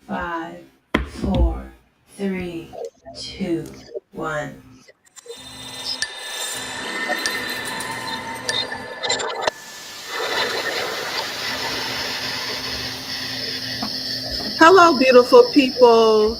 5, 4, 3, 2, 1. Hello, beautiful people.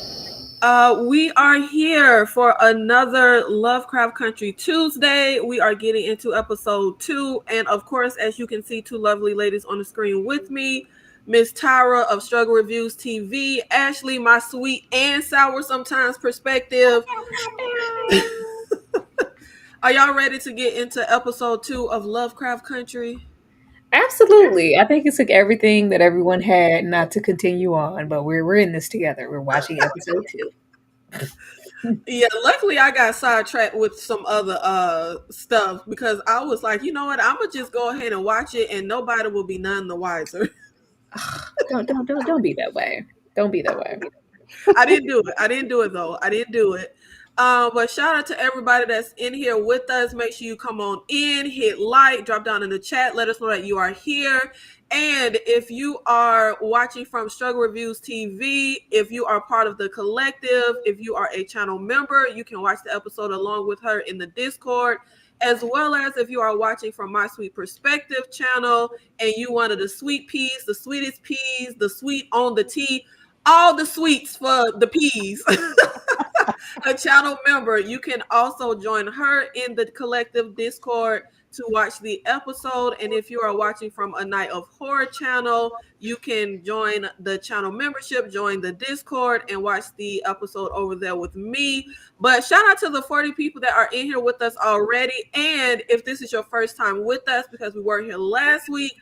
We are here for another Lovecraft Country Tuesday. We are getting into episode 2. And of course, as you can see, two lovely ladies on the screen with me. Miss Tyra of Struggle Reviews TV, Ashley, my sweet and sour sometimes perspective. Are y'all ready to get into episode 2 of Lovecraft Country? Absolutely. I think it took everything that everyone had not to continue on, but we're in this together. We're watching episode 2. Yeah, luckily I got sidetracked with some other stuff because I was like, you know what, I'm gonna just go ahead and watch it and nobody will be none the wiser. Don't be that way. Don't be that way. I didn't do it though. I didn't do it. But shout out to everybody that's in here with us. Make sure you come on in, hit like, drop down in the chat, let us know that you are here. And if you are watching from Struggle Reviews TV, if you are part of the collective, if you are a channel member, you can watch the episode along with her in the Discord, as well as if you are watching from My Sweet Perspective channel and you wanted the sweet peas, the sweetest peas, the sweet on the tea, all the sweets for the peas. A channel member, you can also join her in the collective Discord to watch the episode. And if you are watching from a Night of Horror channel, you can join the channel membership, join the Discord, and watch the episode over there with me. But shout out to the 40 people that are in here with us already. And if this is your first time with us, because we were here last week,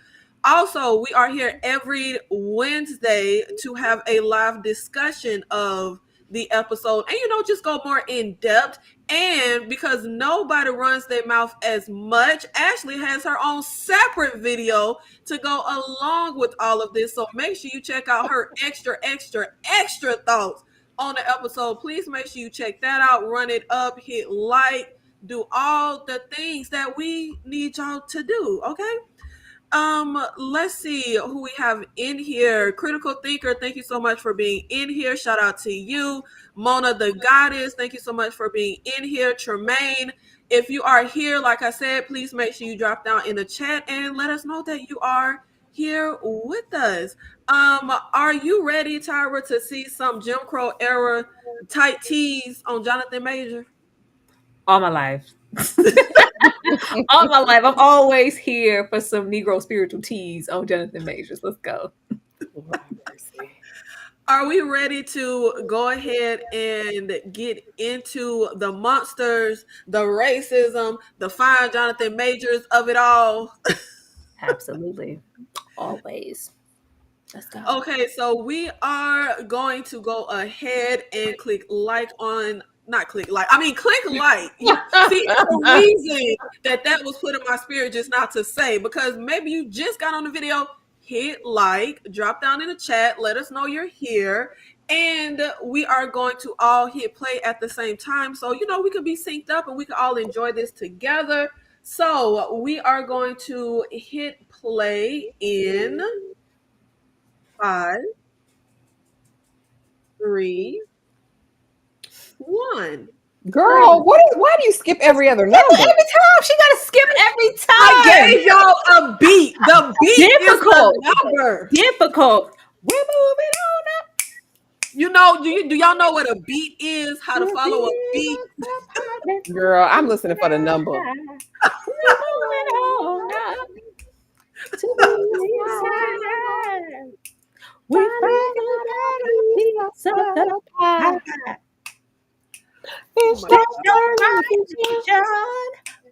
also, we are here every Wednesday to have a live discussion of the episode and, just go more in depth. And because nobody runs their mouth as much, Ashley has her own separate video to go along with all of this. So make sure you check out her extra thoughts on the episode. Please make sure you check that out, run it up, hit like, do all the things that we need y'all to do, okay? Let's see who we have in here. Critical Thinker, thank you so much for being in here. Shout out to you. Mona the Goddess, thank you so much for being in here. Tremaine, if you are here, like I said, please make sure you drop down in the chat and let us know that you are here with us. Are you ready, Tyra, to see some Jim Crow era tight tees on Jonathan Major? All my life. All my life. I'm always here for some Negro spiritual teas on Jonathan Majors. Let's go. Are we ready to go ahead and get into the monsters, the racism, the fine Jonathan Majors of it all? Absolutely. Always. Let's go. Okay, so we are going to go ahead and click like on, not click like, I mean, click like. See, the reason that was put in my spirit just not to say, because maybe you just got on the video, hit like, drop down in the chat, let us know you're here. And we are going to all hit play at the same time. So, we could be synced up and we could all enjoy this together. So we are going to hit play in 5, 3, 1. Girl, why do you skip every other number? Every time she gotta skip every time. I gave y'all a beat. The beat Difficult. is the number. Difficult. We're moving on up. Do y'all know what a beat is? How to follow a beat? Girl, I'm listening for the number. We're moving on up to the side. We found a piece of the pie. Fish don't rise,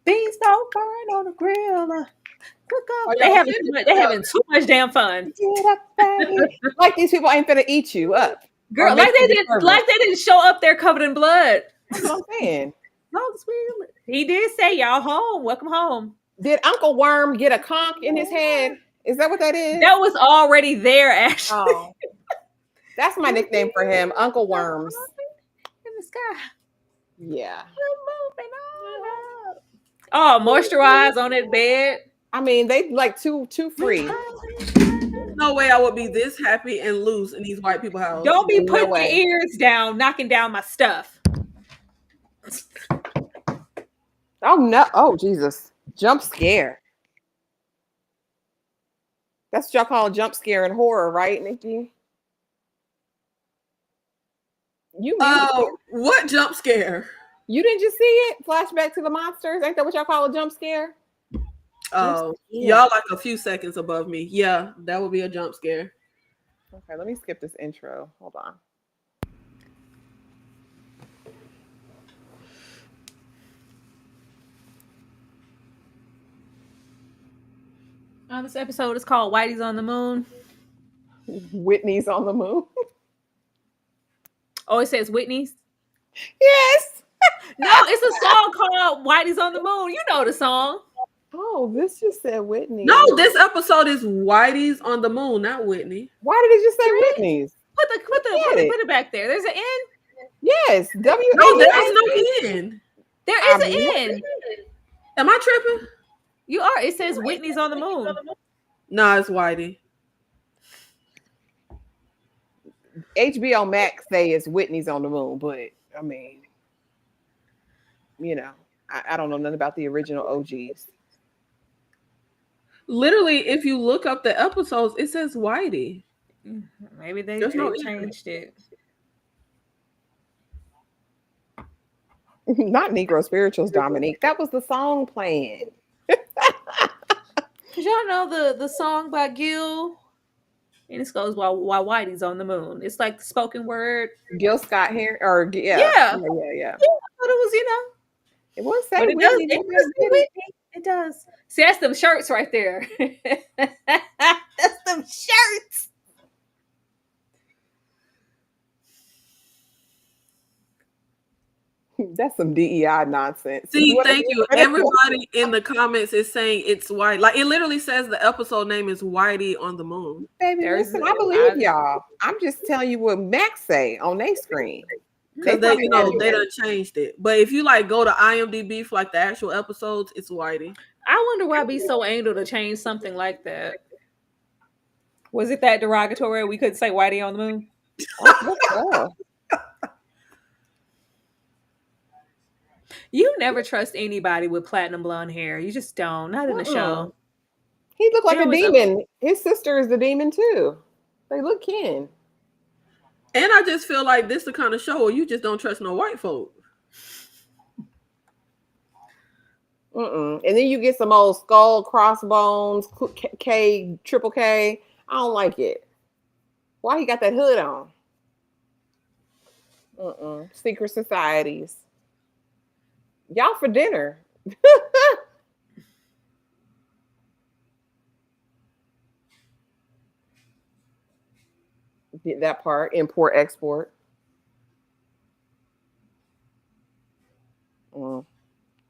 beans don't burn on the grill. They having too much damn fun. Get up, baby. Like these people ain't finna eat you up. Girl, like they didn't show up there covered in blood. That's what I'm saying. He did say, y'all home. Welcome home. Did Uncle Worm get a conch in his head? Is that what that is? That was already there, Ashley. Oh. That's my nickname for him, Uncle Worms. In the sky. Yeah. Oh, moisturize on that bed. I mean, they like too free. No, no way I would be this happy and loose in these white people house. Don't be No putting way. your ears down, knocking down my stuff. Oh no! Oh Jesus! Jump scare. That's what y'all call a jump scare in horror, right, Nikki? You muted it. What jump scare? You didn't just see it? Flashback to the monsters. Ain't that what y'all call a jump scare? Oh, Yeah. y'all like a few seconds above me. Yeah, that would be a jump scare. Okay, let me skip this intro. Hold on. This episode is called Whitey's on the Moon. Whitney's on the moon. Oh, it says Whitney's? Yes. No, it's a song called Whitey's on the Moon. You know the song. Oh, this just said Whitney. No, this episode is Whitey's on the Moon, not Whitney. Why did it just say Right? Whitney's? Put it back there. There's an N. Yes. W. No, there is no N. There is an N. Am I tripping? You are. It says Whitney's on the Moon. No, it's Whitey. HBO Max say it's Whitney's on the moon, but I mean, you know, I don't know nothing about the original OGs. Literally, if you look up the episodes, it says Whitey. Maybe they There's no changed it. Not Negro Spirituals, Dominique. That was the song playing. Cause y'all know the song by Gil, and it goes while Whitey's on the moon. It's like the spoken word. Gil Scott here, or yeah. Yeah. But it was, it was say but it Whitney. does. It does. See, that's them shirts right there. That's them shirts. That's some DEI nonsense. See, thank you. Everybody in the comments is saying it's White. Like it literally says the episode name is Whitey on the Moon. Baby, listen, I believe y'all. I'm just telling you what Max say on their screen. Because they done changed it. But if you like go to IMDb for like the actual episodes, it's Whitey. I wonder why be so anal to change something like that. Was it that derogatory we couldn't say Whitey on the moon? Oh, You never trust anybody with platinum blonde hair. You just don't. Not in the show. He looked like a demon. His sister is the demon too. They look kin. And I just feel like this is the kind of show where you just don't trust no white folk. And then you get some old skull, crossbones, K, triple K. I don't like it. Why he got that hood on? Secret societies. Y'all for dinner. That part, import, export.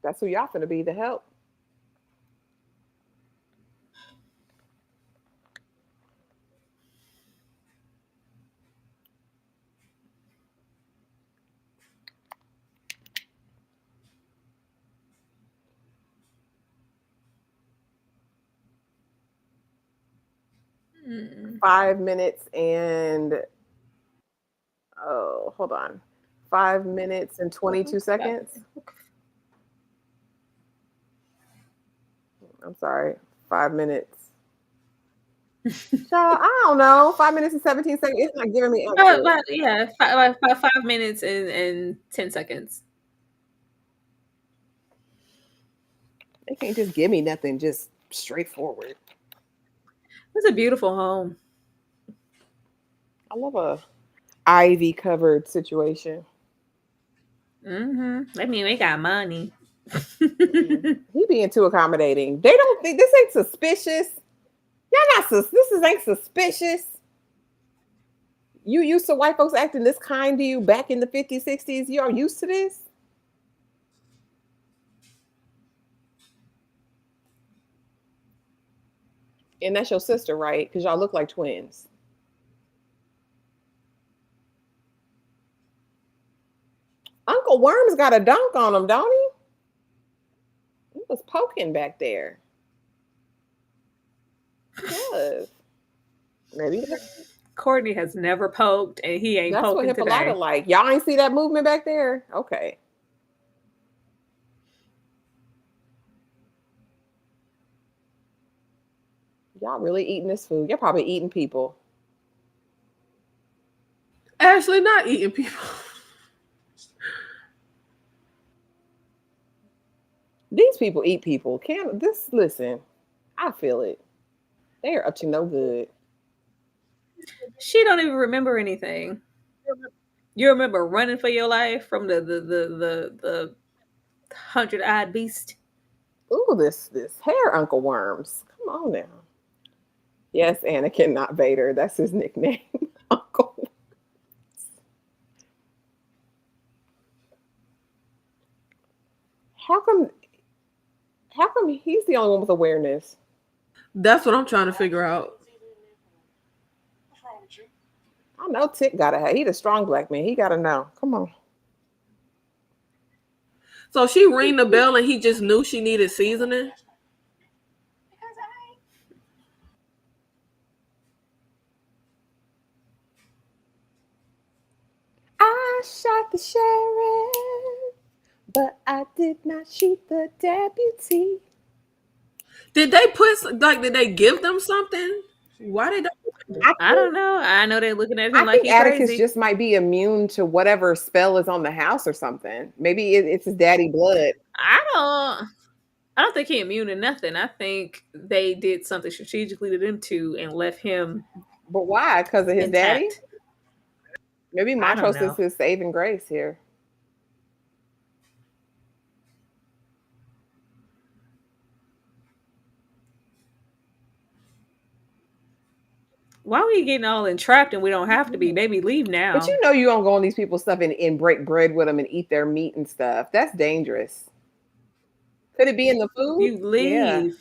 That's who y'all finna be, the help. Mm. 5 minutes and hold on. 5 minutes and 22 seconds. I'm sorry. 5 minutes. Child, I don't know. 5 minutes and 17 seconds. It's not giving me. Yeah, 5 minutes and 10 seconds. They can't just give me nothing just straightforward. It's a beautiful home. I love a ivy covered situation. I mean, we got money. He being too accommodating. They don't think this ain't suspicious. Y'all not this ain't suspicious. You used to white folks acting this kind to you back in the 50s, 60s. You are used to this. And that's your sister, right? Because y'all look like twins. Uncle Worm's got a dunk on him, don't he? He was poking back there. He does. Maybe Courtney has never poked, and he ain't that's what poking Hippolyta today. like. Y'all ain't see that movement back there? Okay. Y'all really eating this food. You're probably eating people. Ashley not eating people. These people eat people. Can't this listen. I feel it. They are up to no good. She don't even remember anything. You remember running for your life from the 100-eyed beast? Ooh, this hair, Uncle Worms. Come on now. Yes, Anakin, not Vader. That's his nickname. Uncle. How come he's the only one with awareness? That's what I'm trying to figure out. I know Tick gotta have he the strong black man. He gotta know. Come on. So she rang the bell and he just knew she needed seasoning. I shot the sheriff, but I did not shoot the deputy. Did they put like? Did they give them something? Why did they? I I don't know. I know they're looking at I him like think he Atticus crazy. just might be immune to whatever spell is on the house or something. Maybe it's his daddy blood. I don't. I don't think he immune to nothing. I think they did something strategically to them two and left him But why? Because of his daddy? intact. Maybe I don't Montrose is know. his saving grace here. Why are we getting all entrapped and we don't have to be? Baby, leave But now. you know you don't go on these people's stuff and break bread with them and eat their meat and stuff. That's dangerous. Could it be in the food? You Yeah. leave.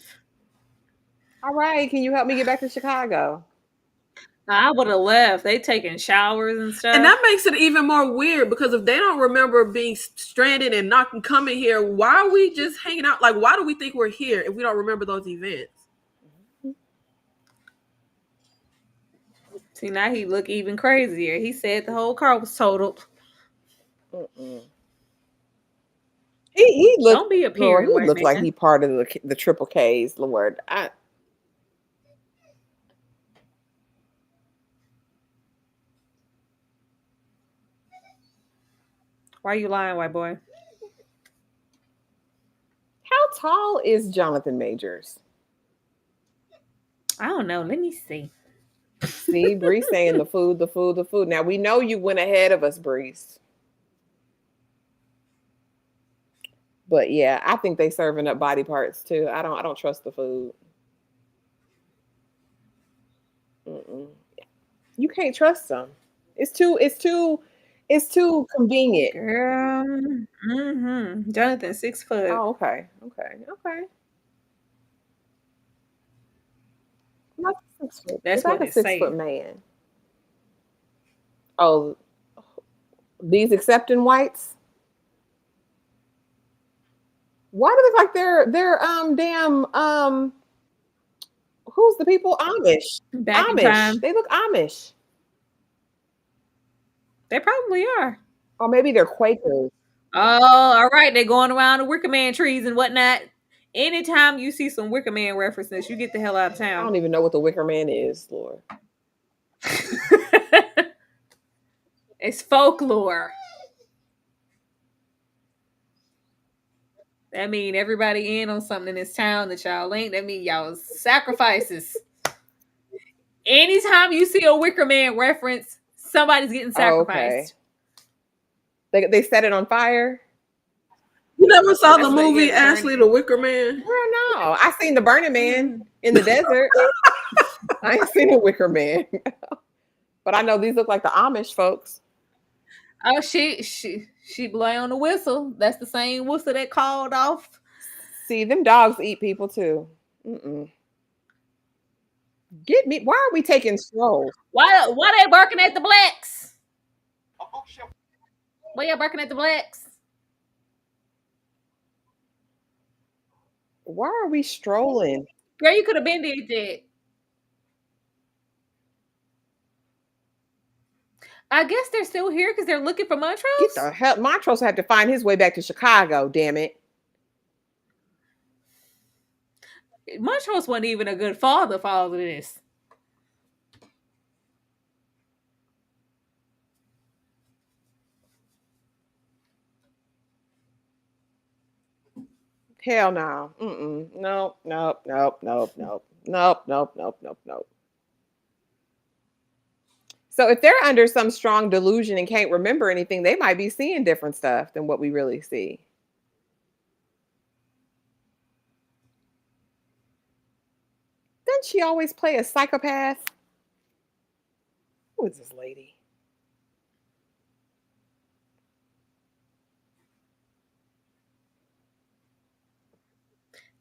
All right. Can you help me get back to Chicago? I would have left. They taking showers and And that stuff. makes it even more weird because if they don't remember being stranded and not coming here, why are we just hanging out? Like, why do we think we're here if we don't remember those events? See, now he look even crazier. He said the whole car was totaled. Mm-mm. He looked Don't be Lord. appearing, He white looked like man. he part of the triple K's. Lord, Why are you lying, white boy? how tall is Jonathan Majors? I don't know. Let me see. See, Bree saying the food, the food, the food. Now we know you went ahead of us, Breeze. But yeah, I think they serving up body parts too. I don't trust the food. Mm-mm. You can't trust them. It's too convenient. Girl. Jonathan, 6 foot. Oh, okay, okay, okay. Not 6 foot. Is That's that what a it 6 foot say. man? Oh, these accepting whites. Why do they look like they're damn who's the people Amish? Back in Amish. time. They look Amish, They probably are. or maybe they're Quakers. Oh, all right. They're going around the Wicker Man trees and whatnot. Anytime you see some Wicker Man references, you get the hell out of I town. don't even know what the Wicker Man is, Lord. It's folklore. That mean everybody in on something in this town that y'all ain't. That mean y'all sacrifices. Anytime you see a Wicker Man reference, somebody's getting Oh, okay. sacrificed. They set it on fire. You never saw the That's what, yeah, movie the burn. Ashley the Wicker Man? Girl, no. I seen the Burning Man in the desert. I ain't seen the Wicker Man. But I know these look like the Amish folks. Oh, she blow on the whistle. That's the same whistle that called off. See, them dogs eat people too. Mm-mm. Get me. Why are we taking strolls? Why they barking at the blacks? Why y'all barking at the blacks? Why are we strolling? Girl, you could have been did that. I guess they're still here because they're looking for Get Montrose. the hell. Montrose had to find his way back to Chicago. Damn it. Montrose wasn't even a good father for all of this. Hell no. Mm-mm. Nope. Nope. Nope. Nope. Nope. Nope. Nope. Nope. Nope. Nope. So if they're under some strong delusion and can't remember anything, they might be seeing different stuff than what we really see. Doesn't she always play a psychopath? Who is this lady?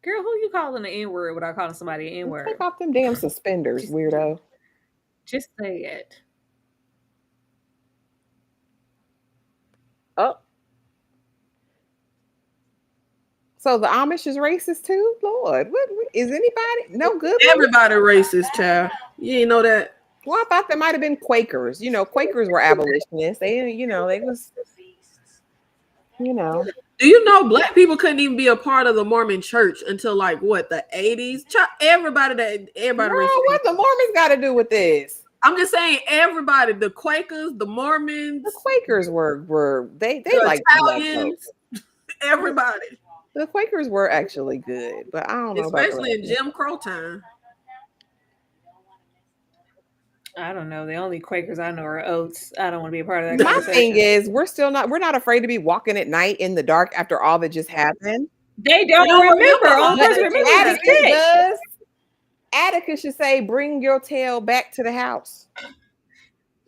Girl, who you calling the N-word without calling somebody an N-word? Take off them damn suspenders, weirdo. Just say it. Oh. So the Amish is racist too? Lord, what is anybody no good? Everybody racist, child. You ain't know that. Well, I thought there might have been Quakers. You know, Quakers were abolitionists. They, they was, Do you know black people couldn't even be a part of the Mormon church until like what, the 80s? Everybody Girl, racist. what the Mormons got to do with this? I'm just saying, everybody, the Quakers, the Mormons, The Quakers were they the like Italians, everybody. The Quakers were actually good, but I don't know Especially about in Jim Crow time. I don't know. The only Quakers I know are oats. I don't want to be a part of that My conversation. thing is, we're not afraid to be walking at night in the dark after all that just happened. They don't remember. Only person remembers is Atticus Tick. does. Atticus should say, "Bring your tail back to the house."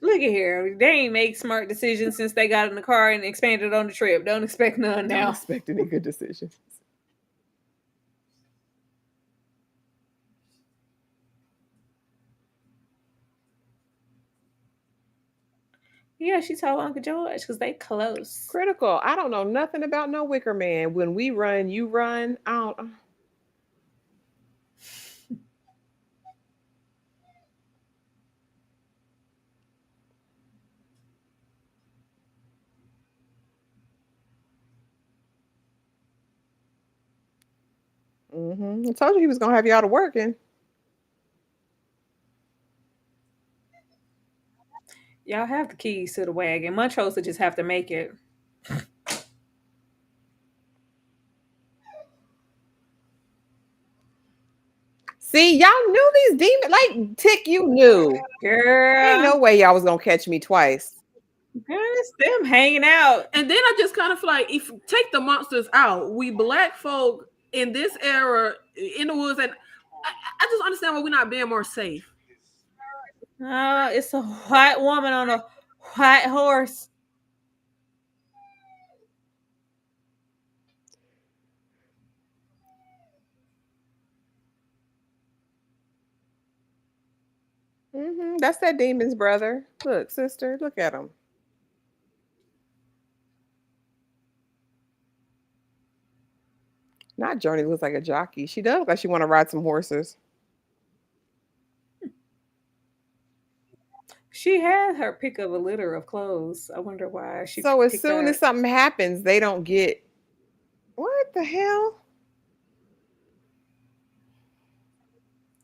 Look at here. They ain't make smart decisions since they got in the car and expanded on the trip. Don't expect none now. Don't expect any good decisions. Yeah, she told Uncle George because they close. Critical. I don't know nothing about no Wicker Man. When we run, you run. I don't. I told you he was gonna have y'all to working. Y'all have the keys to the wagon. Montrose will just have to make it. See, y'all knew these demons. Like Tick, you knew. Girl. Ain't no way y'all was gonna catch me twice. Girl, it's them hanging out. And then I just kind of feel like, if take the monsters out, we black folk in this era in the woods, and I just understand why we're not being more safe. It's a white woman on a white horse. That's that demon's brother. Look, sister, look at him. Not Jurnee looks like a jockey. She does look like she want to ride some horses. She had her pick of a litter of clothes. I wonder why she. So as soon as something happens, they don't get. What the hell?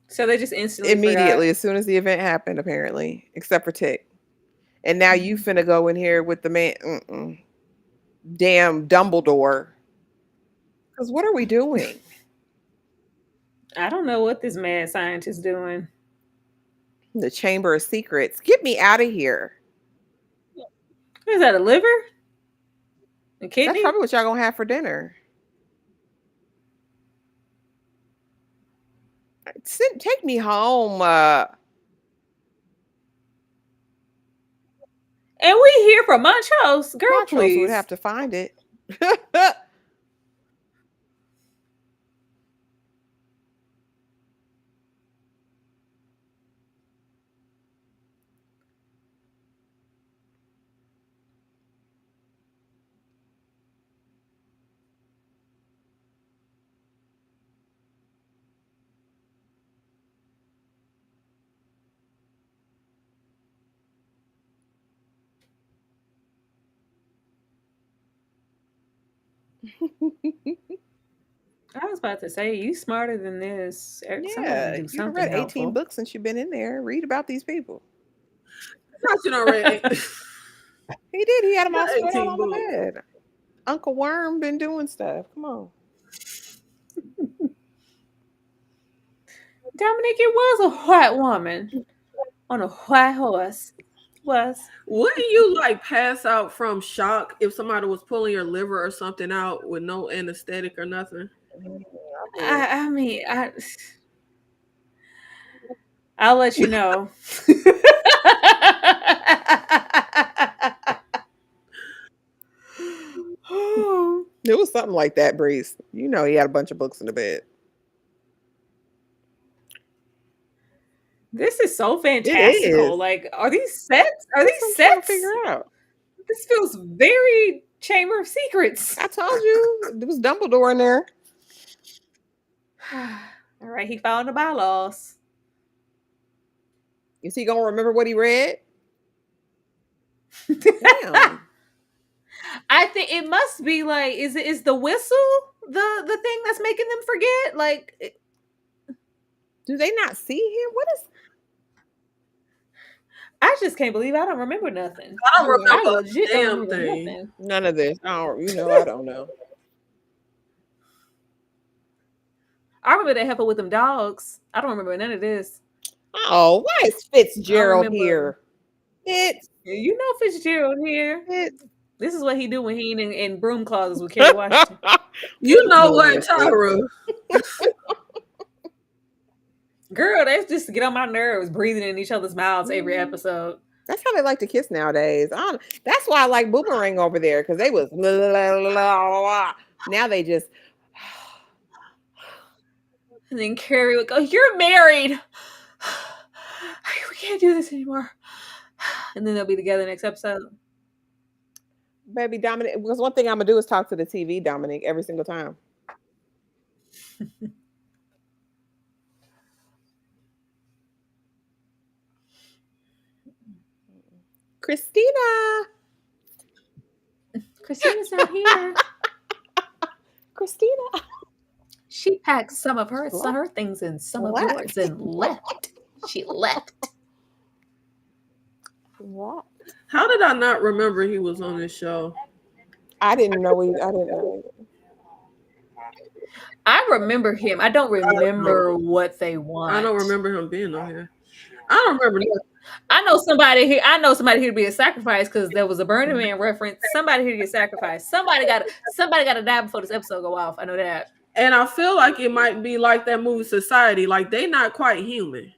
So they just instantly Immediately, forgot. as soon as the event happened, apparently, except for Tick. And now you finna go in here with the man. Damn Dumbledore. Because what are we doing? I don't know what this mad scientist doing. The Chamber of Secrets. Get me out of here. Is that a liver? A kidney? That's probably what y'all gonna have for dinner. Take me home. And we here for Montrose. Girl, Montrose please. would have to find it. I was about to say, you smarter than this. Somebody Yeah, do you've something read 18 helpful. books since you've been in there. Read about these people. Thought you done read He did. He had them all spread out 18 on the books. bed. Uncle Worm been doing stuff. Come on. Dominic, it was a white woman on a white horse. Was. Wouldn't you like pass out from shock if somebody was pulling your liver or something out with no anesthetic or nothing? I mean, I'll let you know. It was something like that, Breeze. You know, he had a bunch of books in the bed. This is so It fantastical. is. Like, are these sets? Are That's what these I'm trying to sets? figure out. This feels very Chamber of Secrets. I told you there was Dumbledore in there. All right, he found the bylaws. Is he gonna remember what he read? Damn. I think it must be like, is the whistle the thing that's making them forget? Like, Do they not see him? What is? I just can't believe I don't remember nothing. I don't I remember legit a don't damn remember thing. nothing. None of this. I don't. You know, I don't know. I remember that heifer with them dogs. I don't remember none of this. Oh, why is Fitzgerald remember. here? It's You know Fitzgerald here. it's. This is what he do when he in broom closets with Kerry Washington. You know what, Tyra? Girl, that's just to get on my nerves, breathing in each other's mouths every episode. That's how they like to kiss nowadays. That's why I like Boomerang over there because they was blah, blah, blah, blah. Now they just. And then Carrie would go, "You're married. We can't do this anymore." And then they'll be together next episode. Baby Dominic, because one thing I'm gonna do is talk to the TV, Dominic, every single time. Christina. Christina's not here. Christina. She packed some of her things in some of yours and left. She left. What? How did I not remember he was on this show? I didn't know. I didn't know. I remember him. I don't remember what they want. I don't remember him being on here. I don't remember nothing. I know somebody here. I know somebody here to be a sacrifice because there was a Burning Man reference. Somebody here to get sacrificed. Somebody got to die before this episode go off. I know that. And I feel like it might be like that movie Society. Like they not quite human.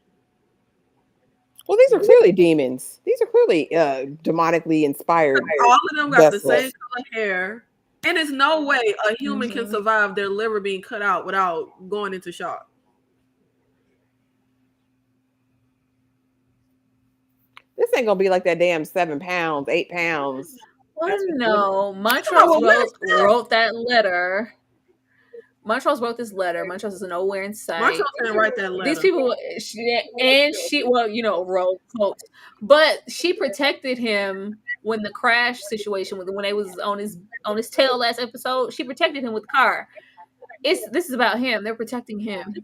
Well, these are clearly demons. These are clearly demonically inspired. All of them got the vessels. same color hair. And there's no way a human can survive their liver being cut out without going into shock. This ain't gonna be like that damn 7 pounds, 8 pounds. Well, no, Montrose wrote that letter. Montrose wrote this letter. Montrose is nowhere in sight. Montrose didn't write that letter. These people, wrote quotes, but she protected him when the crash situation, when they was on his tail last episode. She protected him with the car. This is about him. They're protecting him.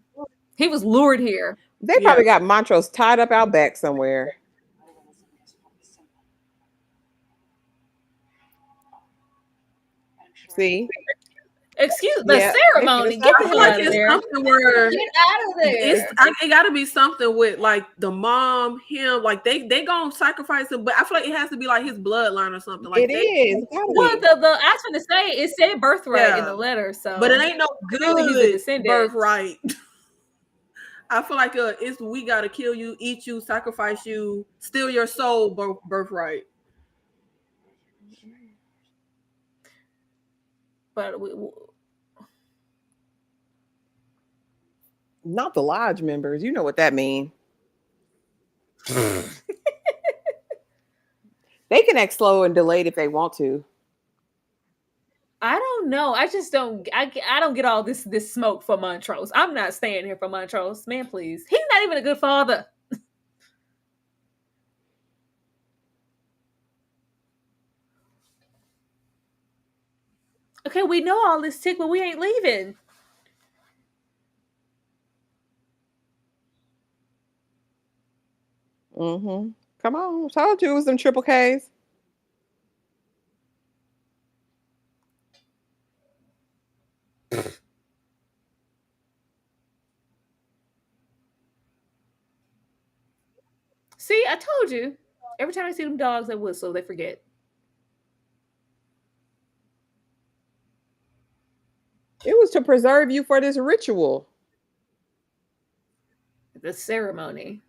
He was lured here. They probably got Montrose tied up out back somewhere. See? Excuse the ceremony. Get the hell out of there. Get out of there. It got to be something with like the mom, him. Like they gonna sacrifice him, but I feel like it has to be like his bloodline or something. Like it is. Well, I was going to say it said birthright in the letter, so but it ain't no good he's a descendant. Birthright. I feel like it's we gotta kill you, eat you, sacrifice you, steal your soul, birthright. But not the lodge members. You know what that means. They can act slow and delayed if they want to. I don't know. I just don't. I don't get all this smoke for Montrose. I'm not staying here for Montrose, man. Please, he's not even a good father. Okay, we know all this, Tick, but we ain't leaving. Mm-hmm. Come on. Told you it was them triple Ks. See, I told you. Every time I see them dogs that whistle, they forget. It was to preserve you for this ritual. The ceremony.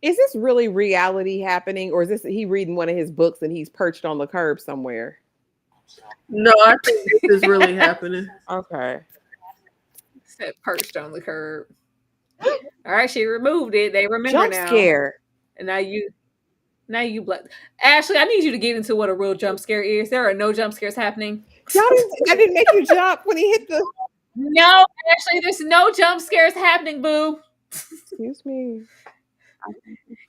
Is this really reality happening, or is this he reading one of his books and he's perched on the curb somewhere? No, I think this is really happening. Okay. Set perched on the curb. All right, she removed it. They remember Jump now. scare. And now you black. Ashley, I need you to get into what a real jump scare is. There are no jump scares happening. That didn't make you jump when he hit the. No, Ashley, there's no jump scares happening, boo. Excuse me.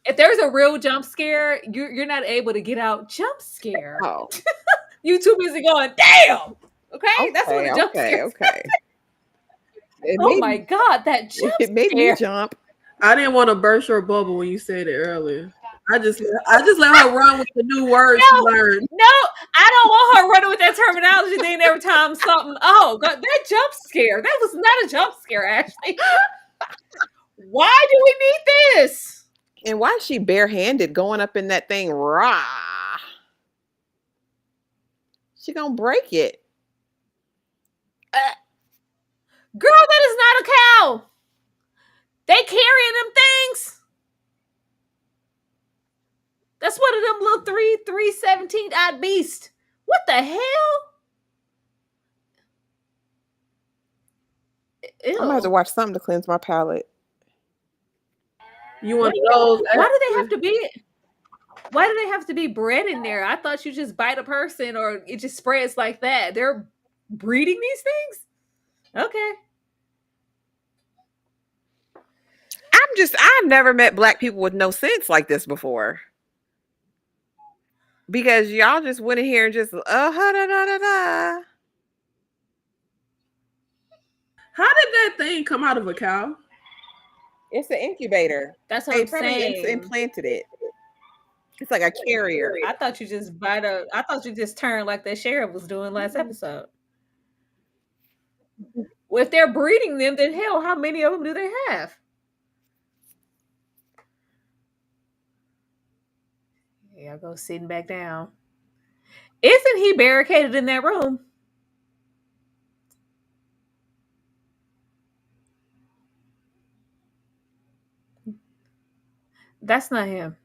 If there's a real jump scare, you're not able to get out jump scare. Oh. You too busy going, damn. Okay, that's what a jump scare. Okay. Oh my god, that jump It made me scare. jump. I didn't want to burst your bubble when you said it earlier. I just let her run with the new words she learned. No, I don't want her running with that terminology. Then every time something, oh god, that jump scare. That was not a jump scare, actually. Why do we need this? And why is she barehanded going up in that thing? Rah! She gonna break it. Girl, that is not a cow. They carrying them things. That's one of them little 317 odd beast. What the hell? Ew. I'm gonna have to watch something to cleanse my palate. You want those? Why do they have to be? Why do they have to be bred in there? I thought you just bite a person or it just spreads like that. They're breeding these things? Okay. I've never met black people with no sense like this before. Because y'all just went in here and just da da da da. How did that thing come out of a cow? It's an incubator. That's what They I'm probably saying. implanted it. It's like a carrier. I thought you just I thought you just turned like that sheriff was doing last episode. Well, if they're breeding them, then hell, how many of them do they have? Yeah, I'll go sitting back down. Isn't he barricaded in that room? That's not him.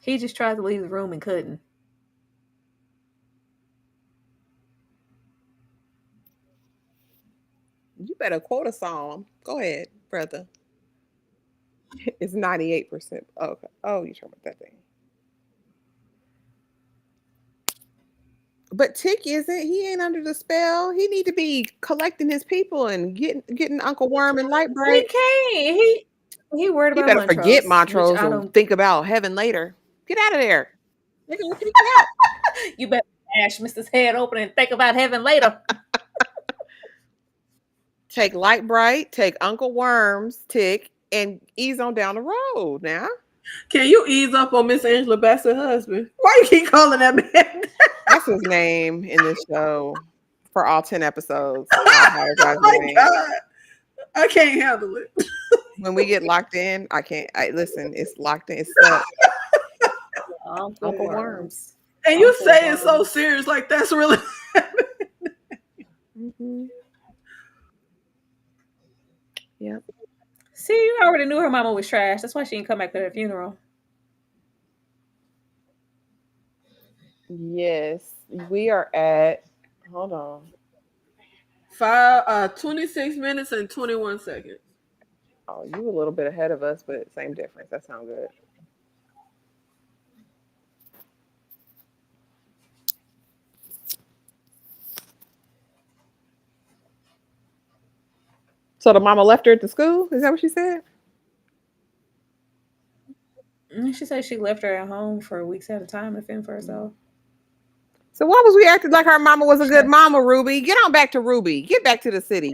He just tried to leave the room and couldn't. You better quote a song. Go ahead, brother. It's 98%. Okay. Oh, you're talking about that thing. But Tick isn't. He ain't under the spell. He need to be collecting his people and getting Uncle Worm and Lightbright. He can't. He worried about. You better forget Montrose and think about heaven later. Get out of there. They're gonna kick you out. You better smash Mr.'s head open and think about heaven later. Take Lightbright, take Uncle Worm's Tick, and ease on down the road now. Can you ease up on Miss Angela Bassett's husband? Why you keep calling that man? That's his name in this show for all 10 episodes. Oh my God. I can't handle it. When we get locked in, I can't. Listen, it's locked in. It's stuck. Uncle Worms. And you say it so serious, like that's really. Mm-hmm. Yep. See, you already knew her mama was trash. That's why she didn't come back to her funeral. Yes, we are at. Hold on. 26 minutes and 21 seconds. Oh, you a little bit ahead of us, but same difference. That sounds good. So the mama left her at the school? Is that what she said? She said she left her at home for weeks at a time to fend for herself. So why was we acting like her mama was a good mama, Ruby? Get on back to Ruby. Get back to the city.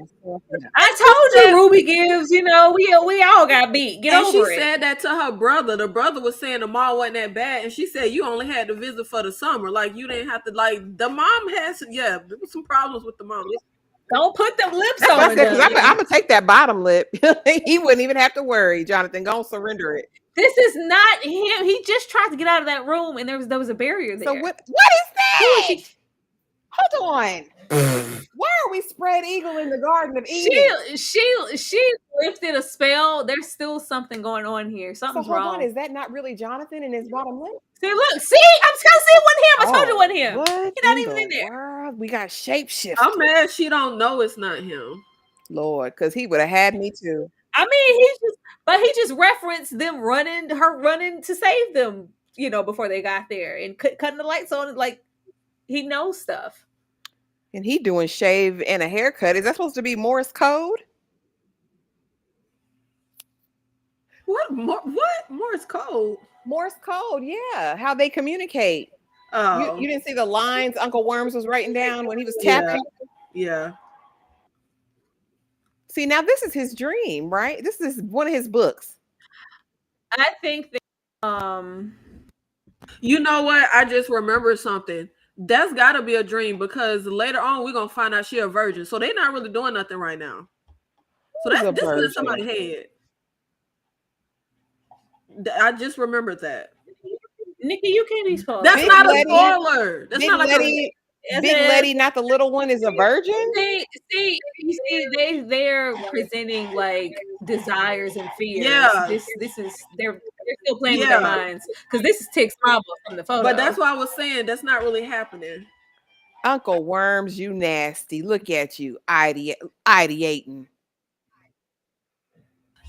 I told you Ruby gives, we all got beat. Get over it. And she said that to her brother. The brother was saying the mom wasn't that bad. And she said you only had to visit for the summer. Like you didn't have to the mom has there was some problems with the mom. Don't put them lips That's on because I'm gonna take that bottom lip. He wouldn't even have to worry, Jonathan. Go and surrender it. This is not him. He just tried to get out of that room, and there was a barrier there. So what is that? Hold on. Why are we spread eagle in the Garden of Eden? She lifted a spell. There's still something going on here. Something's wrong. On. Is that not really Jonathan and his bottom lip? See, look. See, I'm just gonna see it wasn't him. I told you it wasn't him. What He's not even in there. World? We got shapeshift. I'm mad she don't know it's not him. Lord, because he would have had me too. I mean, he just referenced them running to save them, before they got there and cutting the lights on. Like he knows stuff. And he doing shave and a haircut. Is that supposed to be Morse code? What Morse code? Morse code, yeah. How they communicate. Oh, you didn't see the lines Uncle Worms was writing down when he was tapping? Yeah. See, now this is his dream, right? This is one of his books. I think that you know what? I just remembered something. That's got to be a dream because later on we're gonna find out she a virgin. So they're not really doing nothing right now. So this is in somebody's head. I just remembered that. Nikki, you can't be spoiled. That's not a spoiler. That's not like Big Letty, not the little one, is a virgin. See, they're presenting like desires and fears. Yeah, this is they're still playing with their minds because this is Tick's mama from the photo. But that's why I was saying that's not really happening. Uncle Worms, you nasty! Look at you, ideating.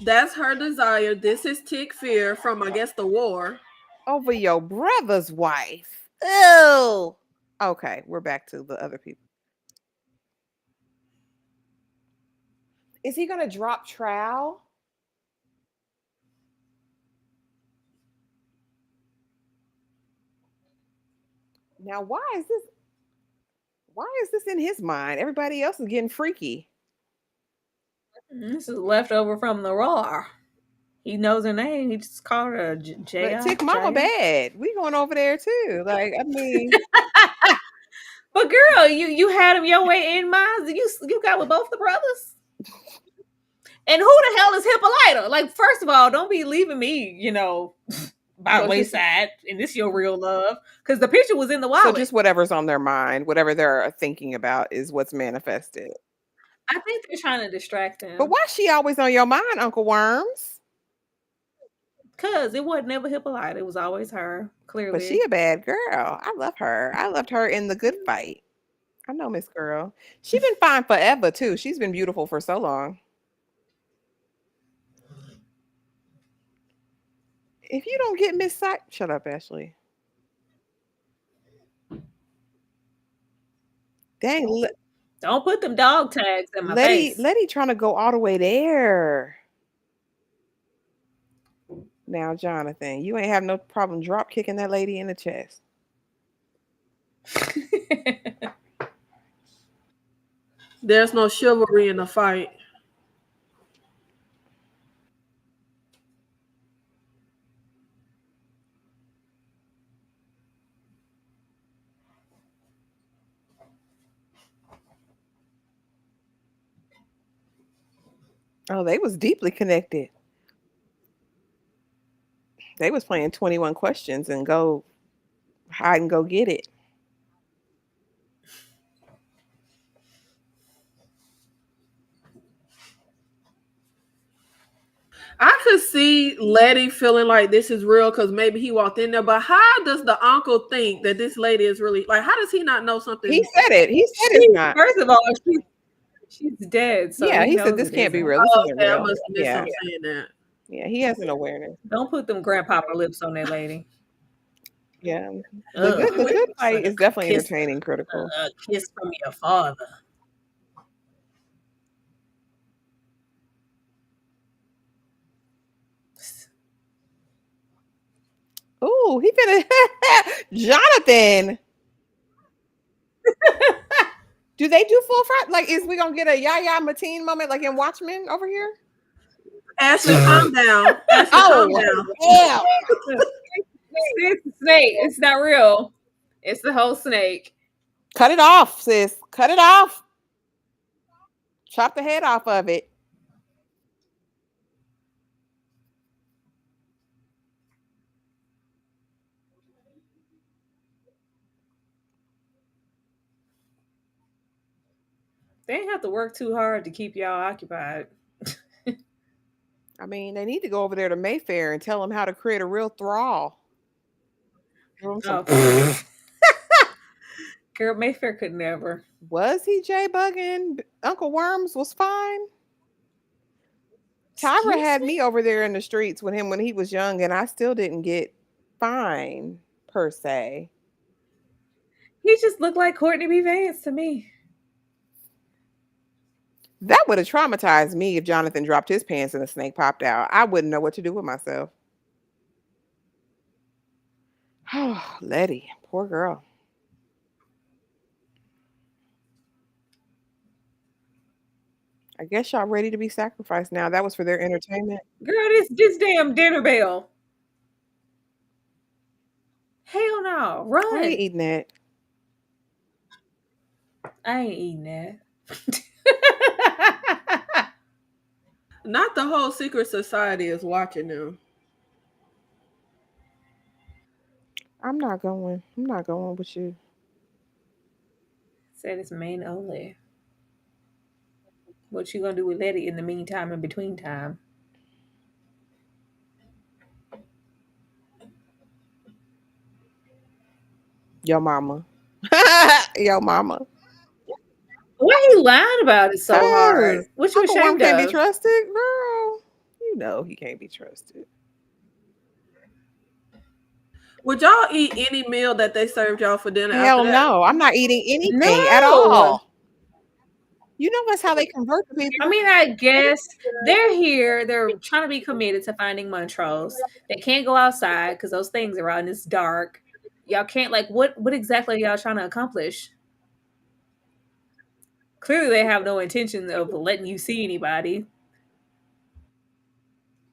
That's her desire. This is Tick fear from, I guess, the war over your brother's wife. Ew. Okay, we're back to the other people. Is he going to drop trowel? Now, why is this in his mind? Everybody else is getting freaky. This is leftover from the raw. He knows her name. He just called her J. But Tick mama bad. We going over there too. Like, I mean. But girl, you had him your way in mind. You got with both the brothers. And who the hell is Hippolyta? Like, first of all, don't be leaving me, by the wayside. And this your real love. Because the picture was in the wallet. So just whatever's on their mind, whatever they're thinking about is what's manifested. I think they're trying to distract him. But why is she always on your mind, Uncle Worms? Because it wasn't never Hippolyta. It was always her, clearly. But she a bad girl. I love her. I loved her in The Good Fight. I know Miss Girl. She's been fine forever, too. She's been beautiful for so long. If you don't get Miss Sight, shut up, Ashley. Dang. Don't put them dog tags in my face. Letty trying to go all the way there. Now, Jonathan, you ain't have no problem drop kicking that lady in the chest. There's no chivalry in the fight. Oh, they was deeply connected. They was playing 21 questions and go hide and go get it. I could see Letty feeling like this is real because maybe he walked in there. But how does the uncle think that this lady is really like? How does he not know something? He said it. He said it's not. First of all, she's dead. So yeah, he said this can't be real. This isn't real. I must have missed him saying that. Yeah, he has an awareness. Don't put them grandpapa lips on that lady. Yeah, the good fight is definitely entertaining. Critical. A kiss from your father. Ooh, he finna Jonathan. Do they do full frat? Like, is we gonna get a Yaya Mateen moment like in Watchmen over here? Ashley, calm down. Ashley, calm Oh, down. yeah. It's a snake. It's not real. It's the whole snake. Cut it off, sis. Cut it off. Chop the head off of it. They ain't have to work too hard to keep y'all occupied. I mean, they need to go over there to Mayfair and tell them how to create a real thrall. Oh. Girl, Mayfair could never. Was he J bugging? Uncle Worms was fine. Tyra Excuse had me? me over there in the streets with him when he was young, and I still didn't get fine per se. He just looked like Courtney B. Vance to me. That would have traumatized me if Jonathan dropped his pants and the snake popped out. I wouldn't know what to do with myself. Oh, Letty, poor girl. I guess y'all ready to be sacrificed now. That was for their entertainment. Girl, this damn dinner bell. Hell no. Run. I ain't eating that. I ain't eating that. Not the whole secret society is watching them. I'm not going. I'm not going with you. Said it's main only. What you gonna do with Letty in the meantime, in between time? Yo mama. Yo mama. Why you lying about it so hard? What you Uncle Worm ashamed can't be of? trusted, girl. You know he can't be trusted. Would y'all eat any meal that they served y'all for dinner Hell after that? no. I'm not eating anything at No. all. You know that's how they convert the people. I mean, I guess they're here. They're trying to be committed to finding Montrose. They can't go outside because those things are out and it's dark. Y'all can't like what exactly are y'all trying to accomplish? Clearly, they have no intention of letting you see anybody.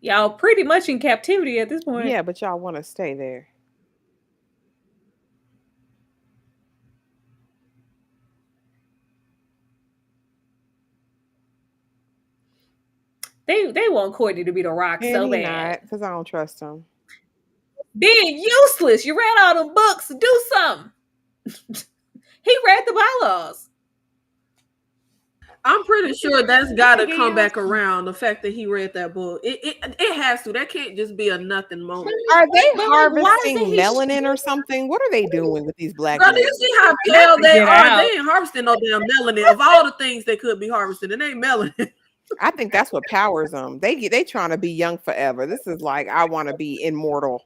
Y'all pretty much in captivity at this point. Yeah, but y'all want to stay there. They want Courtney to be the rock And so he bad. not, because I don't trust him. Being useless. You read all them books. Do something. He read the bylaws. I'm pretty sure that's got to Nigga, come you- back around. The fact that he read that book, it has to. That can't just be a nothing moment. Are they But, like, why harvesting isn't he- melanin or something? What are they doing with these black Girl, do men? you see how pale they Get are? out. They ain't harvesting no damn melanin. Of all the things they could be harvesting, it ain't melanin. I think that's what powers them. They trying to be young forever. This is like I want to be immortal.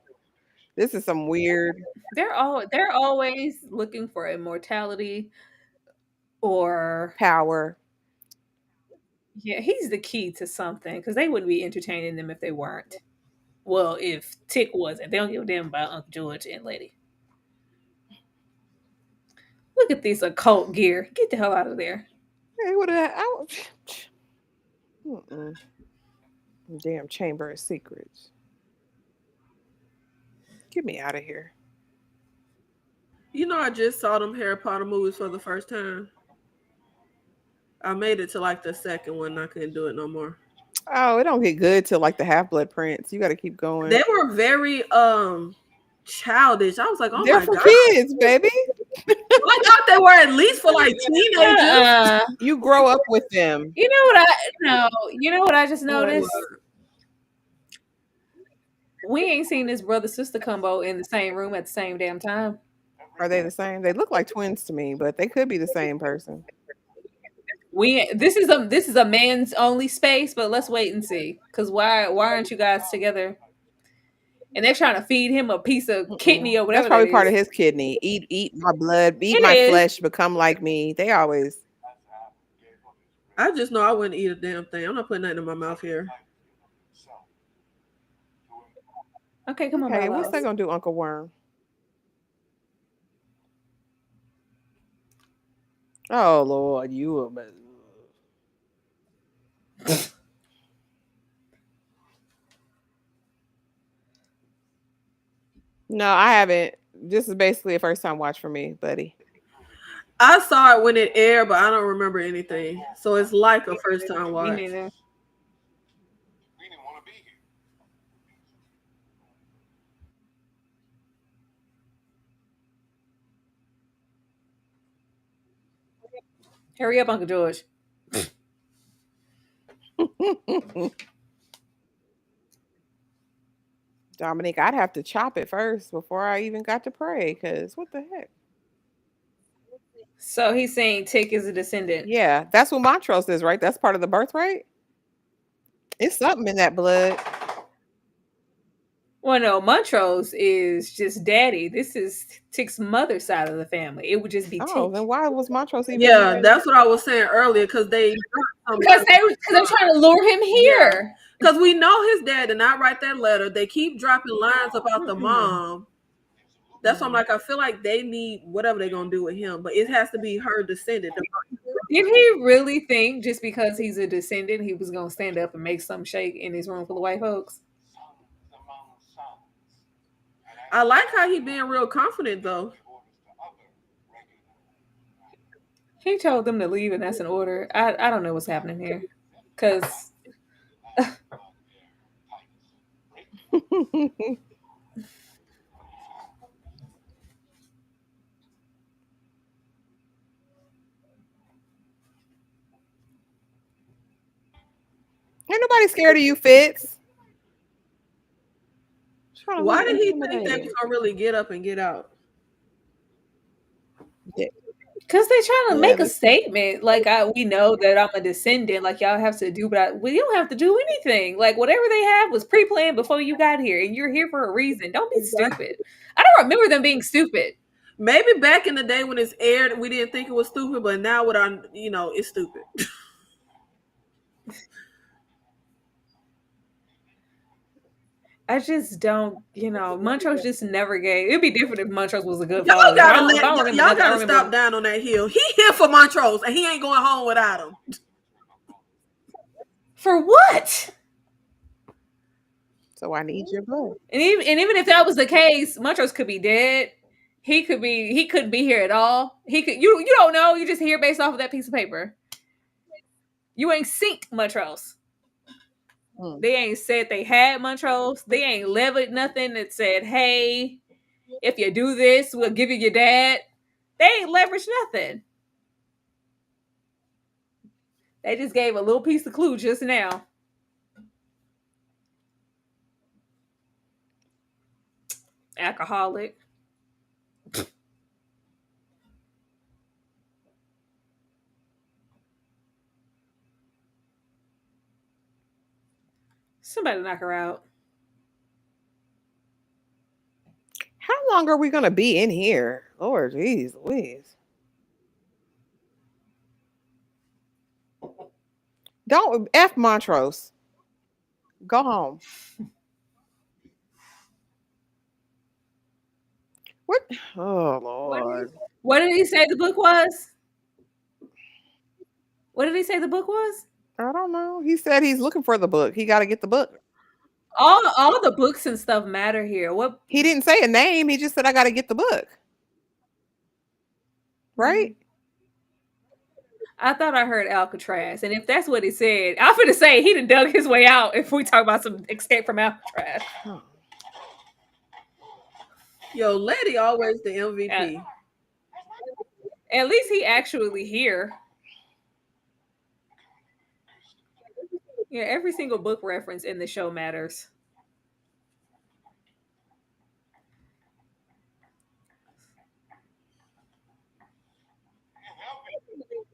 This is some weird They're always looking for immortality or power. yeah, he's the key to something because they wouldn't be entertaining them if they weren't. Well, if Tick wasn't, they don't give a damn about Uncle George and Lady. Look at this occult gear. Get the hell out of there. Hey, what damn Chamber of Secrets. Get me out of here. You know, I just saw them Harry Potter movies for the first time. I made it to like the second one. I couldn't do it no more. Oh, it don't get good till like the Half-Blood Prince. You got to keep going. They were very childish. I was like, oh They're my for god, kids, baby. I thought they were at least for like teenagers. You grow up with them. You know what I just noticed? We ain't seen this brother sister combo in the same room at the same damn time. Are they the same? They look like twins to me, but they could be the same person. This is a man's only space, but let's wait and see. Cause why aren't you guys together? And they're trying to feed him a piece of kidney or whatever. That's probably that part is. of his kidney. Eat my blood, eat It my is. flesh, become like me. They always. I just know I wouldn't eat a damn thing. I'm not putting nothing in my mouth here. Okay, come on, Okay, what's Milos. that gonna do, Uncle Worm? Oh Lord, you a No, I haven't. This is basically a first time watch for me, buddy. I saw it when it aired, but I don't remember anything. So it's like a first time Me watch. neither. Hurry up, Uncle George. Dominique, I'd have to chop it first before I even got to pray, because what the heck? So he's saying Tick is a descendant. Yeah, that's what Montrose is, right? That's part of the birthright. It's something in that blood. Well, no, Montrose is just daddy. This is Tick's mother's side of the family. It would just be Oh, Tick. then why was Montrose even? Yeah, that's what I was saying earlier because Because they're trying to lure him here. Because we know his dad did not write that letter. They keep dropping lines about the mom. That's why I'm like, I feel like they need whatever they're gonna do with him, but it has to be her descendant. Did he really think just because he's a descendant, he was gonna stand up and make some shake in his room full of white folks? I like how he being real confident though. He told them to leave, and that's an order. I don't know what's happening here, because Ain't nobody scared of you, Fitz. Why did he think they was gonna really get up and get out? because they're trying to make a statement. Like, we know that I'm a descendant. Like, y'all have to do, but we don't have to do anything. Like, whatever they have was pre-planned before you got here, and you're here for a reason. Don't be stupid. I don't remember them being stupid. Maybe back in the day when it's aired, we didn't think it was stupid, but now what it's stupid. I just don't, Montrose just never gave. It'd be different if Montrose was a good Y'all father. gotta stop down on that hill. He here for Montrose, and he ain't going home without him. For what? So I need your blood. And even if that was the case, Montrose could be dead. He couldn't be here at all. He could you don't know. You just hear based off of that piece of paper. You ain't synced Montrose. They ain't said they had Montrose. They ain't levied nothing that said, hey, if you do this, we'll give you your dad. They ain't leveraged nothing. They just gave a little piece of clue just now. Alcoholic. Somebody knock her out. How long are we gonna be in here? Lord, jeez, Louise. Don't F Montrose. Go home. What? Oh Lord. What did he say the book was? What did he say the book was? I don't know. He said he's looking for the book. He got to get the book. All the books and stuff matter here. What? He didn't say a name. He just said I got to get the book. Right? I thought I heard Alcatraz, and if that's what he said, I'm gonna say he done dug his way out. If we talk about some escape from Alcatraz, Yo, Letty always the MVP. At least he actually here. Yeah, every single book reference in the show matters.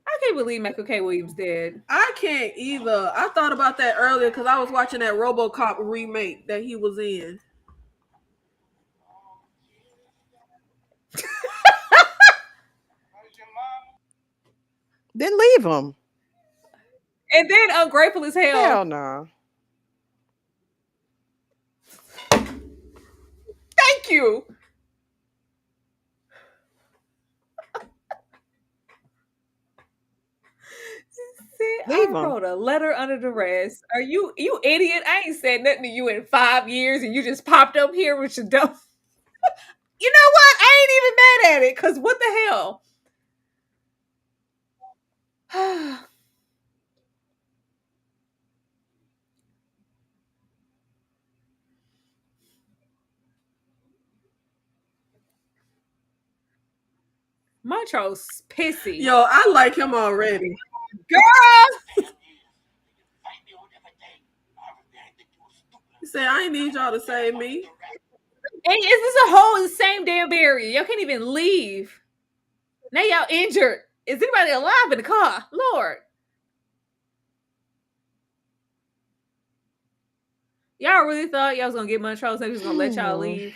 I can't believe Michael K. Williams dead. I can't either. I thought about that earlier because I was watching that RoboCop remake that he was in. Then leave him. And then ungrateful as hell. Hell no. you. See, Leave I 'em. wrote a letter under duress. Are you idiot? I ain't said nothing to you in 5 years, and you just popped up here with your dumb. You know what? I ain't even mad at it, because what the hell? Montro's pissy. Yo, I like him already. Girl! He said, I ain't need y'all to save me. Hey, is this a hole in the same damn barrier? Y'all can't even leave. Now y'all injured. Is anybody alive in the car? Lord. Y'all really thought y'all was gonna get Montrose and he was gonna let y'all leave?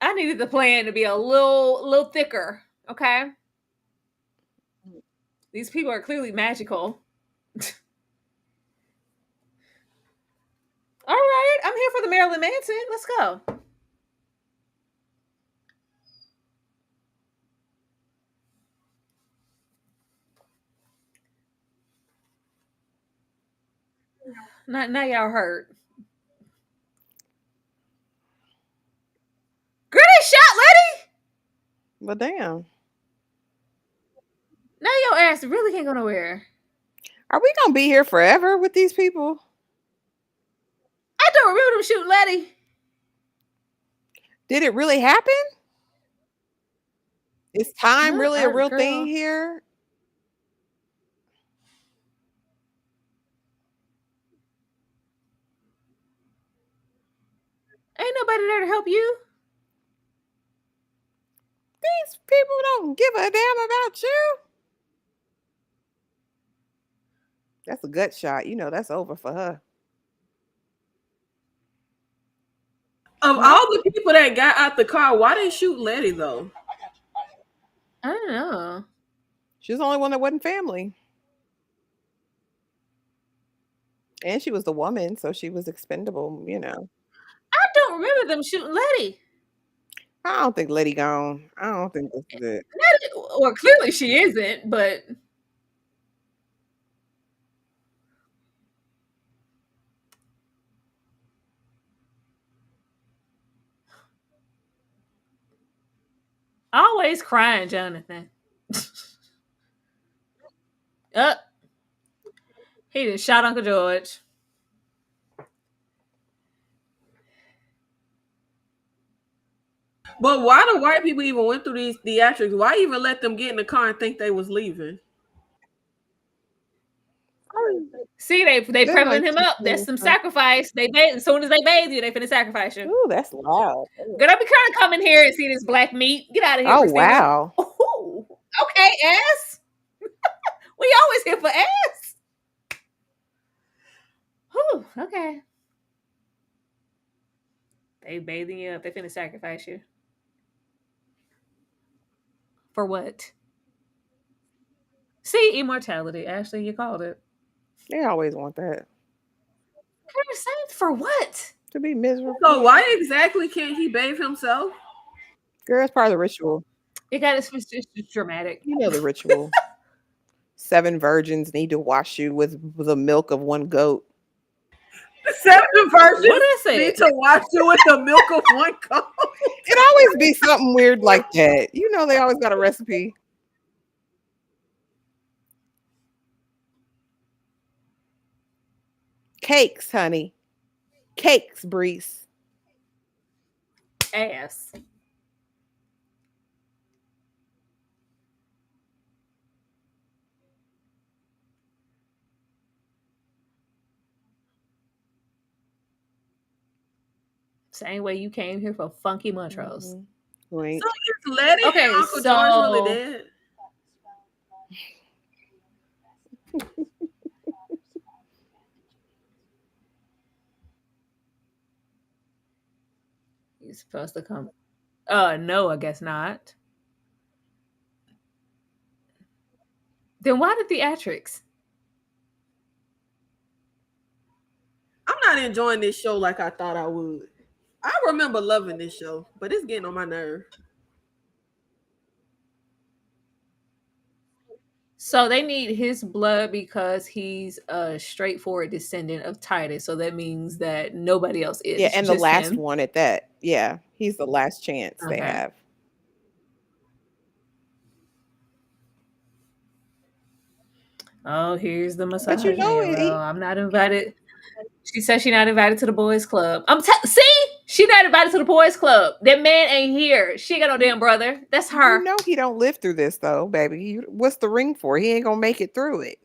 I needed the plan to be a little thicker, okay? These people are clearly magical. All right, I'm here for the Marilyn Manson. Let's go. Now y'all hurt. Girl, they shot Letty. But damn. Now your ass really can't go nowhere. Are we gonna be here forever with these people? I don't remember them shooting Letty. Did it really happen? Is time No, really a real girl. thing here? Ain't nobody there to help you. These people don't give a damn about you. That's a gut shot. You know that's over for her. Of all the people that got out the car, why they shoot Letty though? I don't know. She was the only one that wasn't family. And she was the woman, so she was expendable, you know. I don't remember them shooting Letty. I don't think Letty gone. I don't think this is it. Well, clearly she isn't, but always crying, Jonathan. He just shot Uncle George. But why do white people even went through these theatrics? Why even let them get in the car and think they was leaving? See, they prepping him up. That's some sacrifice. They bathe as soon as they bathe you, they finna sacrifice you. Ooh, that's loud. Girl, don't be trying to come in here and see this black meat. Get out of here, Oh, Christina. wow. Ooh, okay, ass. We always here for ass. Whew, okay. They bathing you up. They finna sacrifice you. For what? See, immortality. Ashley, you called it. They always want that. For what? To be miserable. So why exactly can't he bathe himself? Girl, it's part of the ritual. It got it's just dramatic. You know the ritual. 7 virgins need to wash you with the milk of 1 goat. 7 virgins What is it? need to wash you with the milk of 1 goat. It always be something weird like that. You know they always got a recipe. Cakes, honey. Cakes, Breeze. Ass. Same way you came here for funky Montrose. Wait. So is Letty and Uncle George really dead? He's supposed to come. No, I guess not. Then why the theatrics? I'm not enjoying this show like I thought I would. I remember loving this show, but it's getting on my nerve. So they need his blood because he's a straightforward descendant of Titus. So that means that nobody else Yeah, is, and the just last him. one at that. Yeah, he's the last chance they Okay. have. Oh, here's the But you know, misogyny. Well, I'm not invited. She said she's not invited to the boys' club. See, she not invited to the boys' club. That man ain't here. She ain't got no damn brother. That's her. you know he don't live through this though, baby. What's the ring for? He ain't gonna make it through it.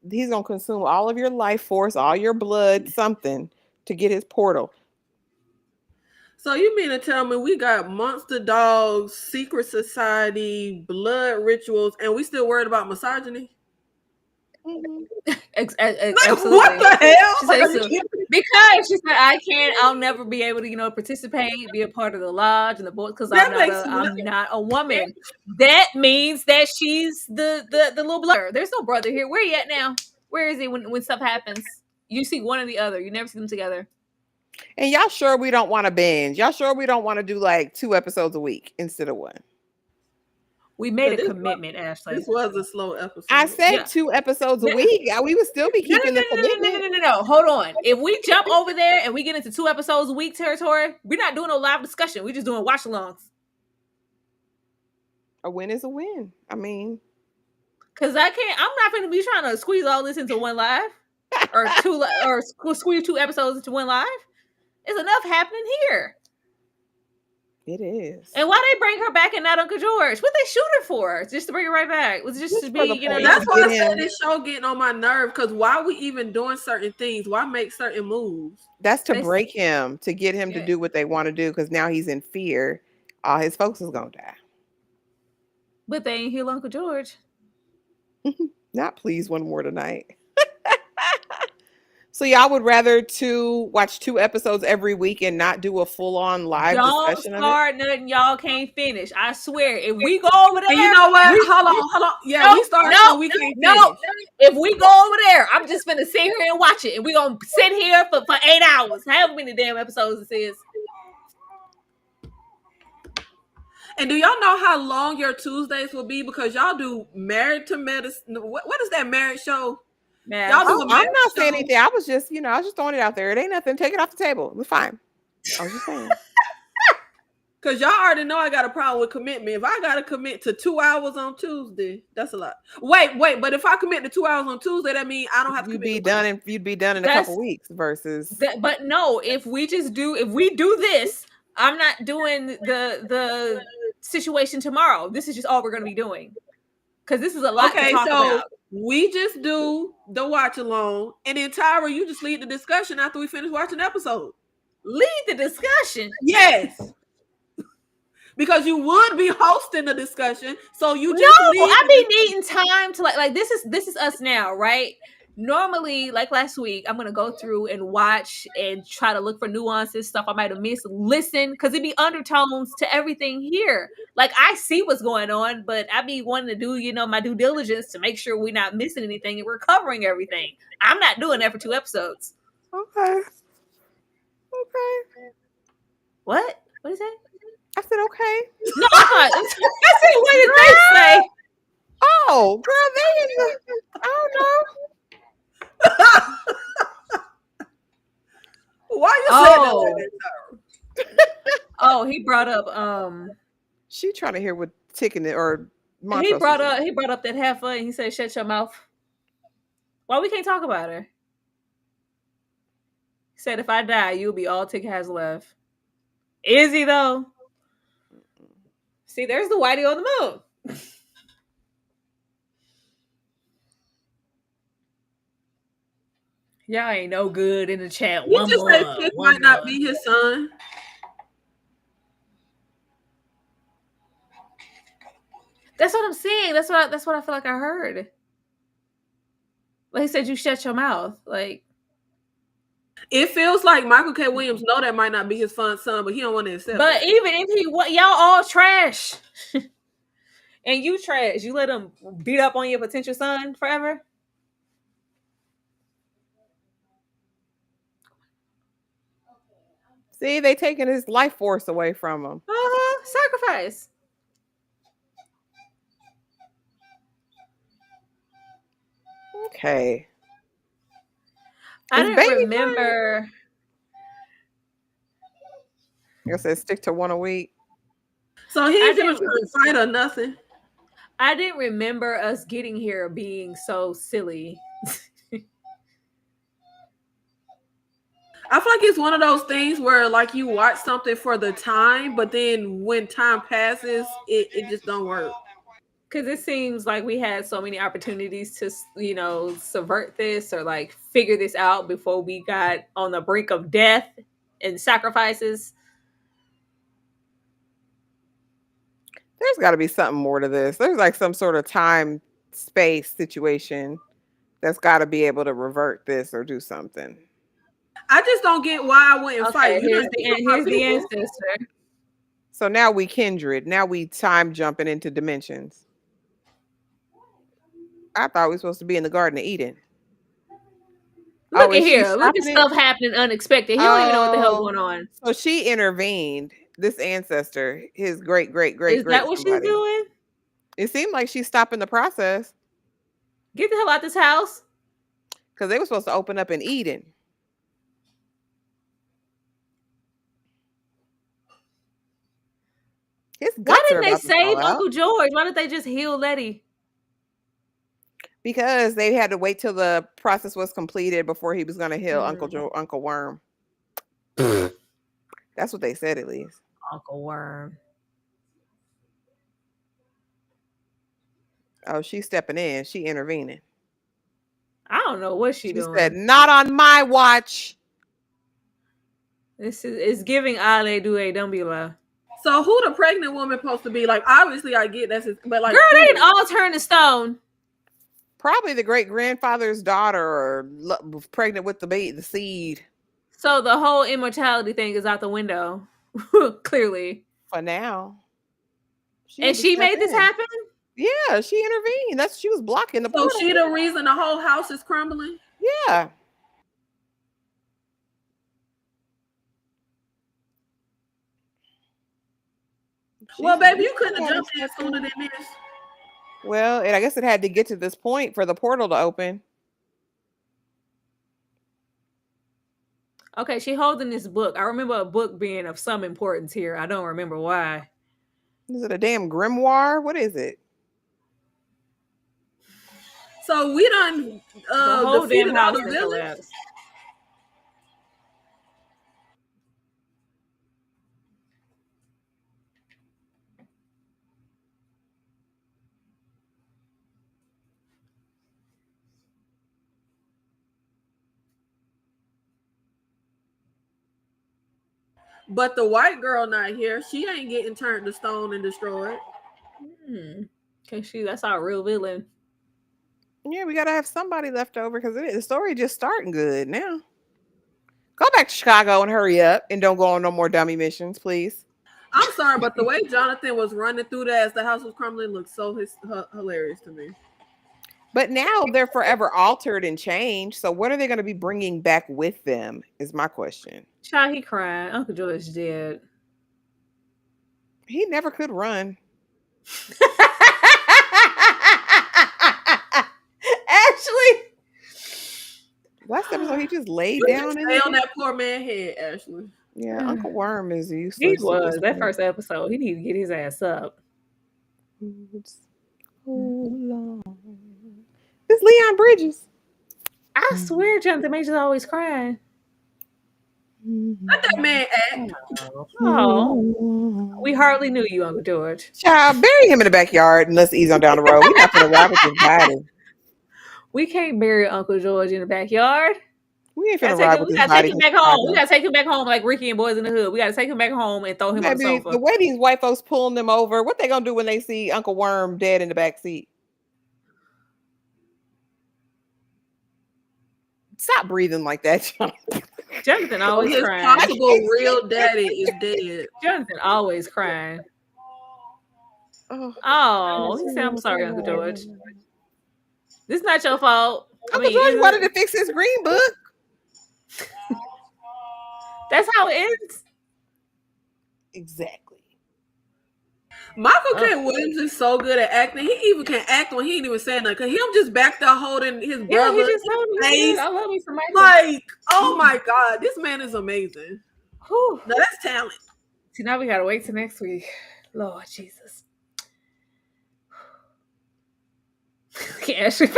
He's gonna consume all of your life force, all your blood, something to get his portal. So you mean to tell me we got monster dogs, secret society, blood rituals, and we still worried about misogyny? Mhm. Absolutely. What the hell? She said so. Because she said I'll never be able to, participate, be a part of the lodge and the boys because I'm not a woman. That means that she's the little brother. There's no brother here. Where he at now? Where is he when stuff happens? You see one or the other. You never see them together. And y'all sure we don't want to binge? Y'all sure we don't want to do like 2 episodes a week instead of 1? We made a commitment, Ashley. This was a slow episode. I said 2 episodes a week. We would still be keeping the commitment. No. Hold on. If we jump over there and we get into 2 episodes a week territory, we're not doing no live discussion. We're just doing watch-alongs. A win is a win. I mean, because I'm not going to be trying to squeeze all this into 1 live or 2 or squeeze 2 episodes into 1 live. It's enough happening here. It is. And why they bring her back and not Uncle George? What they shoot her for? Just to bring her right back? Was just to be, That's why I said this show getting on my nerve. Because why are we even doing certain things? Why make certain moves? That's to break him, to get him to do what they want to do. Because now he's in fear. All his folks is gonna die. But they ain't heal Uncle George. Not please one more tonight. So y'all would rather watch 2 episodes every week and not do a full-on live discussion Don't start nothing y'all can't finish. I swear. If we go over there, and you know what? Hold on. Yeah, we start so we can't finish. If we go over there, I'm just gonna sit here and watch it, and we're gonna sit here for 8 hours. However many damn episodes it is. And do y'all know how long your Tuesdays will be? Because y'all do Married to Medicine. What is that marriage show? Y'all do I'm not saying anything. I was just, I was just throwing it out there. It ain't nothing. Take it off the table. We're fine. I was just saying. Because y'all already know I got a problem with commitment. If I got to commit to 2 hours on Tuesday, that's a lot. Wait. But if I commit to 2 hours on Tuesday, that means I don't have to commit. You'd be done in a couple weeks versus. But no, if we do this, I'm not doing the situation tomorrow. This is just all we're going to be doing. Because this is a lot to talk about. We just do the watch along, and then Tyra, you just lead the discussion after we finish watching the episode. Lead the discussion? Yes. Because you would be hosting the discussion, so you just I be needing time to like this is us now, right? Normally, like last week, I'm gonna go through and watch and try to look for nuances, stuff I might have missed, listen, because it be undertones to everything here. Like I see what's going on, but I be wanting to do, my due diligence to make sure we're not missing anything and we're covering everything. I'm not doing that for 2 episodes. Okay. What? What is that? I said okay. No, I said, what did they say? Oh, girl, they in the. I don't know. Why you saying that? Oh, he brought up she trying to hear what ticking it or Montrose he brought up that heifer and he said shut your mouth. Why we can't talk about her? He said if I die, you'll be all Tick has left. Is he though? See, there's the whitey on the moon. Y'all ain't no good in the chat. He just said Tick might not be his son. That's what I'm saying. That's what I feel like I heard. Like he said, you shut your mouth. Like it feels like Michael K. Williams know that might not be his son, but he don't want to accept. But that. Even if y'all all trash, and you trash, you let him beat up on your potential son forever. See, they taking his life force away from him. Sacrifice. Okay. I Is didn't baby remember. I said stick to one a week. So he I ain't gonna didn't. try to fight or nothing. I didn't remember us getting here being so silly. I feel like it's one of those things where like you watch something for the time, but then when time passes, it just don't work. Because it seems like we had so many opportunities to, subvert this or like figure this out before we got on the brink of death and sacrifices. There's got to be something more to this. There's like some sort of time space situation that's got to be able to revert this or do something. I just don't get why I wouldn't fight. Okay, here's the ancestor. So now we kindred. Now we time jumping into dimensions. I thought we were supposed to be in the Garden of Eden. Look at is she here. Look at stopping it? stuff happening unexpected. He don't even know what the hell going on. So she intervened. This ancestor, his great Is that what she's doing? It seemed like she's stopping the process Get the hell out this house. because they were supposed to open up in Eden. Why didn't they save Uncle George? Why didn't they just heal Letty? Because they had to wait till the process was completed before he was going to heal Uncle Worm. That's what they said, at least. Uncle Worm. Oh, she's stepping in. She intervening. I don't know what she doing. She said, "Not on my watch." This is giving Ale Due Dumbula. So who the pregnant woman supposed to be? Like, obviously I get that's his, but like, girl, they didn't all turn to stone. Probably the great grandfather's daughter, or pregnant with the seed. So the whole immortality thing is out the window, clearly. For now. And she made this happen? Yeah, she intervened. She was blocking the portal. So she the reason the whole house is crumbling? Yeah. Well, baby, you couldn't have jumped in sooner than this. Well, and I guess it had to get to this point for the portal to open. Okay, she holding this book. I remember a book being of some importance here. I don't remember why. Is it a damn grimoire? What is it? So we done the whole defeated damn house all the villains. But the white girl not here. She ain't getting turned to stone and destroyed. Okay, that's our real villain. Yeah, we gotta have somebody left over because the story just starting good now. Go back to Chicago and hurry up and don't go on no more dummy missions, please. I'm sorry, but the way Jonathan was running through that as the house was crumbling looked so hilarious to me. But now they're forever altered and changed. So what are they going to be bringing back with them is my question. Child, he crying. Uncle George dead. He never could run. Ashley. Last episode, he just laid down and on that poor man's head, Ashley. Yeah, Uncle Worm is useless. He was. That first episode, he needed to get his ass up. It's Leon Bridges. I swear Jonathan Major's always crying. Let that man act. Oh, we hardly knew you, Uncle George. Child, bury him in the backyard and let's ease on down the road. We're not going to ride with his body. We can't bury Uncle George in the backyard. We ain't finna ride with his body. We gotta take him back home. We gotta take him back home like Ricky and Boys in the Hood. We gotta take him back home and throw him on the sofa. The way these white folks pulling them over, what they gonna do when they see Uncle Worm dead in the back seat? Stop breathing like that, Jonathan. Jonathan always his crying. Possible real daddy is dead. Jonathan always crying. Oh, he said, "I'm sorry, Uncle George. This is not your fault." Uncle George wanted to fix his green book. That's how it ends. Exactly. Michael K. Williams is so good at acting. He even can act when he ain't even saying nothing. Cause him just back there holding his Yeah, brother he just told me. face. I love me some Michael. Like, oh my God, this man is amazing. Whew. No, that's talent. See, now we gotta wait till next week. Lord Jesus. Ashley face.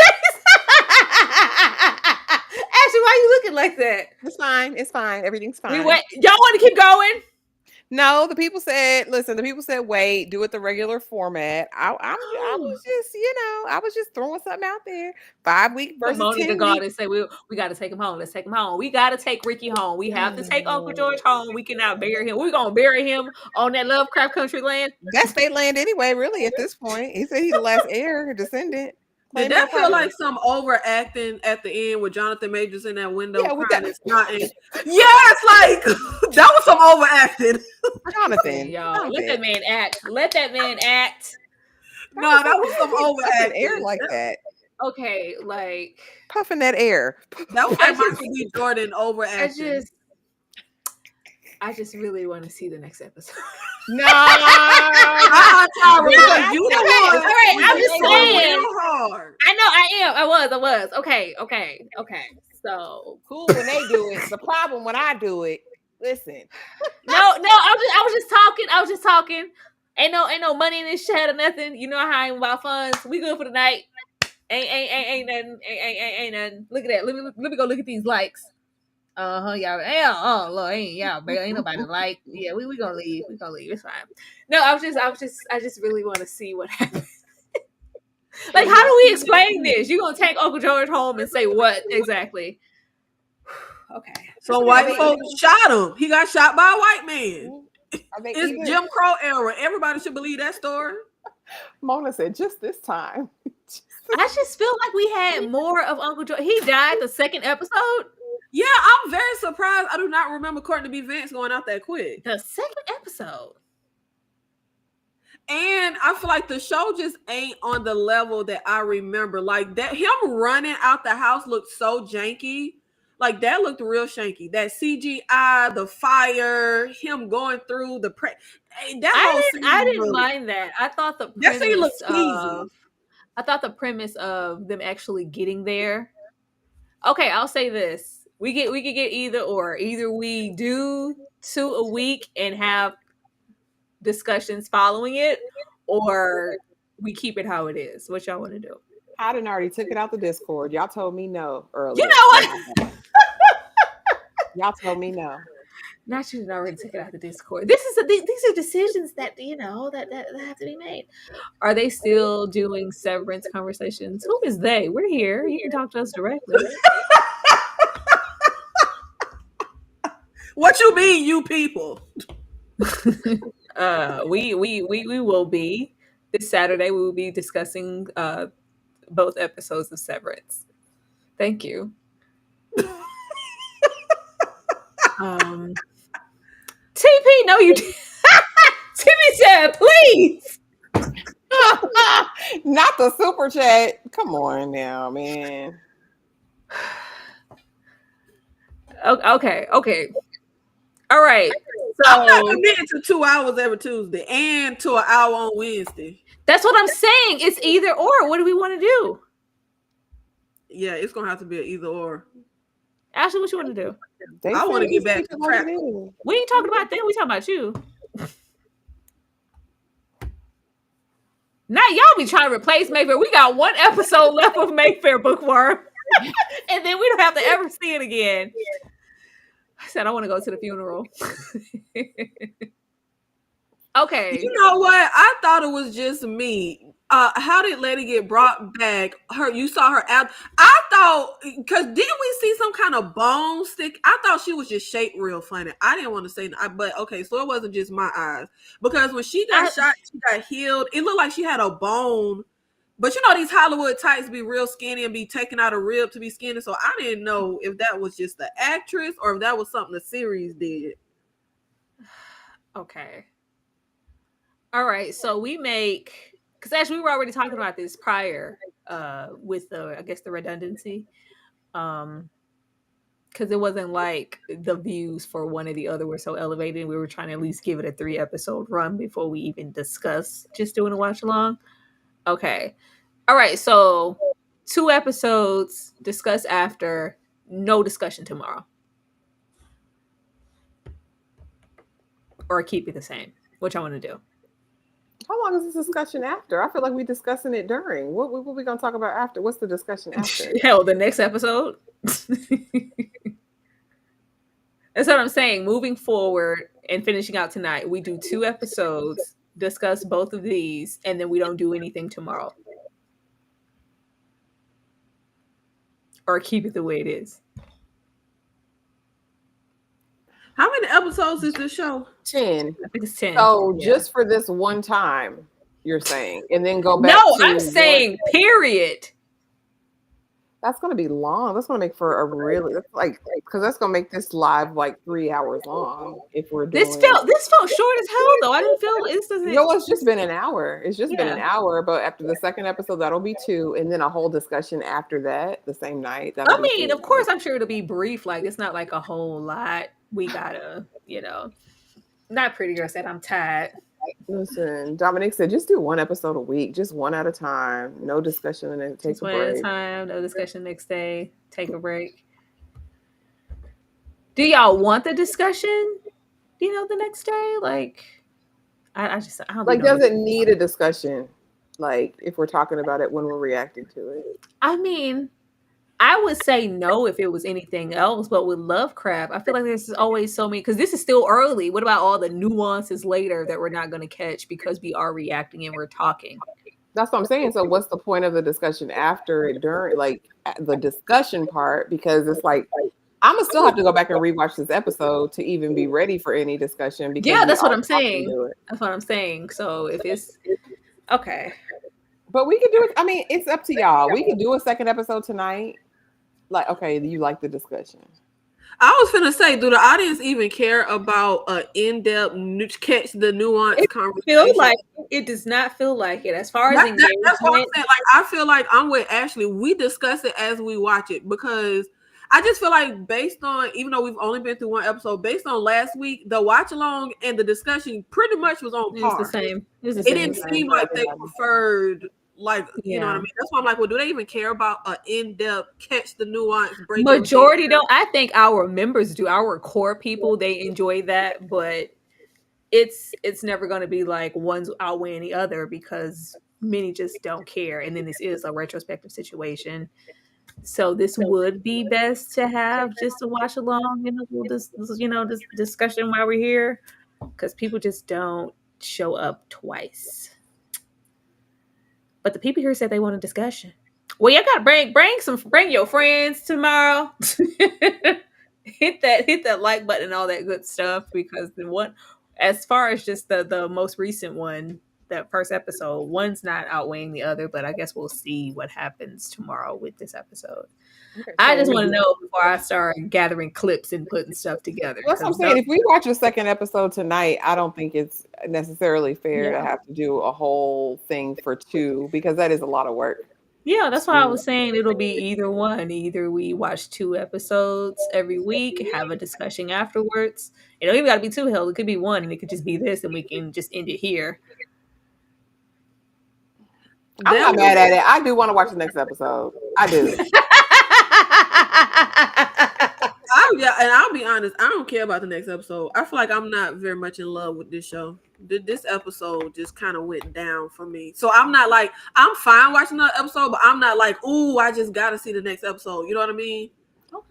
Ashley, why you looking like that? It's fine. It's fine. Everything's fine. We wait. Y'all want to keep going? No, the people said, listen, the people said, wait, do it the regular format. I was just, I was just throwing something out there. 5 week versus Monica 10 God week. and say we got to take him home. Let's take him home. We got to take Ricky home. We have to take Uncle George home. We cannot bury him. We're gonna bury him on that Lovecraft Country land. That's state land anyway, really, at this point. He said he's the last heir, descendant. Did that feel like some overacting at the end with Jonathan Majors in that window crying and snotting? Yes, like that was some overacting. Jonathan, y'all, let that man act. Let that man act. No, that was some overacting. Air like that. Okay, like puffing that air. That was like Michael B. Jordan overacting. I just really want to see the next episode. No, you the one. All right, I'm just saying. Hard. I know, I am. I was. Okay. So cool when they do it. The problem when I do it. Listen. No. I was just talking. Ain't no money in this chat or nothing. You know how I am about funds. We good for the night. Ain't nothing. Look at that. Let me go look at these likes. Y'all. Yeah, Lord, ain't nobody like. Yeah, we gonna leave. It's fine. No, I just really want to see what happens. Like, how do we explain this? You gonna take Uncle George home and say what exactly? Okay. So white folks shot him. He got shot by a white man. It's Jim Crow era. Everybody should believe that story. Mona said, just this time. I just feel like we had more of Uncle George. He died the second episode. Yeah, I'm very surprised. I do not remember Courtney B. Vance going out that quick. The second episode. And I feel like the show just ain't on the level that I remember. Like that, him running out the house looked so janky. Like that looked real shanky. That CGI, the fire, him going through the I didn't mind that. I thought the premise of them actually getting there. Okay, I'll say this. We could get either or. Either we do 2 a week and have discussions following it, or we keep it how it is. What y'all want to do? I done already took it out the Discord. Y'all told me no earlier. You know what? Y'all told me no. Not you already took it out the Discord. These are decisions that that have to be made. Are they still doing severance conversations? Who is they? We're here. You can talk to us directly. What you mean, you people? We will be this Saturday. We will be discussing both episodes of Severance. Thank you. TP, no, you did. TP said, please. Not the super chat. Come on now, man. Okay. All right. So I'm not committing to 2 hours every Tuesday and to an hour on Wednesday. That's what I'm saying. It's either or. What do we want to do? Yeah, it's gonna have to be an either or. Ashley, what you want to do? I want to get back to crap. We ain't talking about them. We talking about you. Now y'all be trying to replace Mayfair. We got 1 episode left of Mayfair Bookworm, and then we don't have to ever see it again. I said I want to go to the funeral. Okay. You know what? I thought it was just me. How did Lady get brought back? You saw her out. I thought, because didn't we see some kind of bone stick? I thought she was just shaped real funny. I didn't want to say, but okay, so it wasn't just my eyes. Because when she got shot, she got healed. It looked like she had a bone. But you know, these Hollywood types be real skinny and be taking out a rib to be skinny. So I didn't know if that was just the actress or if that was something the series did. Okay. All right. So we make, because actually we were already talking about this prior with the redundancy. because it wasn't like the views for one or the other were so elevated. We were trying to at least give it a 3-episode run before we even discuss just doing a watch along. Okay. All right. So 2 episodes, discuss after, no discussion tomorrow. Or keep it the same, which I want to do. How long is this discussion after? I feel like we're discussing it during. What we gonna talk about after? What's the discussion after? Hell, the next episode. That's what I'm saying. Moving forward and finishing out tonight, we do 2 episodes, discuss both of these, and then we don't do anything tomorrow. Or keep it the way it is. How many episodes is this show? 10. I think it's 10. So just for this one time, you're saying, and then go back. No, I'm saying period. That's gonna be long. That's gonna make for a really because that's gonna make this live like 3 hours long if we're doing. This felt short as hell though. I didn't feel this doesn't. No, it's just been an hour. It's just been an hour. But after the second episode, that'll be 2, and then a whole discussion after that the same night. I mean, of course, I'm sure it'll be brief. Like it's not like a whole lot. We gotta, Not Pretty Girl said I'm tired. Listen, Dominic said just do 1 episode a week, just one at a time, no discussion, and then take a break. One at a time, no discussion next day, take a break. Do y'all want the discussion? The next day? Like, I don't like. Does it need a discussion? Like, if we're talking about it when we're reacting to it. I mean, I would say no if it was anything else, but with Lovecraft, I feel like there's always so many, because this is still early. What about all the nuances later that we're not going to catch because we are reacting and we're talking? That's what I'm saying. So what's the point of the discussion after it, during, like, the discussion part? Because it's like, I'm going to still have to go back and rewatch this episode to even be ready for any discussion. Because yeah, that's what I'm saying. That's what I'm saying. So if it's, okay. But we could do it. I mean, it's up to y'all. We could do a second episode tonight. Like, okay, you like the discussion. I was finna say, do the audience even care about an in-depth catch the nuance conversation? It does not feel like it. As far as that's what I'm saying. Like, I feel like I'm with Ashley. We discuss it as we watch it because I just feel like based on, even though we've only been through 1 episode, based on last week, the watch along and the discussion pretty much was on par. It was the same. It didn't seem like they preferred. Like, you know what I mean? That's why I'm like, well, do they even care about an in-depth catch the nuance break? Majority don't. I think our members do. Our core people, they enjoy that, but it's never going to be like one's outweighing the other because many just don't care. And then this is a retrospective situation, so this would be best to have just to watch along this discussion while we're here, because people just don't show up twice. But the people here said they want a discussion. Well, you gotta bring your friends tomorrow. hit that like button and all that good stuff, because as far as just the most recent one, that first episode, one's not outweighing the other, but I guess we'll see what happens tomorrow with this episode. Okay, I just want to know before I start gathering clips and putting stuff together. That's what I'm saying. If we watch a second episode tonight, I don't think it's necessarily fair to have to do a whole thing for 2, because that is a lot of work. Yeah, that's why I was saying it'll be either one. Either we watch 2 episodes every week, have a discussion afterwards. It don't even got to be 2, hell. It could be 1, and it could just be this, and we can just end it here. I'm not mad at it. I do want to watch the next episode. I do. And I'll be honest, I don't care about the next episode. I feel like I'm not very much in love with this show. This episode just kind of went down for me. So I'm not like, I'm fine watching another episode, but I'm not like, ooh, I just got to see the next episode. You know what I mean?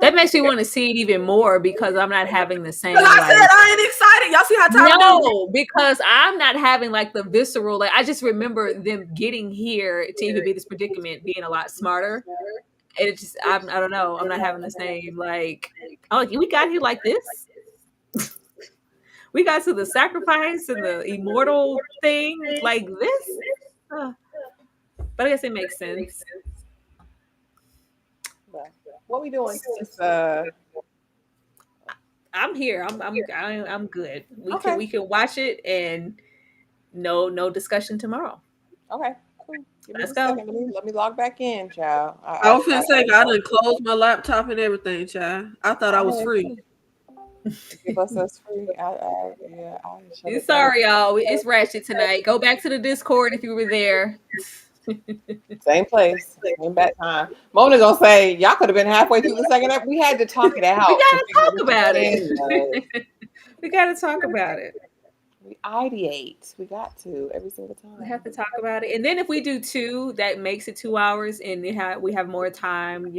That makes me want to see it even more, because I'm not having the same. I said I ain't excited. Y'all see how time? No, because I'm not having like the visceral. Like, I just remember them getting here to even be this predicament, being a lot smarter. And it just, I don't know. I'm not having the same like. Oh, we got here like this. We got to the sacrifice and the immortal thing like this. But I guess it makes sense. What we doing? I'm here. I'm good. We can watch it, and no discussion tomorrow. Okay. cool. Give me Let's a go. second. Let me log back in, child. I was finna say, I done closed my laptop and everything, child. I thought I was free. Give us free. Sorry, y'all. It's ratchet tonight. Go back to the Discord if you were there. Same place, same bad time. Mona gonna say, y'all could have been halfway through the second episode. We had to talk it out. We gotta talk about it. We gotta talk about it. We ideate. We got to every single time. We have to talk about it. And then if we do 2, that makes it 2 hours, and we have more time,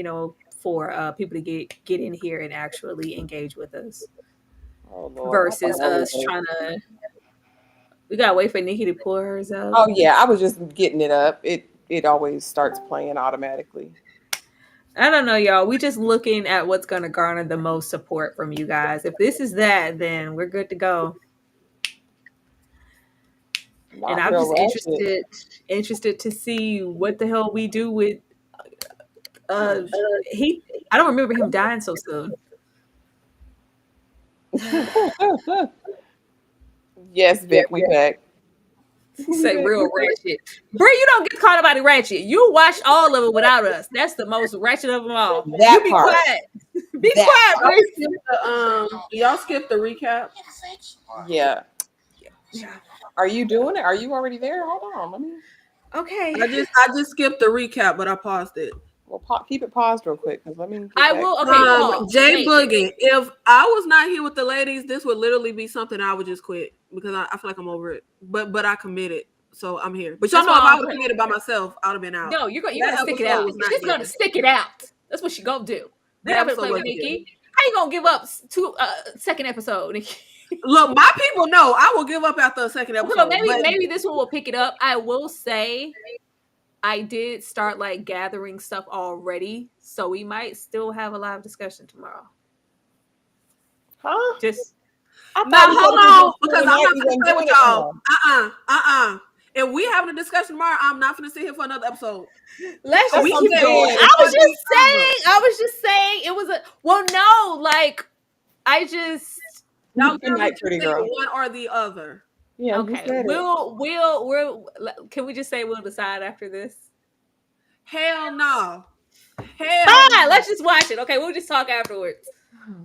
for people to get in here and actually engage with us. Oh, Lord. Versus us trying to. We gotta wait for Nikki to pull hers up. Oh yeah, I was just getting it up. It always starts playing automatically. I don't know, y'all. We just looking at what's gonna garner the most support from you guys. If this is that, then we're good to go. And I'm just interested to see what the hell we do with I don't remember him dying so soon. Yes, Vic, we back. Say real ratchet. Bree, you don't get caught about it ratchet. You watch all of it without us. That's the most ratchet of them all. That you be part. quiet. Be quiet, Bree. Y'all skip the recap? Yeah. Are you doing it? Are you already there? Hold on. Let me. Okay. I just skipped the recap, but I paused it. Well, keep it paused real quick because let me. I will. Okay. Jay Boogie. If I was not here with the ladies, this would literally be something I would just quit because I feel like I'm over it. But I committed, so I'm here. But y'all know if I would have committed by myself, I would have been out. No, you're gonna stick it out. She's gonna stick it out. That's what she gonna do. We're not gonna play with Nikki. How you gonna give up second episode, Nikki? Look, my people know I will give up after a second episode. Look, maybe this one will pick it up. I will say I did start gathering stuff already, so we might still have a live discussion tomorrow. Huh? Just hold on, because I'm not gonna play with y'all. If we having a discussion tomorrow, I'm not gonna sit here for another episode. Let's just keep going. I was just saying it was I just y'all pretty girl. One or the other. Yeah. Okay. We'll can we just say we'll decide after this? Hell no. Fine, let's just watch it. Okay, we'll just talk afterwards.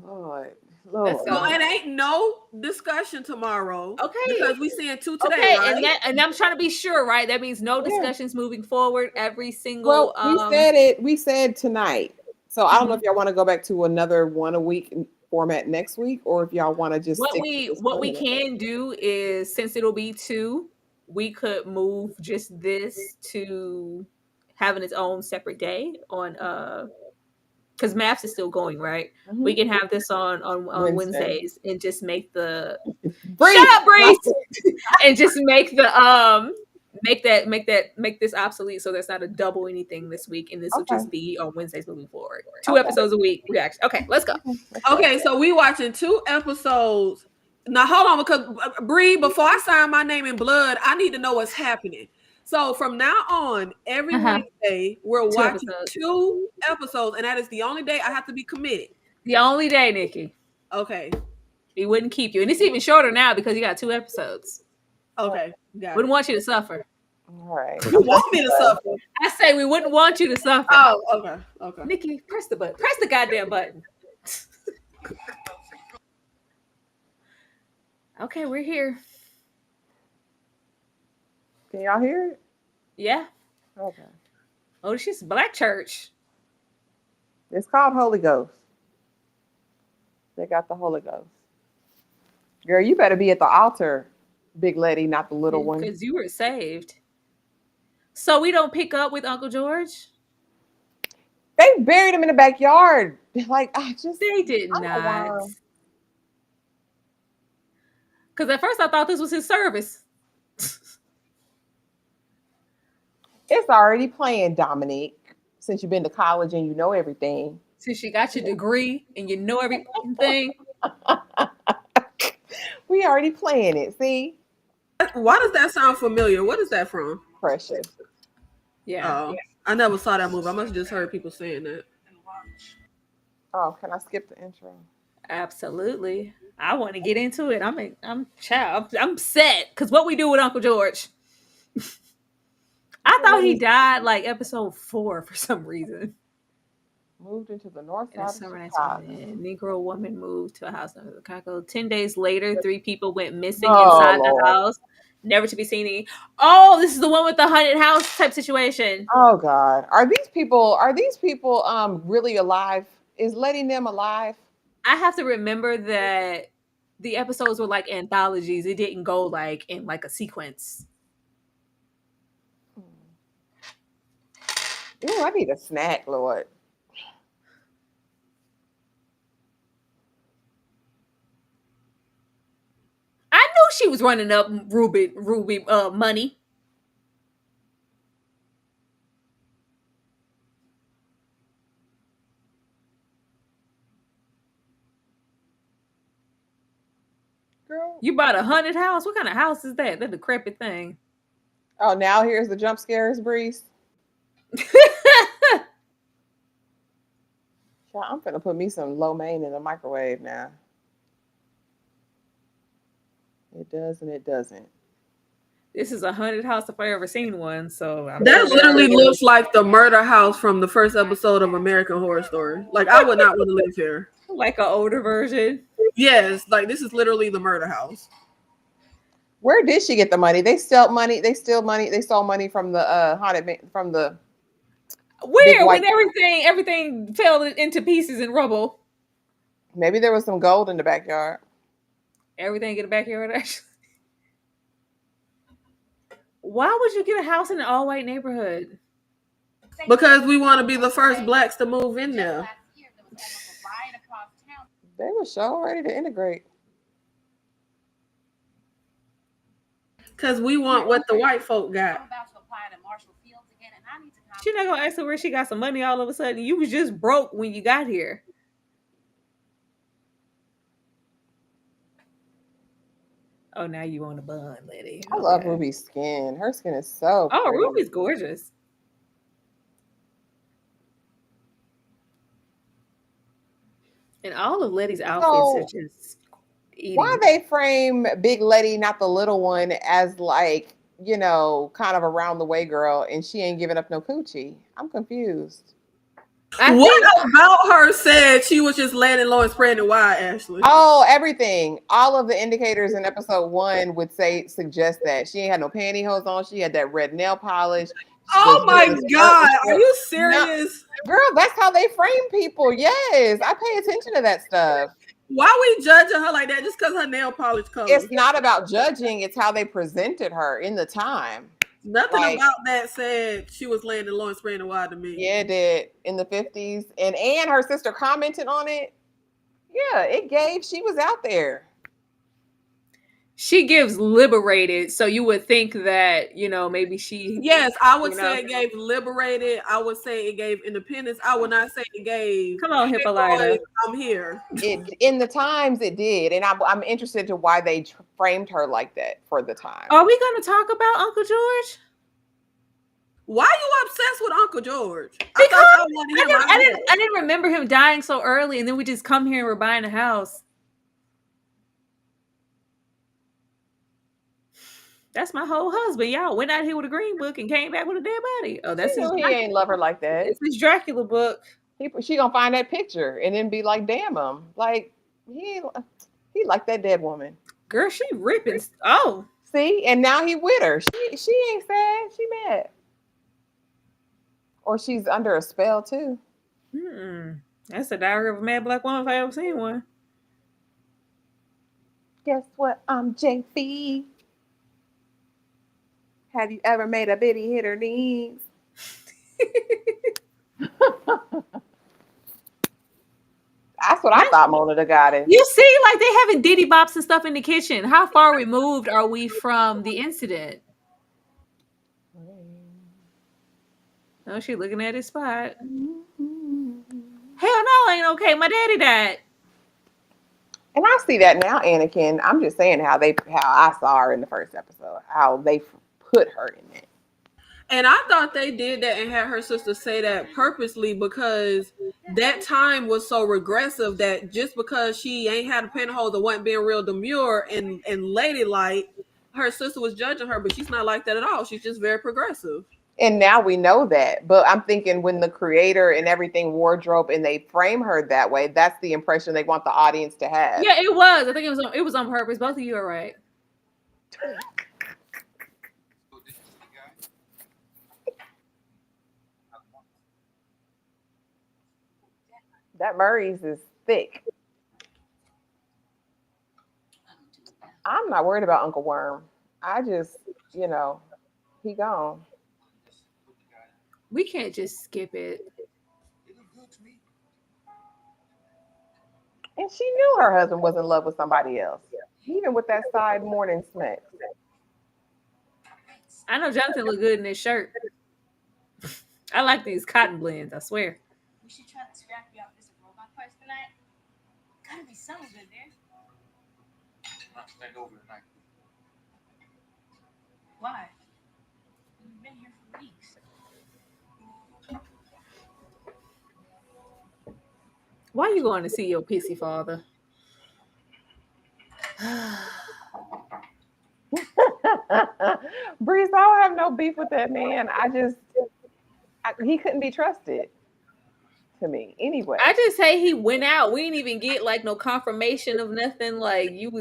Lord. Let's go. It ain't no discussion tomorrow. Okay. Because we seeing 2 today. Okay, right? and I'm trying to be sure, right? That means no discussions moving forward every single we said tonight. So I don't know if y'all want to go back to another 1 a week format next week, or if y'all want to just what we can do is, since it'll be 2, we could move just this to having its own separate day on because maths is still going, right? Mm-hmm. We can have this on Wednesdays and just make the shut up, Bree, and just make the make this obsolete, so there's not a double anything this week, and this will just be on Wednesdays moving forward. 2 episodes a week reaction. Okay, let's go. Okay, so we watching 2 episodes. Now hold on, because Bree, before I sign my name in blood, I need to know what's happening. So from now on, every Wednesday, we're watching 2 episodes, and that is the only day I have to be committed. The only day, Nikki. Okay. We wouldn't keep you. And it's even shorter now because you got 2 episodes. Okay. Wouldn't want you to suffer. All right. You want me to suffer? I say we wouldn't want you to suffer. Oh, okay. Nikki, press the button. Press the goddamn button. Okay, we're here. Can y'all hear it? Yeah. Okay. Oh, she's Black Church. It's called Holy Ghost. They got the Holy Ghost. Girl, you better be at the altar, big lady, not the little one. Because you were saved. So we don't pick up with Uncle George? They buried him in the backyard. They did not. Because at first I thought this was his service. It's already playing, Dominique, since you've been to college and you know everything. Since you got your degree and you know everything. We already playing it, see? Why does that sound familiar? What is that from? Precious. Yeah. I never saw that movie. I must have just heard people saying that. Oh, can I skip the intro? Absolutely. I want to get into it. I'm set. Because what we do with Uncle George. I thought he died like episode 4 for some reason. Moved into the north In the side of summer, Chicago. a Negro woman moved to a house in Chicago. 10 days later, 3 people went missing Oh, inside the Lord. house, never to be seen again. Oh, this is the one with the haunted house type situation. Oh God. Are these people really alive? Is letting them alive? I have to remember that the episodes were like anthologies. It didn't go like in like a sequence. Ooh, I need a snack, Lord. I knew she was running up Ruby money. Girl. You bought a haunted house? What kind of house is that? That decrepit thing. Oh, now here's the jump scares, Breeze. I'm gonna put me some lo mein in the microwave now. It does and it doesn't. This is a haunted house if I ever seen one. So that literally looks like the murder house from the first episode of American Horror Story. Like, I would not want to live here. Like an older version. Yes, like this is literally the murder house. Where did she get the money? They stole money. They stole money from the from the. Where when everything fell into pieces and rubble. Maybe there was some gold in the backyard. Everything in the backyard, actually. Why would you get a house in an all-white neighborhood? Because we want to be the first blacks to move in there. They were so ready to integrate. Because we want what the white folk got. She's not gonna ask her where she got some money all of a sudden. You was just broke when you got here. Oh, now you on a bun, lady. I love Ruby's skin. Her skin is so pretty. pretty. Ruby's gorgeous. And all of Letty's outfits are just eating. Why they frame Big Letty, not the little one, as like, you know, kind of around the way girl, and she ain't giving up no coochie? I'm confused. What about her said she was just landing low and spreading wide, Ashley? Oh, everything. All of the indicators in episode 1 would suggest that. She ain't had no pantyhose on. She had that red nail polish. Oh my God. Are you serious? No. Girl, that's how they frame people. Yes. I pay attention to that stuff. Why we judging her like that just because her nail polish color? It's not about judging. It's how they presented her in the time. Nothing about that said she was landing low and spreading wide to me. Yeah, it did in the 50s. And her sister commented on it. Yeah, it gave, she was out there. She gives liberated, so you would think that, you know, maybe she. Yes, I would say it gave liberated. I would say it gave independence. I would not say it gave. Come on, Hippolyta. I'm here. In the times it did, and I'm interested to why they framed her like that for the time. Are we going to talk about Uncle George? Why are you obsessed with Uncle George? Because I didn't remember him dying so early, and then we just come here and we're buying a house. That's my whole husband. Y'all went out here with a green book and came back with a dead body. Oh, that's he ain't love her like that. It's his Dracula book. She gonna find that picture and then be like, damn him. Like, he like that dead woman. Girl, she ripping. Oh. See? And now he with her. She ain't sad. She mad. Or she's under a spell too. That's the Diary of a Mad Black Woman if I ever seen one. Guess what? I'm JP. Have you ever made a biddy hit her knees? That's what I thought Mona the goddess. You see, like they having diddy bops and stuff in the kitchen. How far removed are we from the incident? Oh, she looking at his spot. Hell no, ain't okay. My daddy died. And I see that now, Anakin. I'm just saying how I saw her in the first episode, how they put her in it. And I thought they did that and had her sister say that purposely because that time was so regressive that just because she ain't had a pantyhose or wasn't being real demure and ladylike, her sister was judging her, but she's not like that at all. She's just very progressive. And now we know that. But I'm thinking when the creator and everything wardrobe and they frame her that way, that's the impression they want the audience to have. Yeah, it was. I think it was on purpose. Both of you are right. That Murray's is thick. I'm not worried about Uncle Worm. I just, you know, he gone. We can't just skip it. And she knew her husband was in love with somebody else. Even with that side morning smacks. I know Jonathan looked good in his shirt. I like these cotton blends, I swear. We should try the scrappy office of robot parts tonight. Gotta be something good there. Not staying over tonight. Why? We've been here for weeks. Why are you going to see your pissy father? Breeze, I don't have no beef with that man. He couldn't be trusted to me anyway. I just say he went out. We didn't even get like no confirmation of nothing. Like you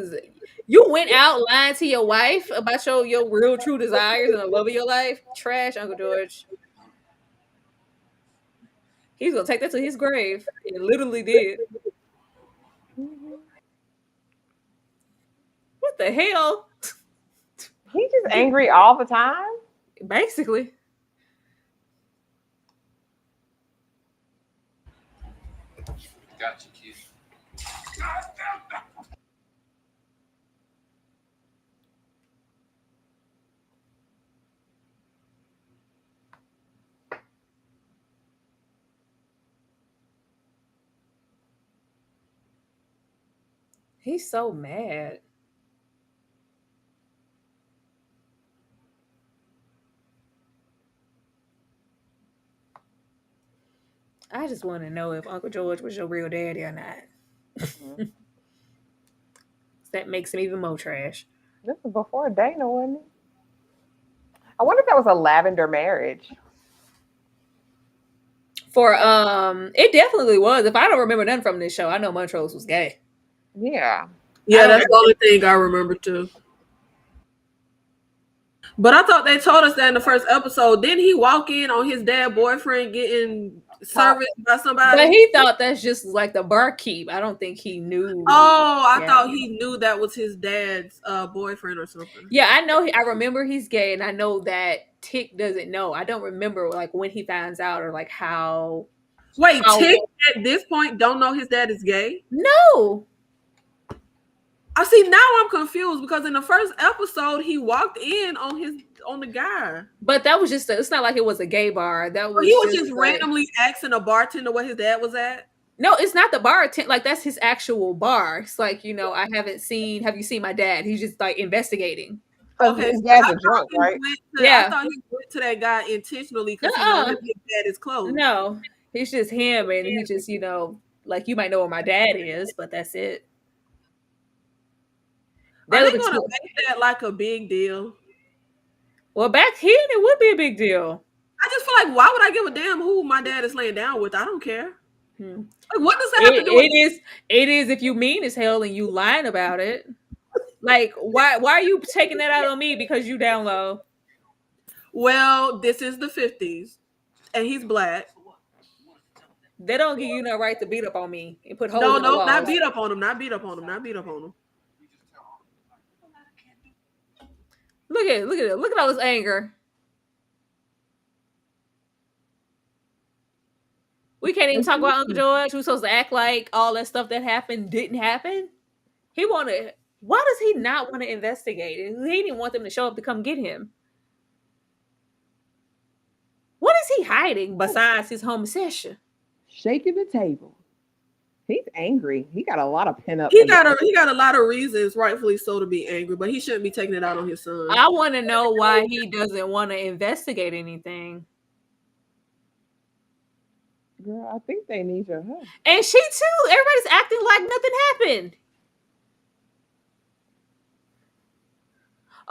went out lying to your wife about your real true desires and the love of your life. Trash, Uncle George. He's gonna take that to his grave. He literally did. What the hell? He's just angry all the time. Basically. Gotcha, kid. He's so mad. I just want to know if Uncle George was your real daddy or not. Mm-hmm. That makes him even more trash. This was before Dana, wasn't it? I wonder if that was a lavender marriage. It definitely was. If I don't remember nothing from this show, I know Montrose was gay. Yeah. Yeah, that's the only thing I remember too. But I thought they told us that in the first episode. Didn't he walk in on his dad boyfriend getting serviced by somebody? But he thought that's just like the barkeep. I don't think he knew. Oh, I thought he knew that was his dad's boyfriend or something. Yeah, I know. I remember he's gay, and I know that Tick doesn't know. I don't remember like when he finds out or like how. Wait, Tick at this point don't know his dad is gay? No. I see. Now I'm confused because in the first episode he walked in on the guy. But that was just. It's not like it was a gay bar. That was. He was just randomly asking a bartender where his dad was at. No, it's not the bartender. Like that's his actual bar. It's like I haven't seen. Have you seen my dad? He's just like investigating. Okay, his dad's a drunk, right? I thought he went to that guy intentionally because he knew his dad is close. No, he's just him, and he just like you might know where my dad is, but that's it. Are they gonna make that like a big deal? Well, back then it would be a big deal. I just feel like why would I give a damn who my dad is laying down with? I don't care. Like, what does that have to do with it is if you mean as hell and you lying about it. Like why are you taking that out on me because you down low? Well, this is the 50s and he's black. They don't give you no right to beat up on me and put holes No, in the walls. not beat up on him. Not beat up on him. Not beat up on him. Look at it. Look at all this anger. We can't even talk about Uncle George, who's supposed to act like all that stuff that happened didn't happen. Why does he not want to investigate it? He didn't want them to show up to come get him. What is he hiding besides his homosexuality? Shaking the table. He's angry. He got a lot of pin up. He got a lot of reasons, rightfully so, to be angry, but he shouldn't be taking it out on his son. I want to know why he doesn't want to investigate anything. Girl, I think they need your help. And she too. Everybody's acting like nothing happened.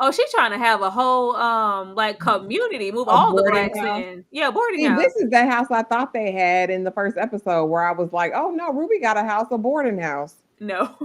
Oh, she's trying to have a whole like community, move A all the boarding blacks house. in. Yeah, boarding See, house. this is the house I thought they had in the first episode where I was like, oh no, Ruby got a house, a boarding house. No.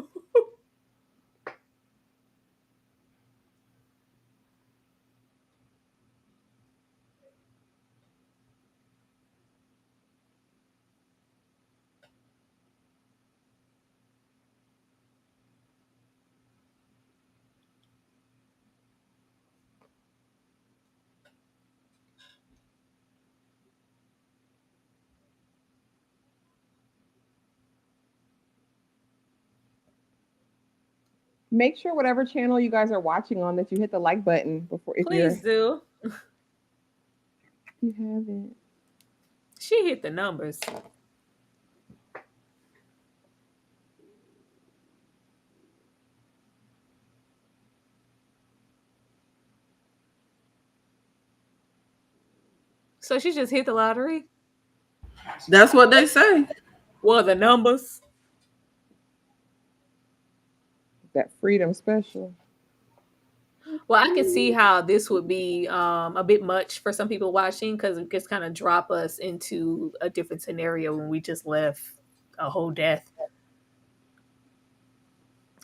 Make sure whatever channel you guys are watching on that you hit the like button before if Please do. you haven't. She hit the numbers. So she just hit the lottery? That's what they say. Well, the numbers. That freedom special. Well, I can see how this would be a bit much for some people watching because it just kind of drop us into a different scenario when we just left a whole death.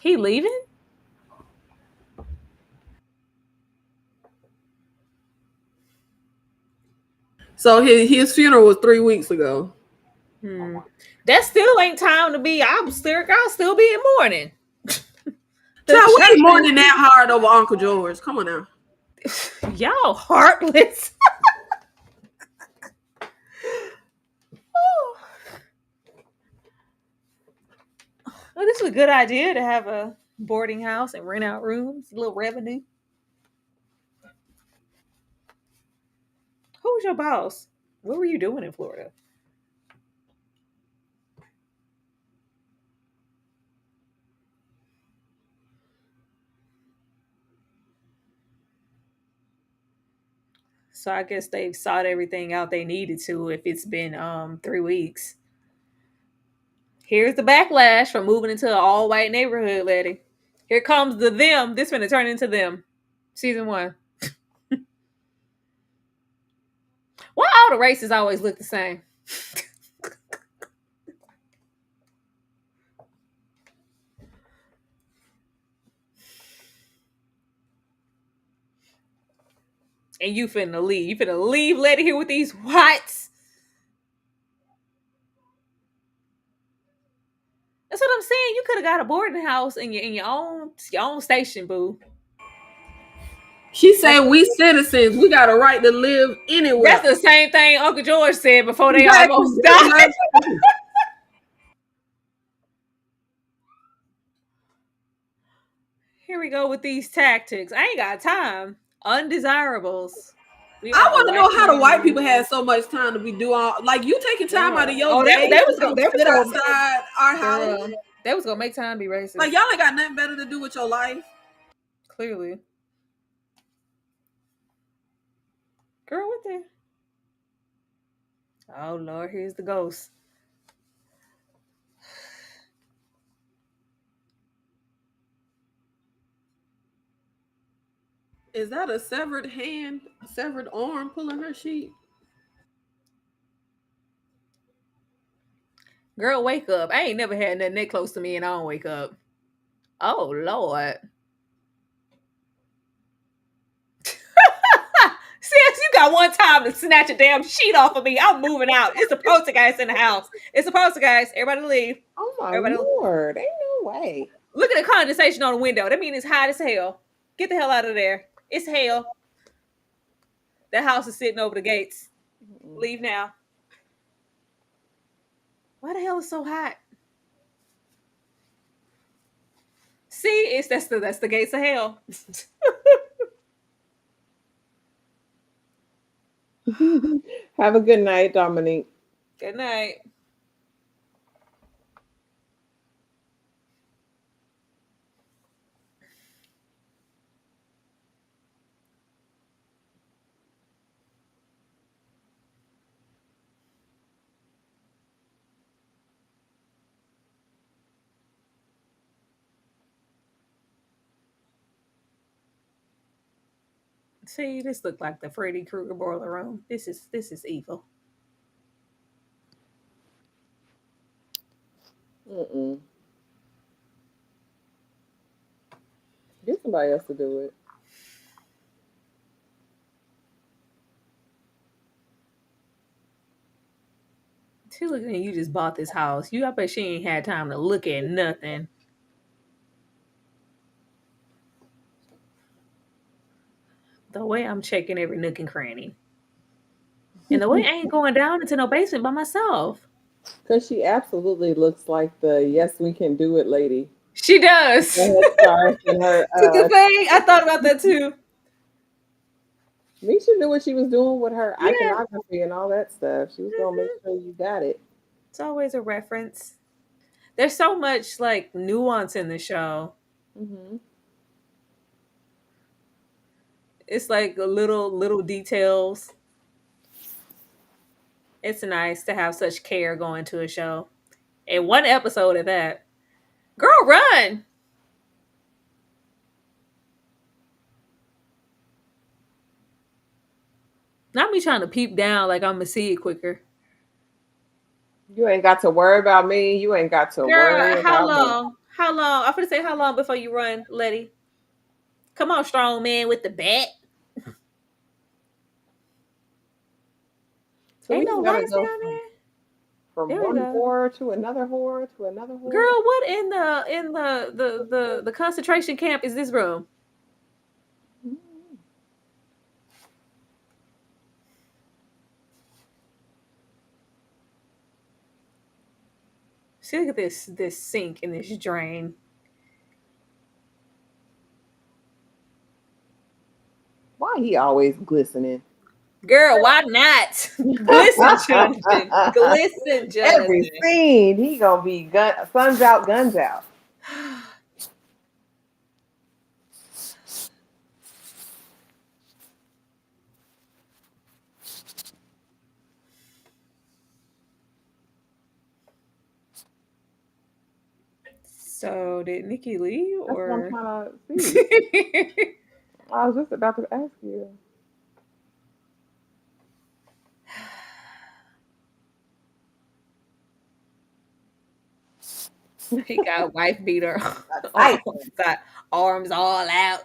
He leaving? So his funeral was 3 weeks ago. That still ain't time to be. I'll still be in mourning. Child, we ain't mourning that hard over Uncle George. Come on now. Y'all heartless. Well, this is a good idea to have a boarding house and rent out rooms, a little revenue. Who was your boss? What were you doing in Florida? So I guess they've sought everything out they needed to if it's been 3 weeks. Here's the backlash from moving into an all-white neighborhood, lady. Here comes the them. This gonna turn into them. Season 1. Why all the races always look the same? And you finna leave. You finna leave Letty here with these whites. That's what I'm saying. You could have got a boarding house in your own station, boo. She said we citizens, we got a right to live anywhere. That's the same thing Uncle George said before they Exactly. almost died. Here we go with these tactics. I ain't got time. Undesirables. I want to know how the white people had so much time to be doing like you taking time out of your day they was to gonna sit outside our house. They was gonna make time to be racist. Like y'all ain't got nothing better to do with your life. Clearly. Girl, what the? Oh Lord, here's the ghost. Is that a severed hand, a severed arm pulling her sheet? Girl, wake up. I ain't never had nothing that close to me and I don't wake up. Oh Lord. Sis, you got one time to snatch a damn sheet off of me. I'm moving out. It's a poltergeist in the house. It's a poltergeist. Everybody leave. Oh my Lord. Ain't no way. Look at the condensation on the window. That means it's hot as hell. Get the hell out of there. It's hell. That house is sitting over the gates. Leave now. Why the hell is it so hot? See, that's the gates of hell. Have a good night, Dominique. Good night. See, this looked like the Freddy Krueger boiler room. This is evil. Mm-mm. Get somebody else to do it. She looking at you just bought this house. I bet she ain't had time to look at nothing. The way I'm checking every nook and cranny. And the way I ain't going down into no basement by myself. Because she absolutely looks like the "Yes, we can do it" lady. She does. Her headscarf and her. To the thing, I thought about that too. Misha knew what she was doing with her Yeah. iconography and all that stuff. She was gonna make sure you got it. It's always a reference. There's so much like nuance in the show. Mm-hmm. It's like little details. It's nice to have such care going to a show. And one episode of that. Girl, run! Not me trying to peep down like I'm gonna see it quicker. You ain't got to worry about me. You ain't got to worry Girl, how about me. long? How long? I'm gonna say how long before you run, Letty. Come on, strong man with the bat. So Ain't we no just gotta lights go down there. from There we one go. horror to another horror to another horror. Girl, what in the concentration camp is this room? See, look at this sink and this drain. Why he always glistening? Girl, why not? Glisten, Jonathan. Glisten, Jonathan. Every scene, he gonna be suns out, guns out. So did Nikki leave That's what I'm or? trying to see. I was just about to ask you. He got a wife beater. Right. Got arms all out.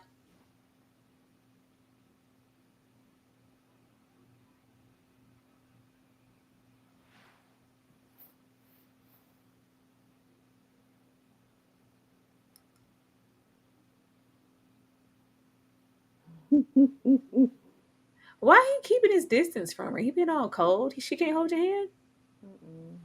Why he keeping his distance from her? He been all cold. She can't hold your hand. Mm-mm.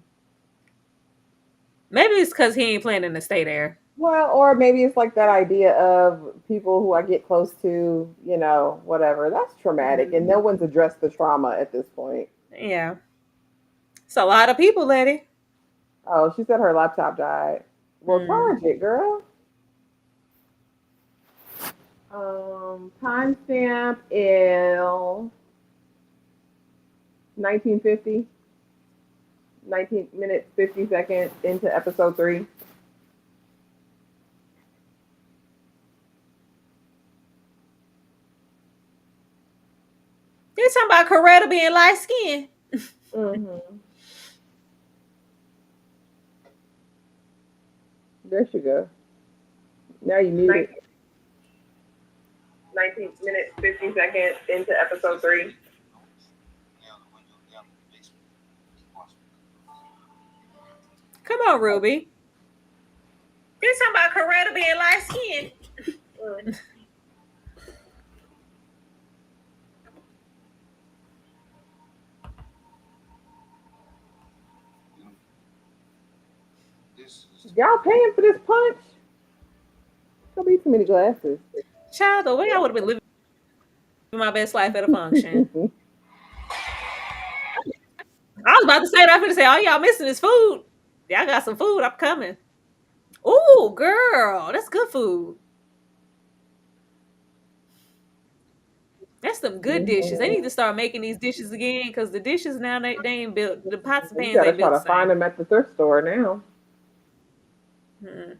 Maybe it's because he ain't planning to stay there. Well, or maybe it's like that idea of people who I get close to, whatever. That's traumatic, and no one's addressed the trauma at this point. Yeah. It's a lot of people, Letty. Oh, she said her laptop died. Well, charge it, girl. Timestamp is 1950. 19 minutes 50 seconds into episode 3. You're talking about Coretta being light skinned. Mm-hmm. There she go. Now you need it. 19 minutes 50 seconds into episode 3. Come on, Ruby. You're talking about Coretta being light skinned. Y'all paying for this punch? Gonna be too many glasses. Child, the way I would have been living my best life at a function. I was about to say that. I'm going to say, all y'all missing is food. Y'all got some food. I'm coming. Ooh, girl. That's good food. That's some good dishes. They need to start making these dishes again because the dishes now, they ain't built. The pots and pans You gotta ain't built try the to find them at the thrift store now. same.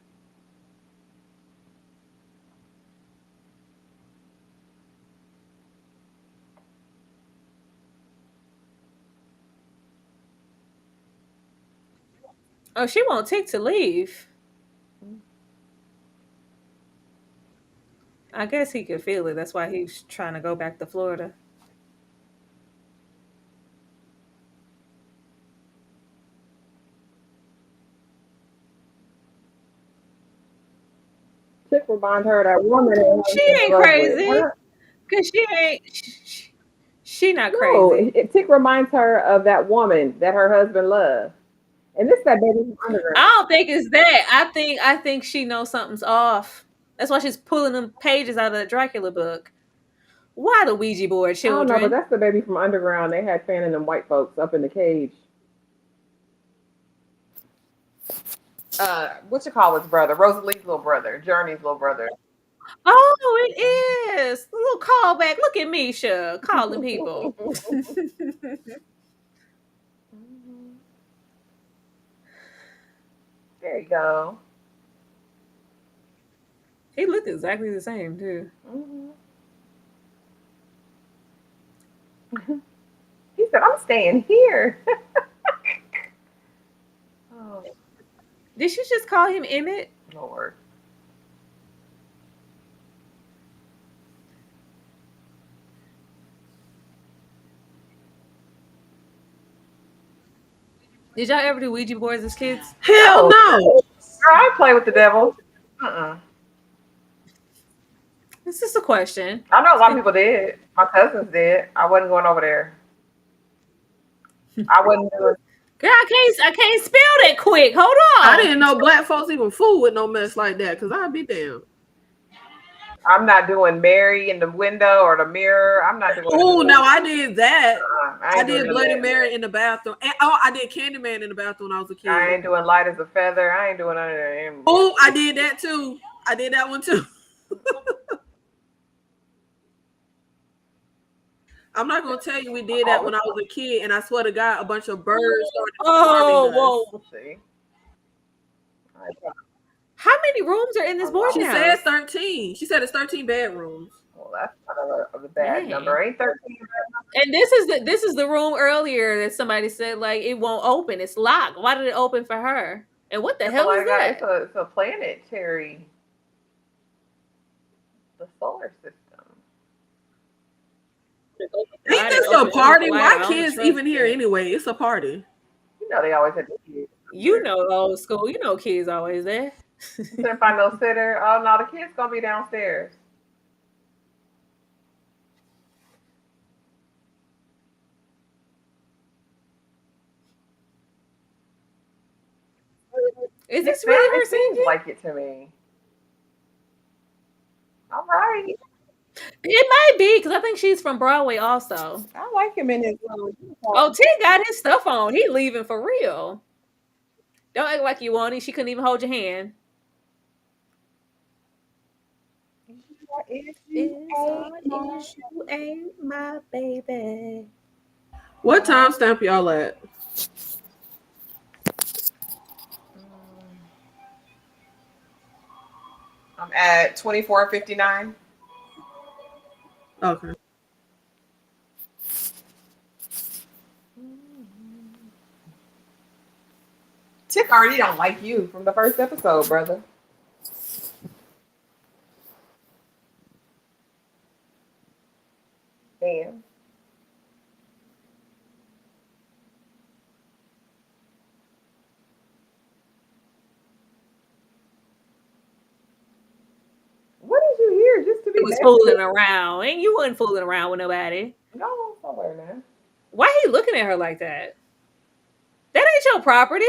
Oh, she won't Tick to leave. I guess he could feel it. That's why he's trying to go back to Florida. Tick remind her of that woman that She I'm in ain't love with. crazy. Cause she ain't. She not No, crazy. Tick reminds her of that woman that her husband loved. And this that baby from Underground. I don't think it's that. I think she knows something's off. That's why she's pulling them pages out of the Dracula book. Why the Ouija board, I don't know, but children? that's the baby from Underground. They had fanning them white folks up in the cage. What you call his brother? Rosalie's little brother, Jurnee's little brother. Oh, it is. A little callback. Look at Misha calling people. There you go. He looked exactly the same too. He said, "I'm staying here." Oh, Did she just call him Emmett? Lord. Did y'all ever do Ouija boards as kids? Hell no. Girl, I play with the devil. This is a question. I know a lot of people did. My cousins did. I wasn't going over there. I wasn't doing. Girl, I can't spell that quick. Hold on. I didn't know black folks even fool with no mess like that, because I'd be damned. I'm not doing Mary in the window or the mirror. I'm not doing. Oh, no, I did that. I ain't doing did Bloody that. Mary in the bathroom. And, I did Candyman in the bathroom when I was a kid. I ain't doing light as a feather. I ain't doing none of that. Oh, I did that too. I did that one too. I'm not gonna tell you we did that when I was a kid, and I swear to God, a bunch of birds started swarming us. whoa. See? How many rooms are in this boarding She house? said 13. She said it's 13 bedrooms. Well, that's kind of a bad Dang. number. Ain't 13? And this is the room earlier that somebody said like it won't open. It's locked. Why did it open for her? And what the hell is that? It's a planetary. The solar system. Ain't this a party? Why kids even here anyway? It's a party. You know they always have the kids. You know old school. You know kids always there. Couldn't find no sitter. Oh no, the kids gonna be downstairs. Is this really her Seems singing? like it to me. All right. It might be because I think she's from Broadway also. I like him in his little. Oh, T got his stuff on. He leaving for real. Don't act like you want it. She couldn't even hold your hand. If you ain't my baby. What time stamp y'all at? I'm at 24:59. Okay. Tick already don't like you from the first episode, brother. Damn. What did you hear just to be He was fooling around. And you wasn't fooling around with nobody. No, somewhere now. Why he looking at her like that? That ain't your property.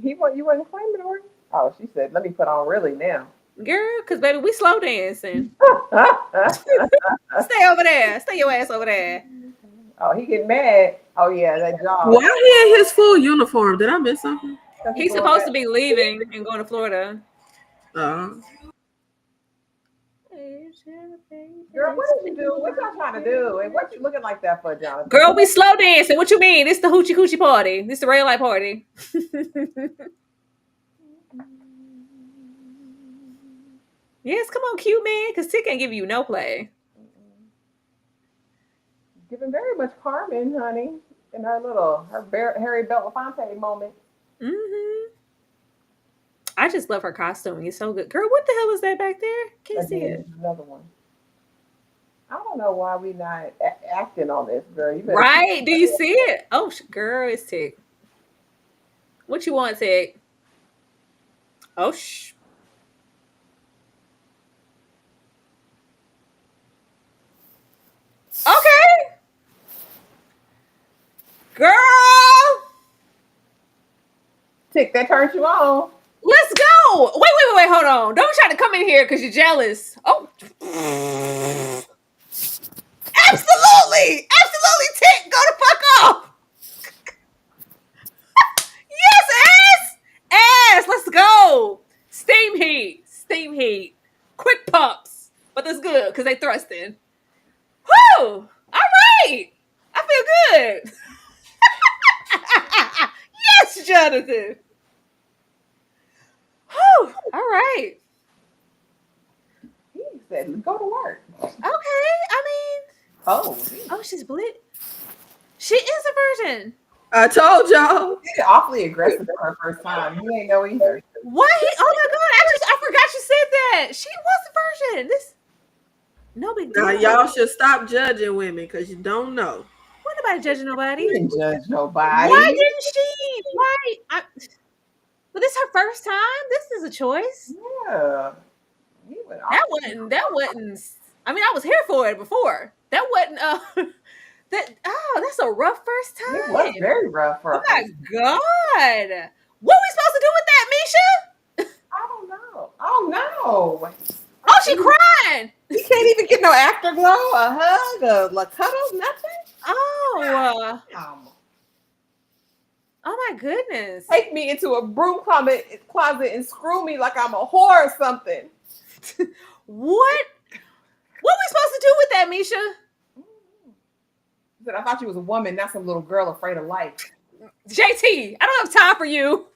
You wasn't claiming her? Oh, she said, let me put on really now. Girl, because baby, we slow dancing. Stay over there. Stay your ass over there. Oh, he getting mad. Oh, yeah, that job. Why he in his full uniform? Did I miss something? He's supposed to be leaving and going to Florida. Girl, what did you do? What y'all trying to do? And what you looking like that for, Jonathan? Girl, we slow dancing. What you mean? It's the hoochie coochie party. It's the red light party. Yes, come on, cute man, because Tick ain't give you no play. Giving very much Carmen, honey. in her Harry Belafonte moment. I just love her costuming. It's so good. Girl, what the hell is that back there? Can't see Again, it. another one. I don't know why we not acting on this, girl. You better Right? Do you see it? Oh, girl, it's Tick. What you want, Tick? Oh, Okay. Girl, Tick, that turns you on. let's go. Wait. Hold on. Don't try to come in here because you're jealous. Oh. Absolutely. Absolutely, Tick. Go the fuck off. Yes, ass. Let's go. Steam heat. Steam heat. Quick pumps. But that's good because they thrusting. Whew. All right. I feel good. Yes, Jonathan. Whew. All right. He said, go to work. Okay. I mean, Oh, she's blit. She is a virgin. I told y'all. she's awfully aggressive for her first time. You ain't know either. What? Oh my god! I forgot you said that. She was a virgin. This no big deal. Now y'all should stop judging women because you don't know. What nobody judging nobody? You didn't judge nobody. Why didn't she? Why? But this is her first time. This is a choice. Yeah. That wasn't. I mean, I was here for it before. That wasn't. That's a rough first time. It was very rough for her. Oh my god! What we supposed to do with that, Misha? I don't know. Oh no. Oh, she crying. You can't even get no afterglow, a hug, a cuddle, nothing. Oh. Oh my goodness. Take me into a broom closet and screw me like I'm a whore or something. What? What we supposed to do with that, Misha? I thought you was a woman, not some little girl afraid of life. JT, I don't have time for you.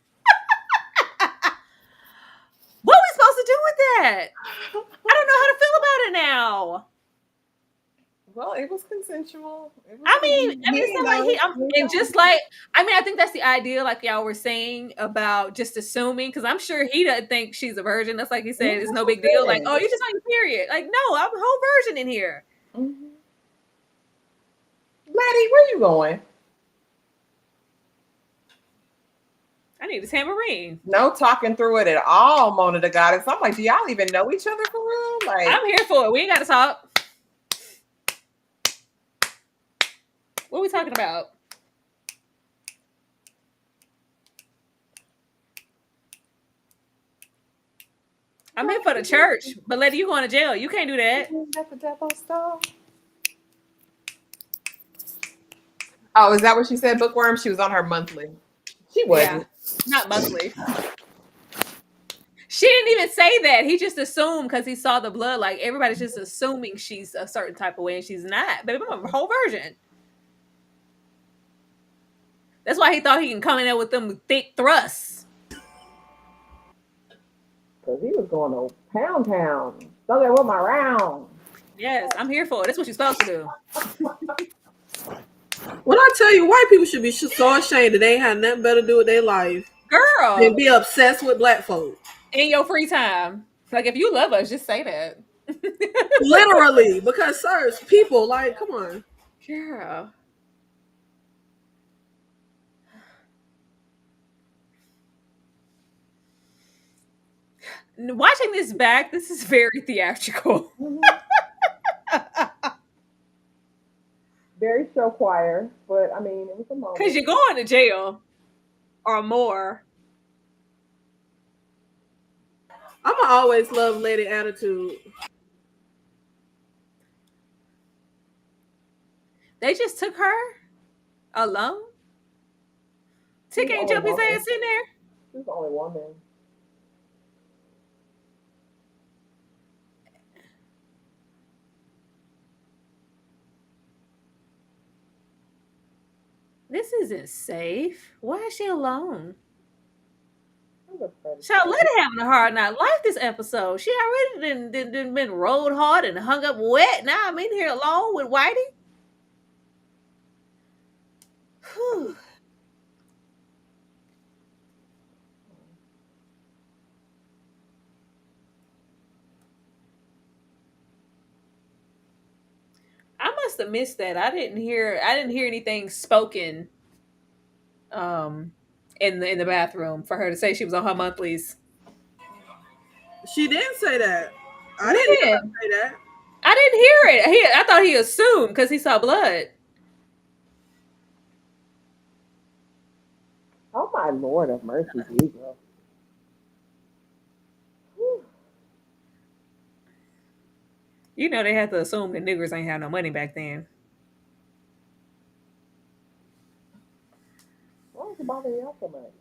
What we supposed to do with that? I don't know how to feel about it now. Well, it was consensual. I mean, it's not like and just like, I mean, I think that's the idea, like y'all were saying about just assuming, because I'm sure he doesn't think she's a virgin. That's like he said, it's no big deal. Like, oh, you just on your period. Like, no, I'm a whole virgin in here. Mm-hmm. Maddie, where you going? I need a tambourine. No talking through it at all, Mona the Goddess. I'm like, do y'all even know each other for real? Like, I'm here for it. We ain't got to talk. What are we talking about? I'm here for the church, but lady, you going to jail. You can't do that. At the devil's store. Oh, is that what she said, Bookworm? She was on her monthly. She wasn't. Yeah, not monthly. She didn't even say that. He just assumed because he saw the blood. Like, everybody's just assuming she's a certain type of way, and she's not. Baby, I'm a whole virgin. That's why he thought he can come in there with them thick thrusts. Because he was going to pound. So there with my round. Yes, I'm here for it. That's what you're supposed to do. When I tell you, white people should be so ashamed that they ain't had nothing better to do with their life. Girl. Than be obsessed with black folk. In your free time. Like, if you love us, just say that. Literally. Because, sirs, people, like, come on. Girl. Watching this back, this is very theatrical. Very show choir, but I mean, it was a moment. Because you're going to jail or more. I'ma always love lady attitude. They just took her alone? Tick ain't jump his ass in there? She's the only woman. This isn't safe. Why is she alone? Charlotte having a hard night life this episode. She already been rolled hard and hung up wet. Now I'm in here alone with Whitey. Whew. I must have missed that. I didn't hear anything spoken in the bathroom for her to say she was on her monthlies. She didn't say that. I didn't hear her When? say that. I didn't hear it. I thought he assumed because he saw blood. Oh my Lord of mercy, Jesus. You know they had to assume that niggers ain't had no money back then. Why is it bothering y'all so much?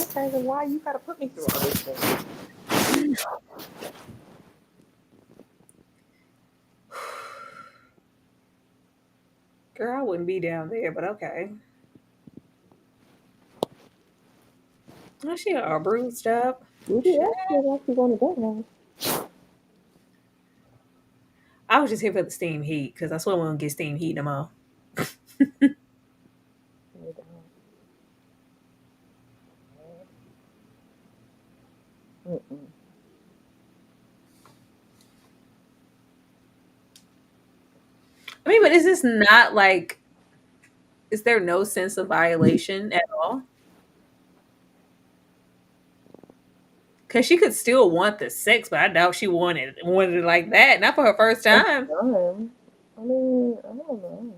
Okay, then why you gotta put me through all this thing? Girl, I wouldn't be down there, but okay. Oh, she all bruised up. You do that like you going to bed now. I was just here for the steam heat because I swear we won't get steam heat no more. Mm-mm. I mean, but is this not like, is there no sense of violation at all? Because she could still want the sex, but I doubt she wanted it like that. Not for her first time. I mean, I don't know.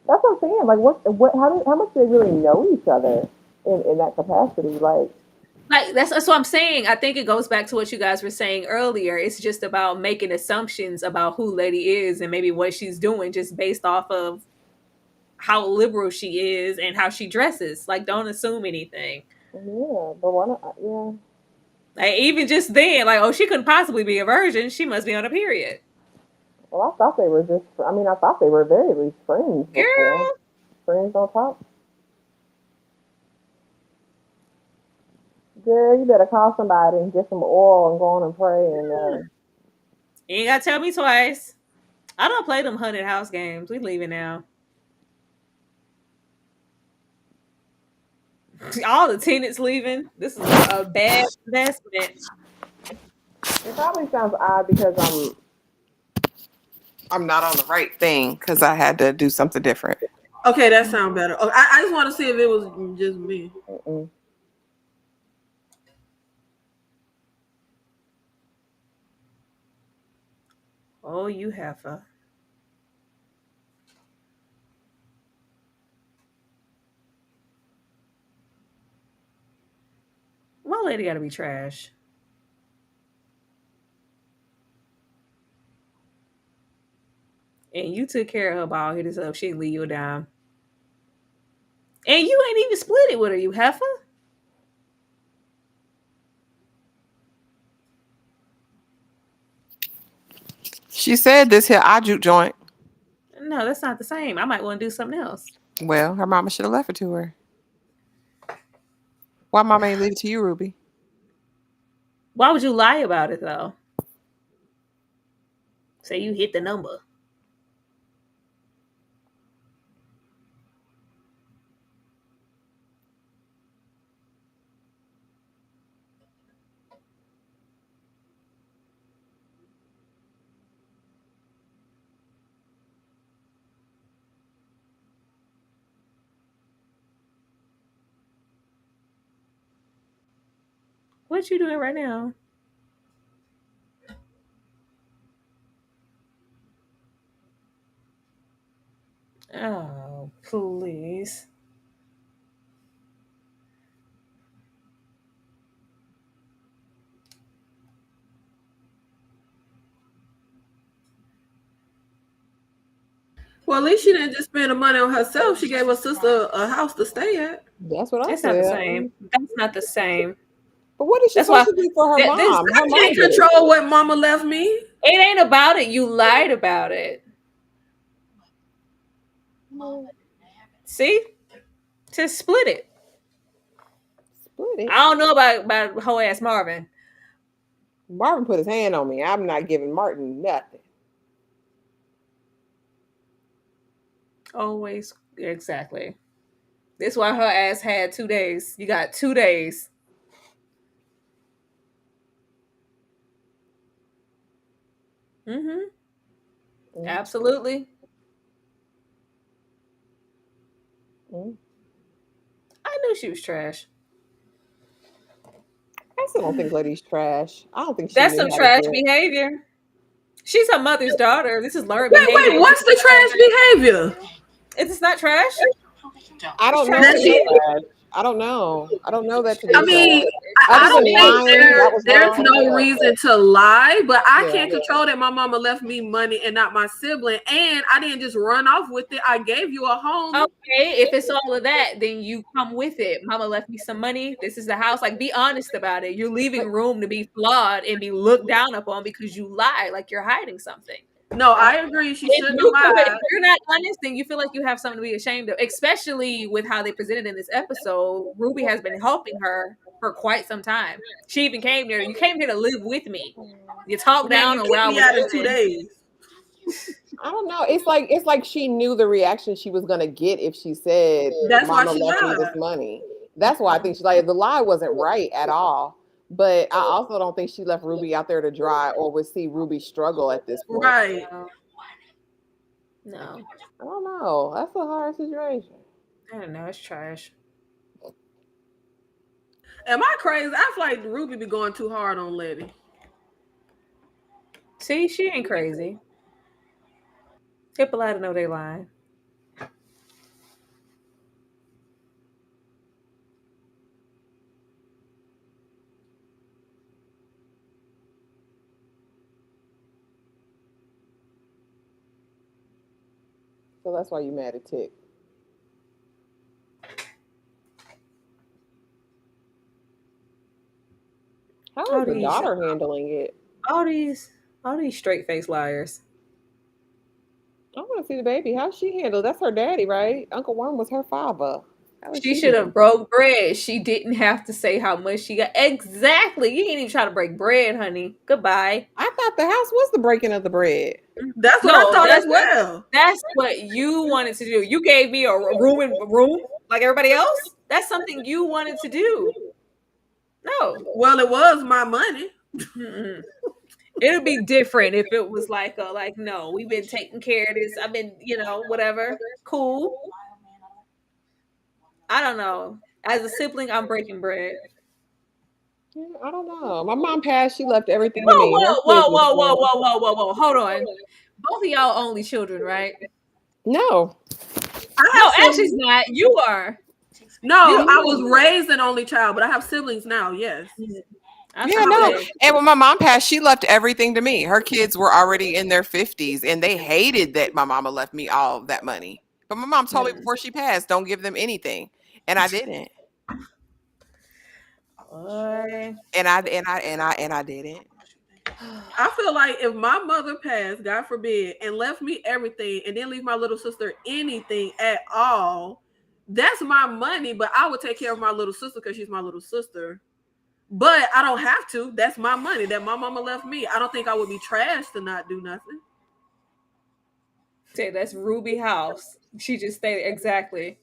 That's what I'm saying. Like, how much do they really know each other in that capacity? Like that's what I'm saying. I think it goes back to what you guys were saying earlier. It's just about making assumptions about who Lady is and maybe what she's doing just based off of how liberal she is and how she dresses. Like, don't assume anything. yeah, but why not? Yeah. Like, even just then, like, oh, she couldn't possibly be a virgin. She must be on a period. Well, I thought they were just. I mean, I thought they were very least friends before. Girl, Friends on top. Girl, you better call somebody and get some oil and go on and pray and. you ain't gotta tell me twice. I don't play them haunted house games. We leaving now. All the tenants leaving. This is a bad investment. It probably sounds odd because I'm not on the right thing because I had to do something different. Okay, that sounds better. Okay, I just want to see if it was just me. Mm-mm. Oh, you heifer. My lady gotta be trash. And you took care of her ball headed up. She didn't leave you a dime. And you ain't even split it with her, you heifer. She said this here Ajuk joint. No, that's not the same. I might want to do something else. Well, her mama should have left it to her. Why mama ain't leave it to you, Ruby? Why would you lie about it though? Say you hit the number. What you doing right now? Oh, please. Well, at least she didn't just spend the money on herself. She gave her sister a house to stay at. That's what I It's not the said. same. That's not the same. But what is she That's why supposed to do for her mom? I Her mom can't did it. control what mama left me. it ain't about it. You lied about it. See? to split it. Split it. I don't know about whole ass Marvin. Marvin put his hand on me. I'm not giving Martin nothing. Always exactly. That's why her ass had 2 days. You got 2 days. Absolutely. I knew she was trash. I still don't think Letty's trash. I don't think she That's knew some how trash to do it. behavior. She's her mother's daughter. This is learned Wait, behavior. what's the trash behavior? It's not trash. I don't know. That she- Trash. I don't know. I don't know that to be I mean, trash. I Other don't than think lying, that was there's wrong. no Yeah. reason to lie, but I Yeah. can't control that my mama left me money and not my sibling, and I didn't just run off with it. I gave you a home. Okay, if it's all of that, then you come with it. Mama left me some money. This is the house. Like, be honest about it. You're leaving room to be flawed and be looked down upon because you lie, like you're hiding something. No, I agree. She shouldn't If have lied. you're not honest, then you feel like you have something to be ashamed of, especially with how they presented in this episode. Ruby has been helping her for quite some time. She even came there. You came here to live with me. You talk Man, down you on where kicked I me was out in 2 living. days. I don't know. It's like she knew the reaction she was gonna get if she said, That's why "Mama she left me lied. this money." That's why I think she like the lie wasn't right at all. But I also don't think she left Ruby out there to dry or would see Ruby struggle at this point. Right. No. I don't know. That's a hard situation. I don't know. It's trash. Am I crazy? I feel like Ruby be going too hard on Letty. See, she ain't crazy. People ought to know they lying. So that's why you mad at Tick. How is the daughter handling it? All these straight face liars. I want to see the baby. How's she handled? That's her daddy, right? Uncle Worm was her father. She should have broke bread. She didn't have to say how much she got. Exactly. You ain't even try to break bread, honey. Goodbye. I thought the house was the breaking of the bread. That's what I thought as well. That's what you wanted to do. You gave me a room like everybody else. That's something you wanted to do. No. Well, it was my money. It would be different if it was like no, we've been taking care of this. I've been, whatever. Cool. I don't know. As a sibling, I'm breaking bread. Yeah, I don't know. My mom passed. She left everything to Whoa, me. whoa. Hold on. Both of y'all only children, right? No. No, Ashley's not. You are. No, I was raised an only child, but I have siblings now. Yes. Yeah, no. And when my mom passed, she left everything to me. Her kids were already in their 50s, and they hated that my mama left me all of that money. But my mom told me before she passed, don't give them anything, and I didn't. And I didn't. I feel like if my mother passed, God forbid, and left me everything, and then leave my little sister anything at all, that's my money. But I would take care of my little sister because she's my little sister. But I don't have to. That's my money that my mama left me. I don't think I would be trash to not do nothing. Say that's Ruby House. She just stayed exactly.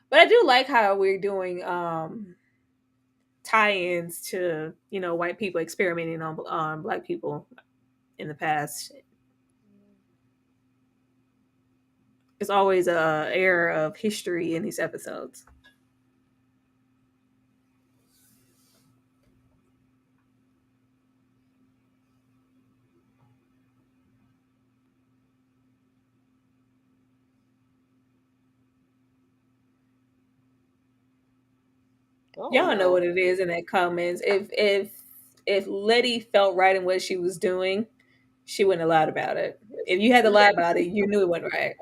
But I do like how we're doing tie-ins to white people experimenting on black people in the past. It's always a era of history in these episodes. Y'all know what it is in the comments. If Letty felt right in what she was doing, she wouldn't have lied about it. If you had to lie about it, you knew it wasn't right.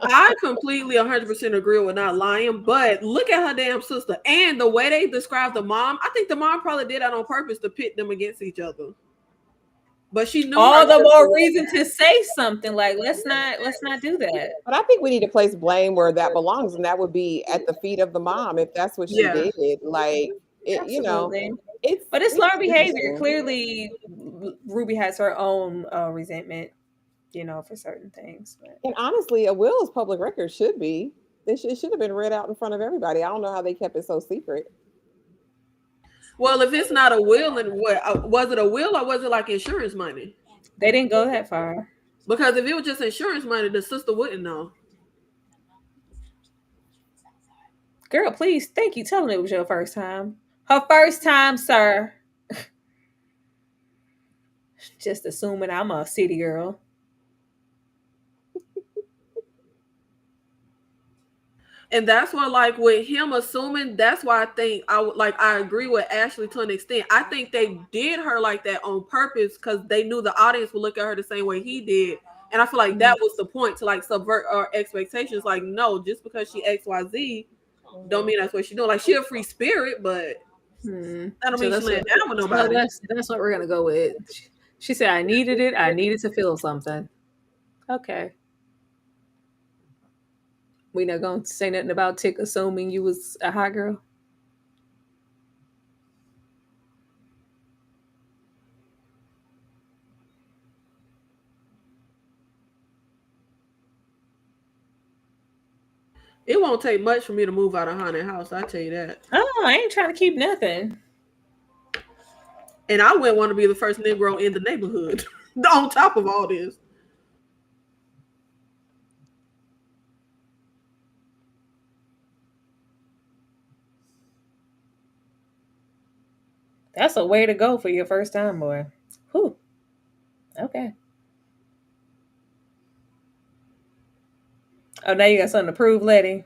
I completely 100% agree with not lying, but look at her damn sister and the way they describe the mom. I think the mom probably did that on purpose to pit them against each other. But she knew all her the sister more was reason bad. to say something like, let's not do that. But I think we need to place blame where that belongs, and that would be at the feet of the mom if that's what she Yeah. did. Like it, Absolutely. it's But it's learned behavior. interesting. Clearly, Ruby has her own resentment, for certain things. But And honestly, a will is public record. Should be. It should have been read out in front of everybody. I don't know how they kept it so secret. Well, if it's not a will, and what was it, a will, or was it like insurance money? they didn't go that far. Because if it was just insurance money, the sister wouldn't know. Girl, please, thank you. Tell me it was your first time. Her first time, sir. Just assuming I'm a city girl. And that's what, like, with him assuming, that's why I think I agree with Ashley to an extent. I think they did her like that on purpose because they knew the audience would look at her the same way he did. And I feel like that was the point, to like subvert our expectations. Like, no, just because she XYZ don't mean that's what she doing. Like, she a free spirit, but that don't mean she laying down with nobody. That's what we're gonna go with. She said, I needed it. I needed to feel something. Okay. We not gonna say nothing about Tick assuming you was a hot girl. It won't take much for me to move out of haunted house. I tell you that. Oh, I ain't trying to keep nothing. And I wouldn't want to be the first Negro in the neighborhood. On top of all this. That's a way to go for your first time, boy. Whew. Okay. Oh, now you got something to prove, Letty.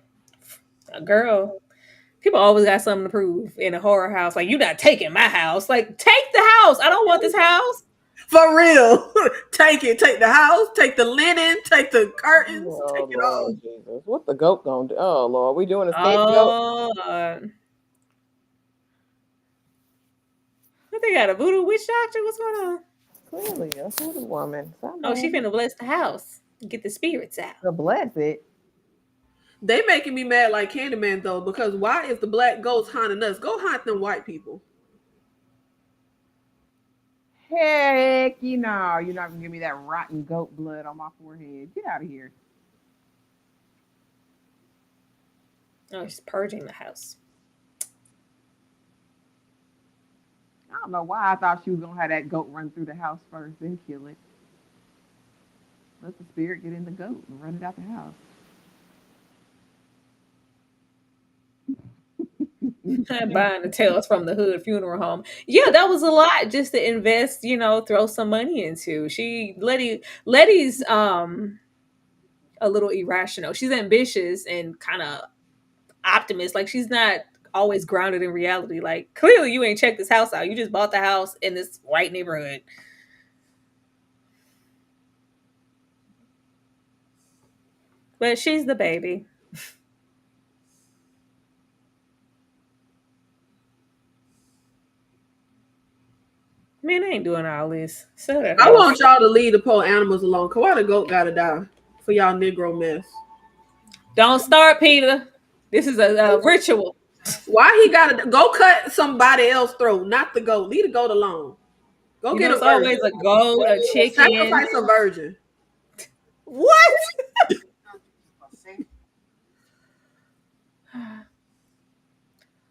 Girl, people always got something to prove in a horror house. Like, you not taking my house. Like, take the house. I don't want this house. For real. Take it. Take the house. Take the linen. Take the curtains. Oh take it all. Lord Jesus, what the goat gonna do? Oh Lord, we doing a scapegoat? Oh, what they got, a voodoo witch doctor? What's going on? Clearly, a voodoo woman. Oh, she finna bless the house. Get the spirits out. to bless it. They making me mad like Candyman though, because why is the black ghost haunting us? Go haunt them white people. Heck, you're not gonna give me that rotten goat blood on my forehead. Get out of here. Oh, she's purging the house. I don't know why I thought she was gonna have that goat run through the house first, then kill it. Let the spirit get in the goat and run it out the house. Buying the Tales from the Hood funeral home. Yeah, that was a lot just to invest, throw some money into. Letty's a little irrational. She's ambitious and kind of optimist. Like, she's not always grounded in reality. Like, clearly you ain't checked this house out. You just bought the house in this white neighborhood. But she's the baby. Man, I ain't doing all this. So I want y'all to leave the poor animals alone. Cause why the goat gotta die for y'all Negro mess? Don't start, Peter. This is a ritual. Why he gotta go cut somebody else's throat, not the goat? Leave the goat alone. Go get a It's virgin. always a goat, a chicken. Sacrifice a virgin. What?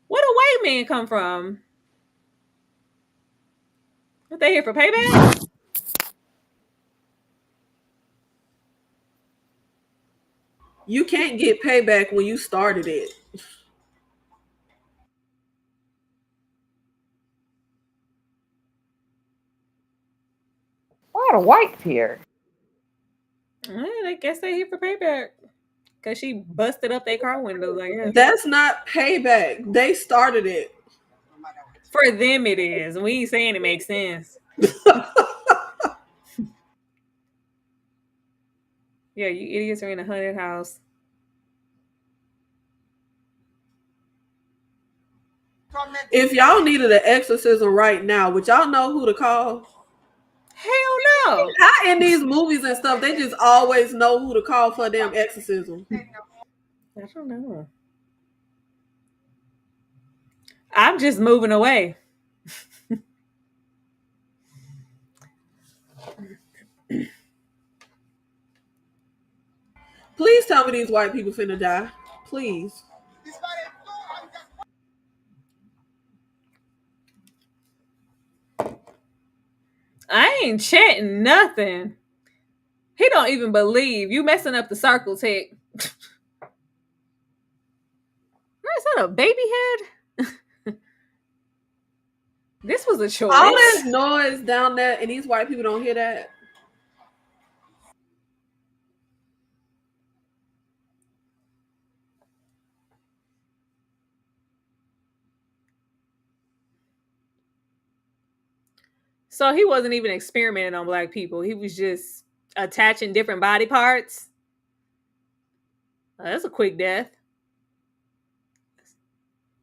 Where the white man come from? Are they here for payback? You can't get payback when you started it. Why are the whites here? I guess they here for payback. Cause she busted up their car windows, I guess. That's not payback. They started it. For them it is. We ain't saying it makes sense. Yeah, you idiots are in a haunted house. If y'all needed an exorcism right now, would y'all know who to call? Hell know. How in these movies and stuff, they just always know who to call for damn exorcism. I don't know. I'm just moving away. Please tell me these white people finna die. Please. I ain't chanting nothing. He don't even believe. You messing up the circle, Tech. Is that a baby head? This was a choice. All this noise down there, and these white people don't hear that. So he wasn't even experimenting on black people. He was just attaching different body parts. That's a quick death.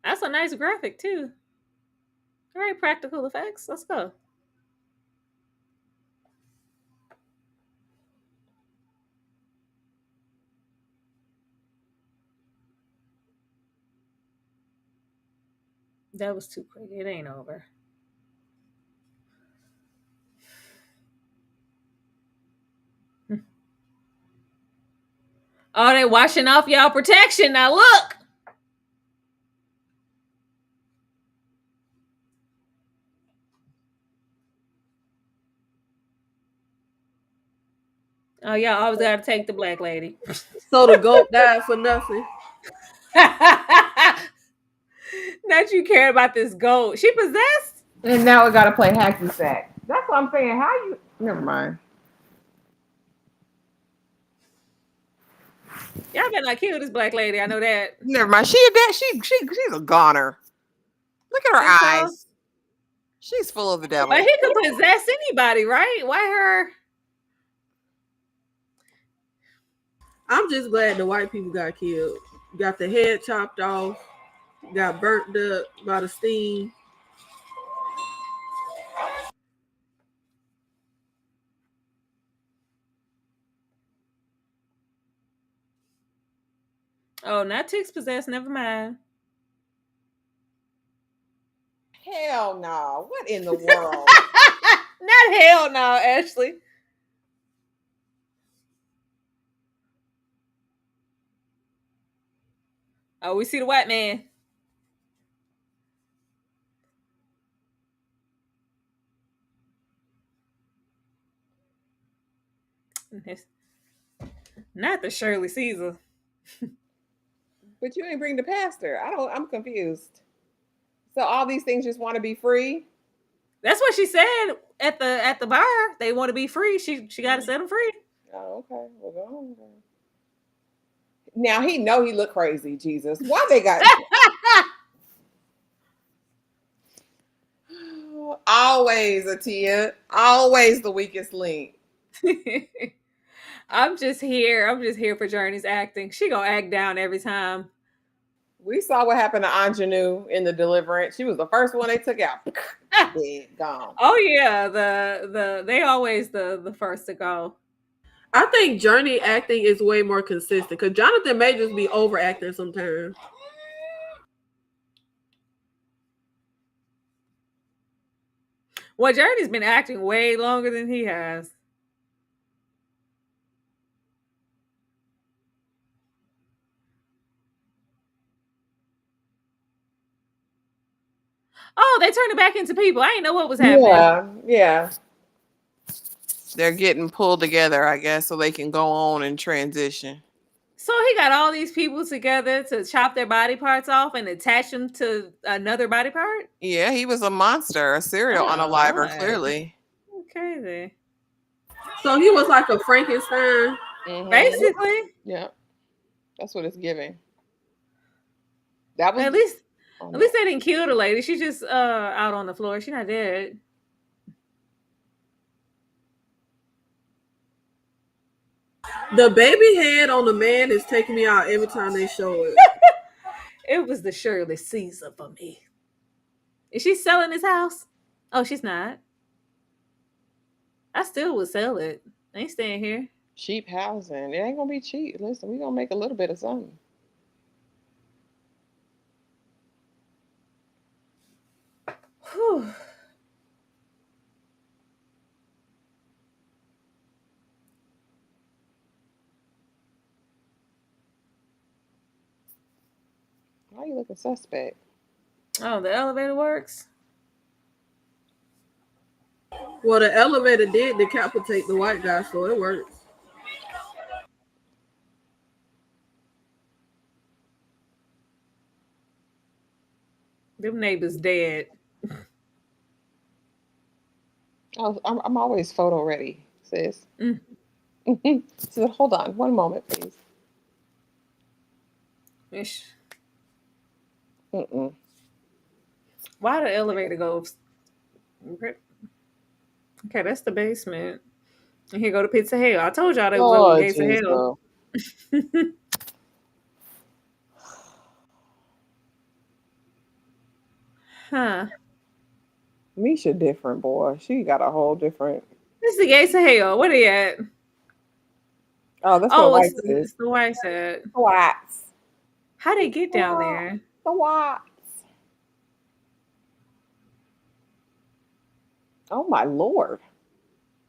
That's a nice graphic too. All right, practical effects. Let's go. That was too quick. It ain't over. Oh, they washing off y'all protection. Now look. Oh, y'all always gotta take the black lady. So the goat died for nothing. Not you care about this goat. She possessed? And now we gotta play hacky sack. That's what I'm saying. How you? Never mind. Y'all better not kill this black lady. I know that. Never mind. She's a goner. Look at her Think so? eyes. She's full of the devil. But he could possess anybody, right? Why her? I'm just glad the white people got killed. Got the head chopped off. Got burnt up by the steam. Oh, not Tick's possessed. Never mind. Hell no. What in the world? Not hell no, Ashley. Oh, we see the white man. Not the Shirley Caesar. But you ain't bring the pastor. I'm confused. So all these things just want to be free? That's what she said at the bar. They want to be free. She got to set them free. Oh, okay. Well, go on. Now he look crazy, Jesus. Why they got always Atia, always the weakest link. I'm just here for Jurnee's acting. She gonna act down every time. We saw what happened to Anjanou in the Deliverance. She was the first one they took out. Dead, gone. Oh yeah, they always the first to go. I think Jurnee acting is way more consistent because Jonathan may just be overacting sometimes. Well, Jurnee's been acting way longer than he has. Oh, they turned it back into people. I didn't know what was happening. Yeah. They're getting pulled together, I guess, so they can go on and transition. So he got all these people together to chop their body parts off and attach them to another body part? Yeah, he was a monster, a serial unaliver, clearly. Okay, then. So he was like a Frankenstein. Mm-hmm. Basically. Yeah. That's what it's giving. That was At least they didn't kill the lady. She's just out on the floor. She's not dead. The baby head on the man is taking me out every time they show it. It was the Shirley Caesar for me. Is she selling his house? Oh, she's not. I still would sell it. I ain't staying here. Cheap housing. It ain't gonna be cheap. Listen, we gonna make a little bit of something. Whew. Why you looking suspect? Oh, the elevator works. Well, the elevator did decapitate the white guy, so it works. Them neighbors dead. Oh, I'm always photo ready, sis. Mm. So hold on, one moment, please. Ish. Mm-mm. Why the elevator goes? Okay, that's the basement. And here go the pits of hell. I told y'all they was over the Oh, gates of jeez, hell. though. Huh. Misha different, boy. She got a whole different. This is the gates of hell. Where they at? Oh, that's what Oh, white is. it's the white side. Whites. How they get down there? The whites. Oh my lord.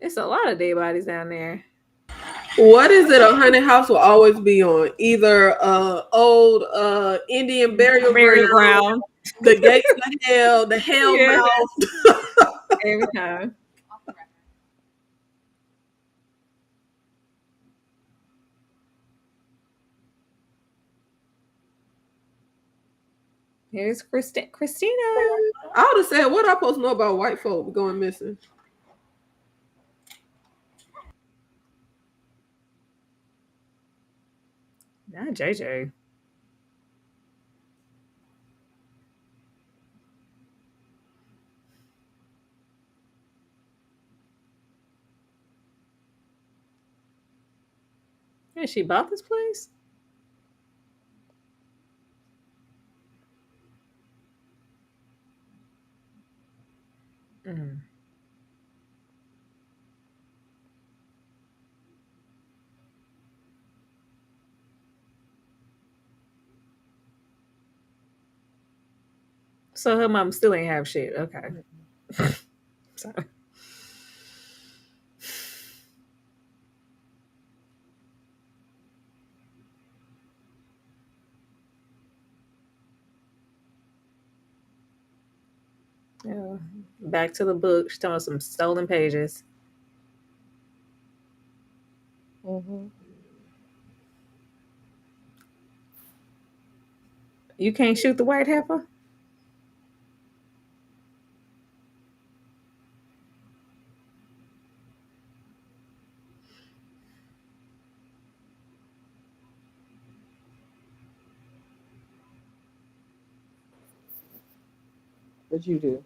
It's a lot of dead bodies down there. What is it? A haunted house will always be on either old Indian burial ground, the gates of hell, the hell Yeah. mouth. Every time. Off the record. Here's Christina. I would have said, what I supposed to know about white folk going missing? Not JJ. Yeah, she bought this place? Mm. So her mom still ain't have shit. Okay. Sorry. Yeah. Back to the book. She's talking about some stolen pages. Mm-hmm. You can't shoot the white heifer? But you do.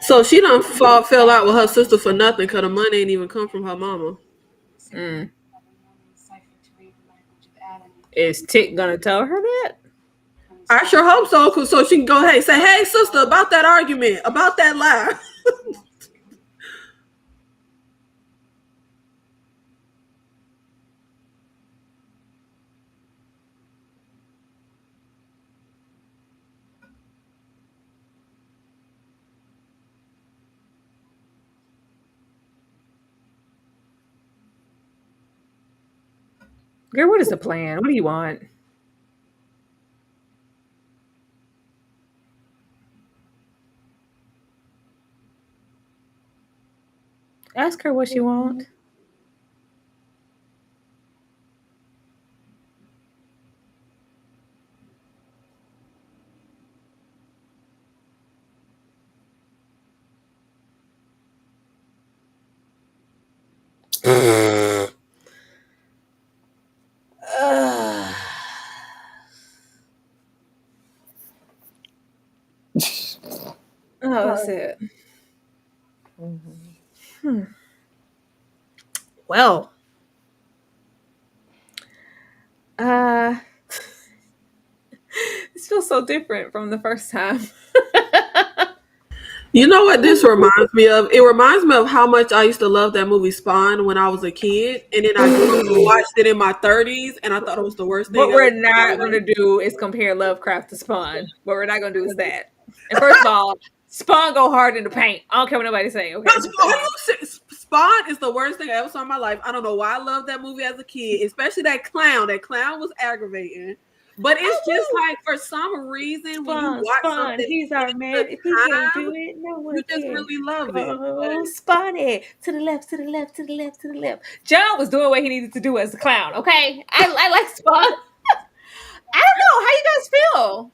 So she done fell out with her sister for nothing because the money ain't even come from her mama. Mm. Cipher to read the language of Adam. Is Tick gonna tell her that? I sure hope so, cause so she can go, hey, say, hey, sister, about that argument, about that lie. Girl, what is the plan? What do you want? Ask her what she want. Oh, that's it. Well, this feels so different from the first time. You know what this reminds me of? It reminds me of how much I used to love that movie Spawn when I was a kid, and then I grew up and watched it in my 30s, and I thought it was the worst thing What ever. we're not going to do is compare Lovecraft to Spawn. What we're not going to do is that. And first of all, Spawn go hard in the paint. I don't care what nobody say. Okay. Spawn is the worst thing I ever saw in my life. I don't know why I loved that movie as a kid, especially that clown. That clown was aggravating. But it's just like for some reason when you watch something, he's our man. If he can't do it, no one you just can. really love it. Oh, Spawn it to the left, to the left, to the left, to the left. John was doing what he needed to do as a clown. Okay, I like Spawn. I don't know how you guys feel.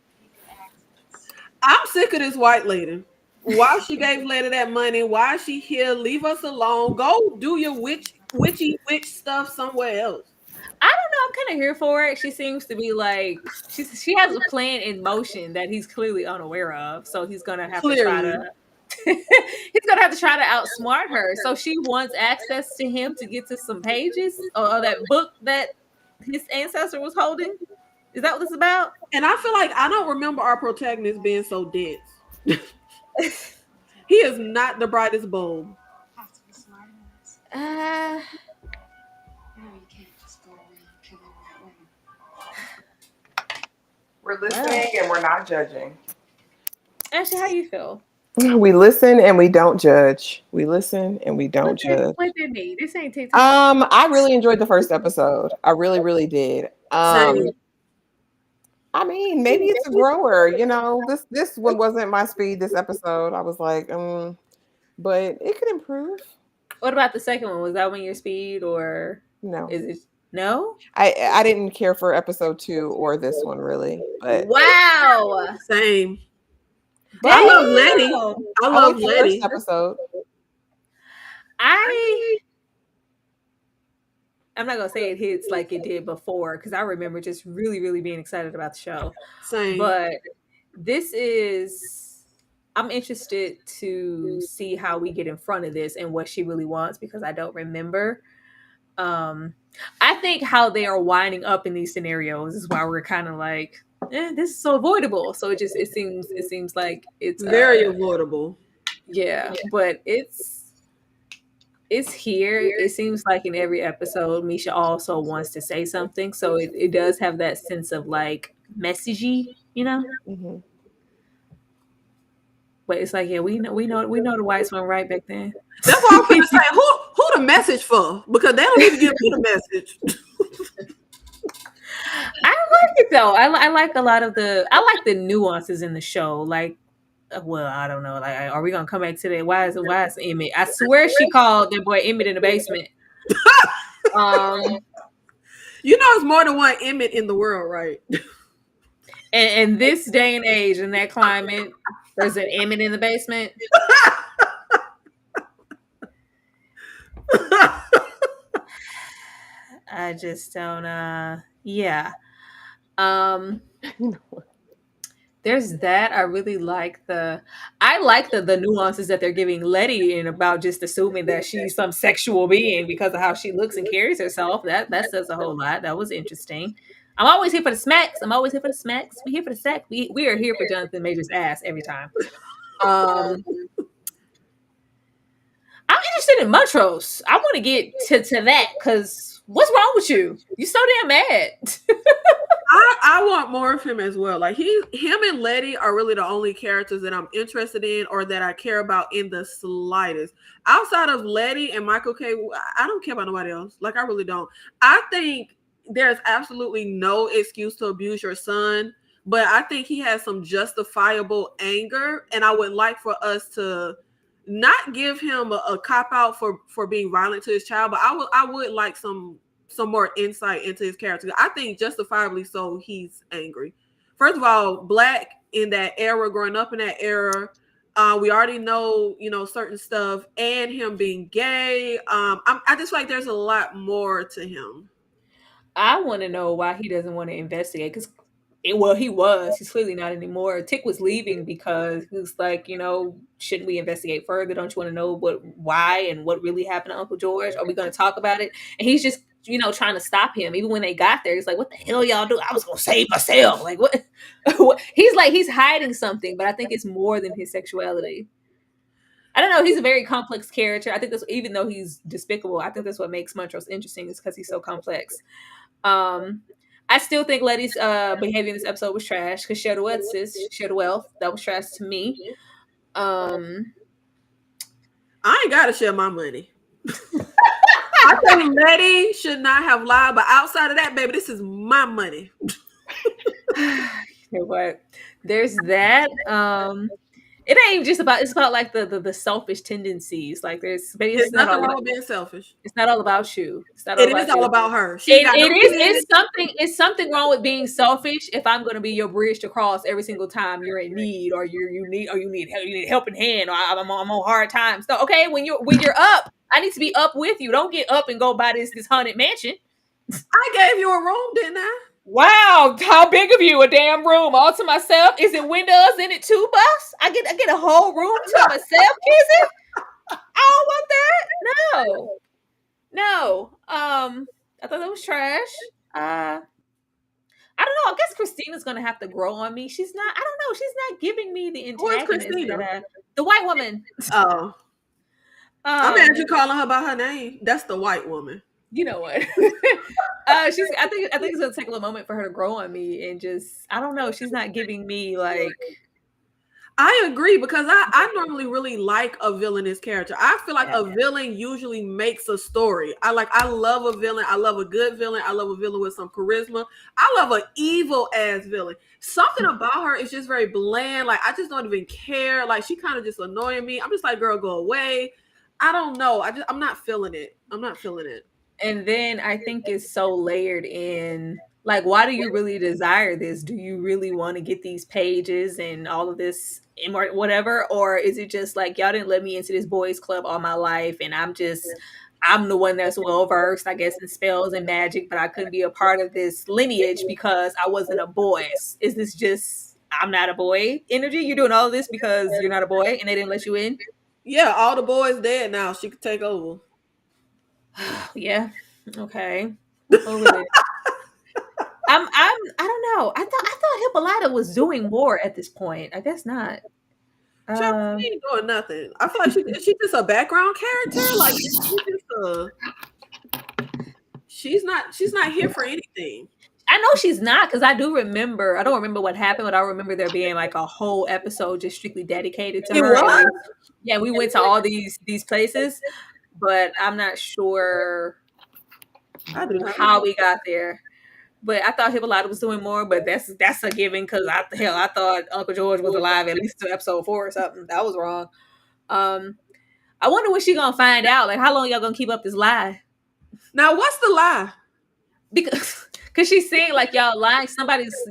I'm sick of this white lady. Why she gave Lady that money? Why is she here? Leave us alone. Go do your witchy witch stuff somewhere else. I don't know. I'm kind of here for it. She seems to be like she has a plan in motion that he's clearly unaware of. So he's gonna have to try to he's gonna have to try to outsmart her. So she wants access to him to get to some pages or that book that his ancestor was holding. Is that what this is about? And I feel like I don't remember our protagonist being so dense. He is not the brightest bulb. Have to be smart in this. No, you can't just go around killing white women. We're listening and we're not judging. Ashley, how do you feel? We listen and we don't judge. We listen and we don't judge. What did me? This ain't TikTok. I really enjoyed the first episode. I really, really did. Same. I mean, maybe it's a grower. You know, this one wasn't my speed. This episode, I was like, but it could improve. What about the second one? Was that one your speed or No? is it no? I didn't care for episode 2 or this one really. But wow. Same. But I love Letty. I love the Letty. first episode. I'm not gonna say it hits like it did before because I remember just really, really being excited about the show. Same. But this is I'm interested to see how we get in front of this and what she really wants because I don't remember. I think how they are winding up in these scenarios is why we're kind of like, this is so avoidable. So it seems like it's very avoidable. Yeah, but it's here. It seems like in every episode, Misha also wants to say something. So it does have that sense of like messagey, you know? Mm-hmm. But it's like, yeah, we know the whites went right back then. That's why I'm gonna say who the message for? Because they don't need to give me the message. I like it though. I like a lot of the nuances in the show. Like, well, I don't know. Like, are we gonna come back to that? Why is Emmett? I swear she called that boy Emmett in the basement. You know, it's more than one Emmett in the world, right? And this day and age, in that climate, there's an Emmett in the basement. I just don't. Yeah. There's that. I really like the nuances that they're giving Letty in about just assuming that she's some sexual being because of how she looks and carries herself. That says a whole lot. That was interesting. I'm always here for the smacks. We're here for the sex. We are here for Jonathan Major's ass every time. I'm interested in Montrose. I want to get to that because what's wrong with you? You so damn mad. I want more of him as well. Like him and Letty are really the only characters that I'm interested in or that I care about in the slightest. Outside of Letty and Michael K, I don't care about nobody else. Like I really don't. I think there's absolutely no excuse to abuse your son, but I think he has some justifiable anger, and I would like for us to not give him a cop out for being violent to his child, but I would like some more insight into his character. I think justifiably so he's angry. First of all, Black in that era, growing up in that era, We already know, certain stuff, and him being gay. I just feel like there's a lot more to him. I want to know why he doesn't want to investigate because well, he was. He's clearly not anymore. Tick was leaving because he was like, shouldn't we investigate further? Don't you want to know why and what really happened to Uncle George? Are we going to talk about it? And he's just, trying to stop him. Even when they got there, he's like, what the hell y'all do? I was going to save myself. Like, what? He's hiding something, but I think it's more than his sexuality. I don't know. He's a very complex character. I think that's, even though he's despicable, I think that's what makes Montrose interesting is because he's so complex. I still think Letty's behavior in this episode was trash because share the wealth, sis. Share the wealth. That was trash to me. I ain't gotta share my money. I think Letty should not have lied, but outside of that, baby, this is my money. You know what? There's that. It ain't just about. It's about like the selfish tendencies. Like there's There's nothing wrong with being selfish. It's not all about you. It's not. It is all about her. It's something wrong with being selfish. If I'm going to be your bridge to cross every single time you're in need, or you need help, you need a helping hand, or I'm on hard times. So okay, when you're up, I need to be up with you. Don't get up and go buy this haunted mansion. I gave you a room, didn't I? Wow, how big of you? A damn room all to myself? Is it windows in it too, boss? I get a whole room to myself, Kizzy? I don't want that. No. I thought that was trash. I don't know. I guess Christina's gonna have to grow on me. She's not. I don't know. She's not giving me the antagonist. Christina? The white woman. Oh. I'm mad you calling her by her name. That's the white woman. You know what? I think it's gonna take a little moment for her to grow on me, and just I don't know. She's not giving me like. I agree because I normally really like a villainous character. I feel like a villain usually makes a story. I love a villain. I love a good villain. I love a villain with some charisma. I love an evil ass villain. Something about her is just very bland. Like I just don't even care. Like she kind of just annoying me. I'm just like, girl, go away. I don't know. I'm not feeling it. And then I think it's so layered in, like, why do you really desire this? Do you really want to get these pages and all of this whatever? Or is it just like, y'all didn't let me into this boys club all my life and I'm the one that's well-versed, I guess, in spells and magic, but I couldn't be a part of this lineage because I wasn't a boy. Is this just, I'm not a boy energy? You're doing all of this because you're not a boy and they didn't let you in? Yeah, all the boys dead now. She could take over. Yeah. Okay. Over there. I don't know. I thought Hippolyta was doing more at this point. I guess not. She ain't doing nothing. I feel like she's just a background character. Like she's not here for anything. I know she's not because I don't remember what happened, but I remember there being like a whole episode just strictly dedicated to her. Yeah, we went to all these places, but I'm not sure how we got there. But I thought Hippolyta was doing more, but that's a given because I thought Uncle George was alive at least to episode 4 or something. That was wrong. I wonder when she gonna find out. Like, how long y'all gonna keep up this lie? Now, what's the lie? Because she's saying like y'all lying.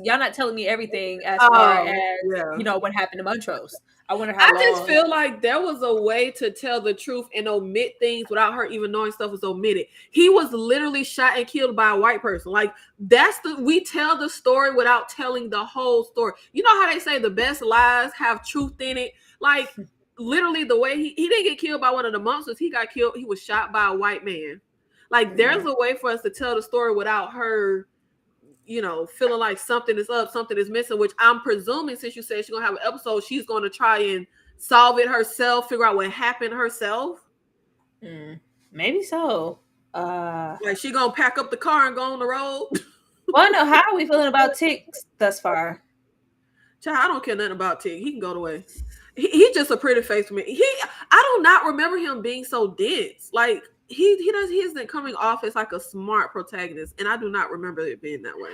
Y'all not telling me everything as far as what happened to Montrose. I wonder how long. I just feel like there was a way to tell the truth and omit things without her even knowing stuff was omitted. He was literally shot and killed by a white person. Like we tell the story without telling the whole story. You know how they say the best lies have truth in it? Like literally the way he didn't get killed by one of the monsters. He got killed. He was shot by a white man. Like there's a way for us to tell the story without her, feeling like something is up, something is missing, which I'm presuming since you said she's going to have an episode, she's going to try and solve it herself, figure out what happened herself. Maybe so. Like she going to pack up the car and go on the road. Well, I know. How are we feeling about Tick thus far? Child, I don't care nothing about Tick. He can go away. He's just a pretty face for me. I do not remember him being so dense. Like he isn't coming off as like a smart protagonist, and I do not remember it being that way.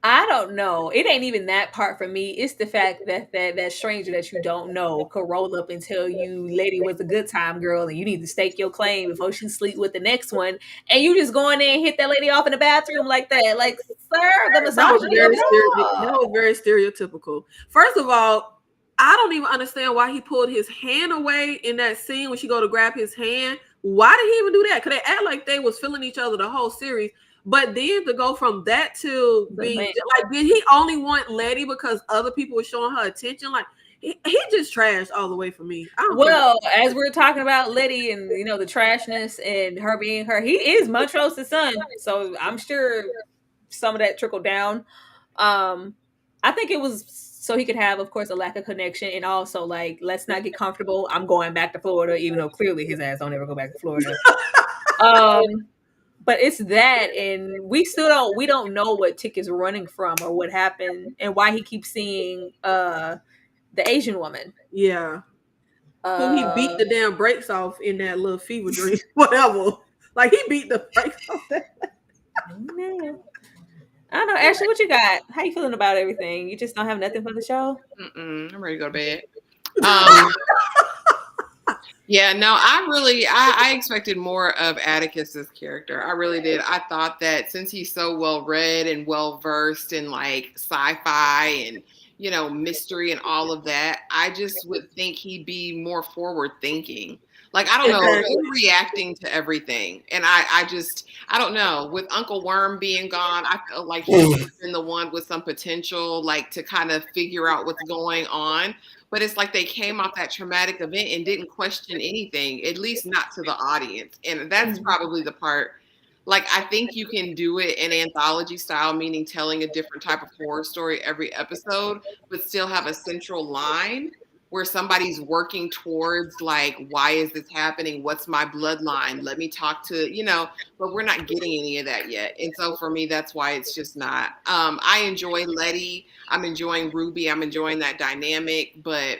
I don't know. It ain't even that part for me. It's the fact that stranger that you don't know could roll up and tell you lady was a good time girl and you need to stake your claim before she sleep with the next one. And you just go in there and hit that lady off in the bathroom like that. Like, sir, the misogyny. That was very stereotypical. First of all, I don't even understand why he pulled his hand away in that scene when she go to grab his hand. Why did he even do that? Because they act like they was feeling each other the whole series. But then to go from that to being like, did he only want Letty because other people were showing her attention? Like, he just trashed all the way for me. I don't care. As we're talking about Letty and the trashness and her being her, he is Montrose's son, so I'm sure some of that trickled down. I think it was so he could have, of course, a lack of connection, and also like, let's not get comfortable. I'm going back to Florida, even though clearly his ass don't ever go back to Florida. But it's that, and we don't know what Tick is running from or what happened and why he keeps seeing the Asian woman. Yeah. Who he beat the damn brakes off in that little fever dream, whatever. Like, he beat the brakes off that. I don't know, Ashley, what you got? How you feeling about everything? You just don't have nothing for the show? I'm ready to go to bed. Yeah, no, I expected more of Atticus's character. I really did. I thought that since he's so well read and well versed in like sci-fi and mystery and all of that, I just would think he'd be more forward thinking. Like, I don't know, he's reacting to everything. And I don't know. With Uncle Worm being gone, I feel like he's been the one with some potential, like, to kind of figure out what's going on. But it's like they came off that traumatic event and didn't question anything, at least not to the audience. And that's probably the part. Like, I think you can do it in anthology style, meaning telling a different type of horror story every episode, but still have a central line where somebody's working towards, like, why is this happening? What's my bloodline? Let me talk to, but we're not getting any of that yet. And so for me, that's why it's just not. I enjoy Letty. I'm enjoying Ruby. I'm enjoying that dynamic. But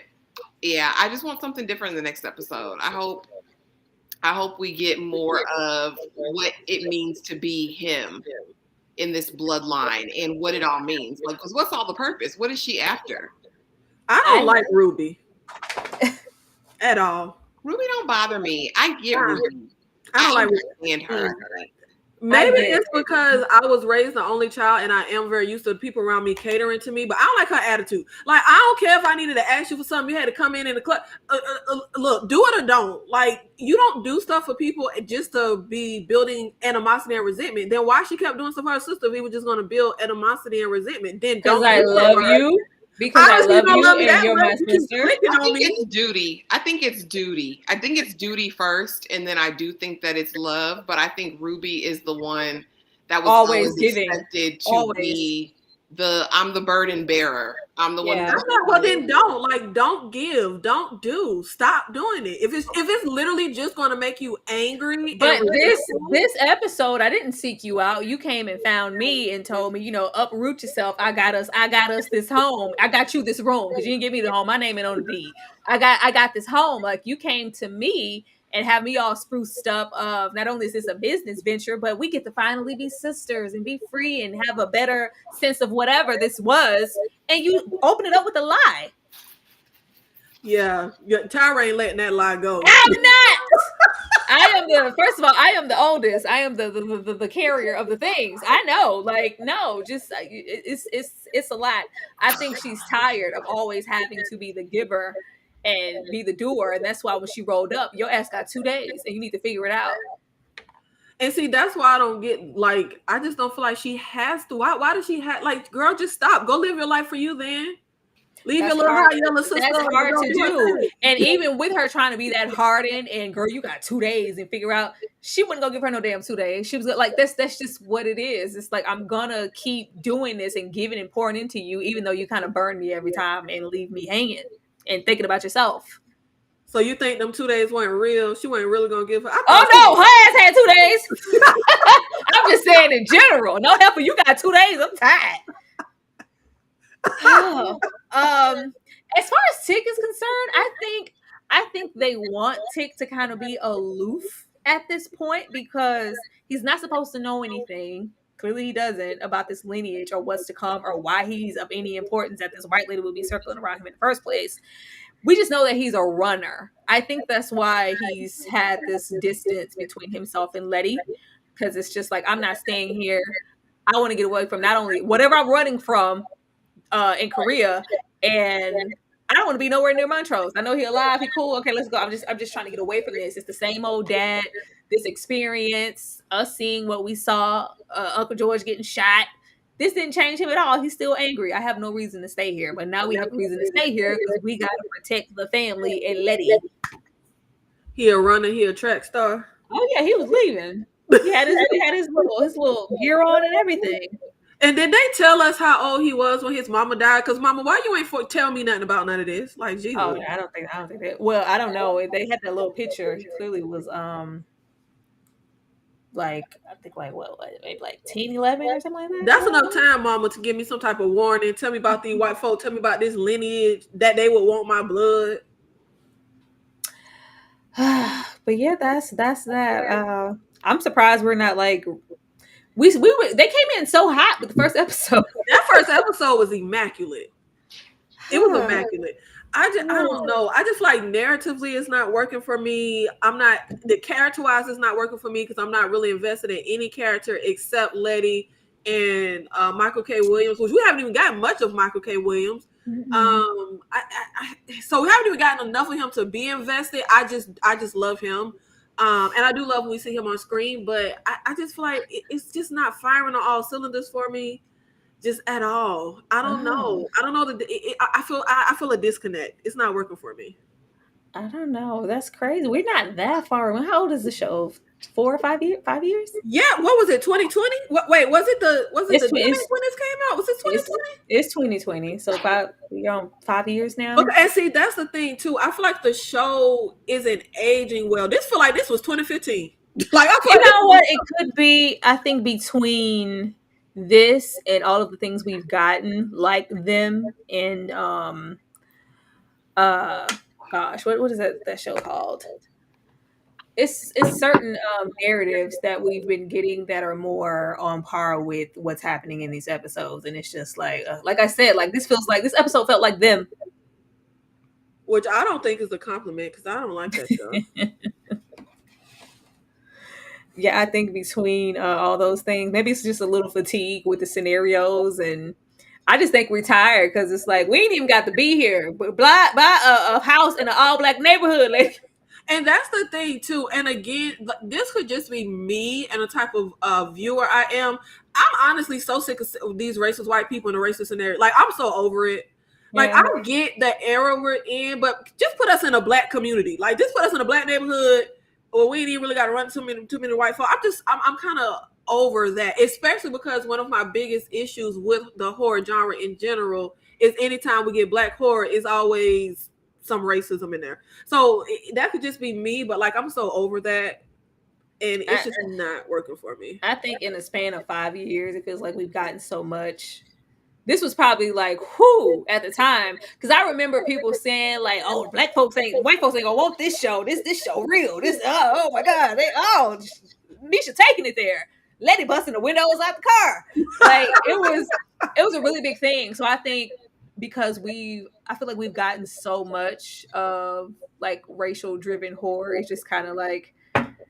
yeah, I just want something different in the next episode. I hope we get more of what it means to be him in this bloodline and what it all means. Like, because what's all the purpose? What is she after? I don't like Ruby at all. Ruby don't bother me. I get Ruby. I don't understand her. Maybe it's because I was raised the only child and I am very used to the people around me catering to me, but I don't like her attitude. Like, I don't care if I needed to ask you for something, you had to come in the club. Look, do it or don't. Like, you don't do stuff for people just to be building animosity and resentment. Then why she kept doing stuff for her sister if we were just going to build animosity and resentment? Then don't. Because I love you. Because I love you and you're my sister. I think it's duty. I think it's duty first, and then I do think that it's love. But I think Ruby is the one that was always expected to be I'm the burden bearer. I'm the one. Well, then don't give, don't do, stop doing it. If it's literally just going to make you angry. But this episode, I didn't seek you out. You came and found me and told me, uproot yourself. I got us this home. I got you this room because you didn't give me the home. My name ain't on the deed. I got this home. Like, you came to me and have me all spruced up of not only is this a business venture, but we get to finally be sisters and be free and have a better sense of whatever this was. And you open it up with a lie. Yeah. Tyra ain't letting that lie go. I'm not. First of all, I am the oldest. I am the carrier of the things. I know. Like, no, just it's a lot. I think she's tired of always having to be the giver and be the doer. And that's why when she rolled up, your ass got 2 days and you need to figure it out. And see, that's why I don't get, like, I just don't feel like she has to. Why does she have, like, girl, just stop. Go live your life for you then. Leave your little hot yellow sister. That's hard to do. And even with her trying to be that hardened and, girl, you got 2 days and figure out, she wouldn't go give her no damn 2 days. She was like, that's just what it is. It's like, I'm gonna keep doing this and giving and pouring into you, even though you kind of burn me every time and leave me hanging and thinking about yourself. So you think them 2 days weren't real? She wasn't really gonna give her. Oh no, her ass had 2 days. I'm just saying in general. No help, you got 2 days. I'm tired. As far as Tick is concerned, I think they want Tick to kind of be aloof at this point because he's not supposed to know anything. Clearly he doesn't about this lineage or what's to come or why he's of any importance that this white lady would be circling around him in the first place. We just know that he's a runner. I think that's why he's had this distance between himself and Letty, because it's just like, I'm not staying here. I want to get away from not only whatever I'm running from in Korea and I don't want to be nowhere near Montrose. I know he alive. He cool. Okay, let's go. I'm just trying to get away from this. It's the same old dad. This experience, us seeing what we saw, Uncle George getting shot. This didn't change him at all. He's still angry. I have no reason to stay here, but now we have a reason to stay here because we got to protect the family and Letty. He a runner. He a track star. Oh yeah, he was leaving. He had his little gear on and everything. And did they tell us how old he was when his mama died? Because mama, why you ain't tell me nothing about none of this? Like, Jesus. Oh, I don't think that. Well, I don't know. They had that little picture. He clearly was like I think like what maybe like 10, 11 or something like that. That's enough time, mama, to give me some type of warning. Tell me about these white folk. Tell me about this lineage that they would want my blood. But yeah, that's that. I'm surprised we're not like we were. They came in so hot with the first episode. That first episode was immaculate. It was immaculate. I don't know. I just like narratively it's not working for me. I'm not the character wise it's not working for me because I'm not really invested in any character except Letty and Michael K. Williams, which we haven't even gotten much of Michael K. Williams. Mm-hmm. So we haven't even gotten enough of him to be invested. I just love him. And I do love when we see him on screen, but I just feel like it's just not firing on all cylinders for me. Just at all. I don't know. I don't know that I feel a disconnect. It's not working for me. I don't know. That's crazy. We're not that far. How old is the show? 4 or 5 years? 5 years? Yeah. What was it? 2020? Wait, was it when this came out? Was it 2020? It's 2020. So we're on 5 years now. Okay, and see that's the thing too. I feel like the show isn't aging well. This feel like this was 2015. Like I feel you know what? It could be. I think between this and all of the things we've gotten, like them and gosh, what is that show called? It's certain narratives that we've been getting that are more on par with what's happening in these episodes, and it's just like I said, like this episode felt like them, which I don't think is a compliment because I don't like that show. Yeah, I think between all those things, maybe it's just a little fatigue with the scenarios, and I just think we're tired because it's like we ain't even got to be here, but buy a house in an all-black neighborhood, like. And that's the thing too. And again, this could just be me and the type of viewer I am. I'm honestly so sick of these racist white people in the racist scenario. Like I'm so over it. Like I get the era we're in, but just put us in a black community. Like just put us in a black neighborhood. Well, we ain't even really got to run too many white folk. I'm kind of over that, especially because one of my biggest issues with the horror genre in general is anytime we get black horror, is always some racism in there. So that could just be me, but like I'm so over that, and it's just not working for me. I think in a span of 5 years, it feels like we've gotten so much. This was probably like, whoo, at the time. Because I remember people saying like, oh, white folks ain't gonna want this show. This show real. Oh my God. Misha taking it there. Letty busting the windows out the car. Like it was a really big thing. So I think because I feel like we've gotten so much of like racial driven horror, it's just kind of like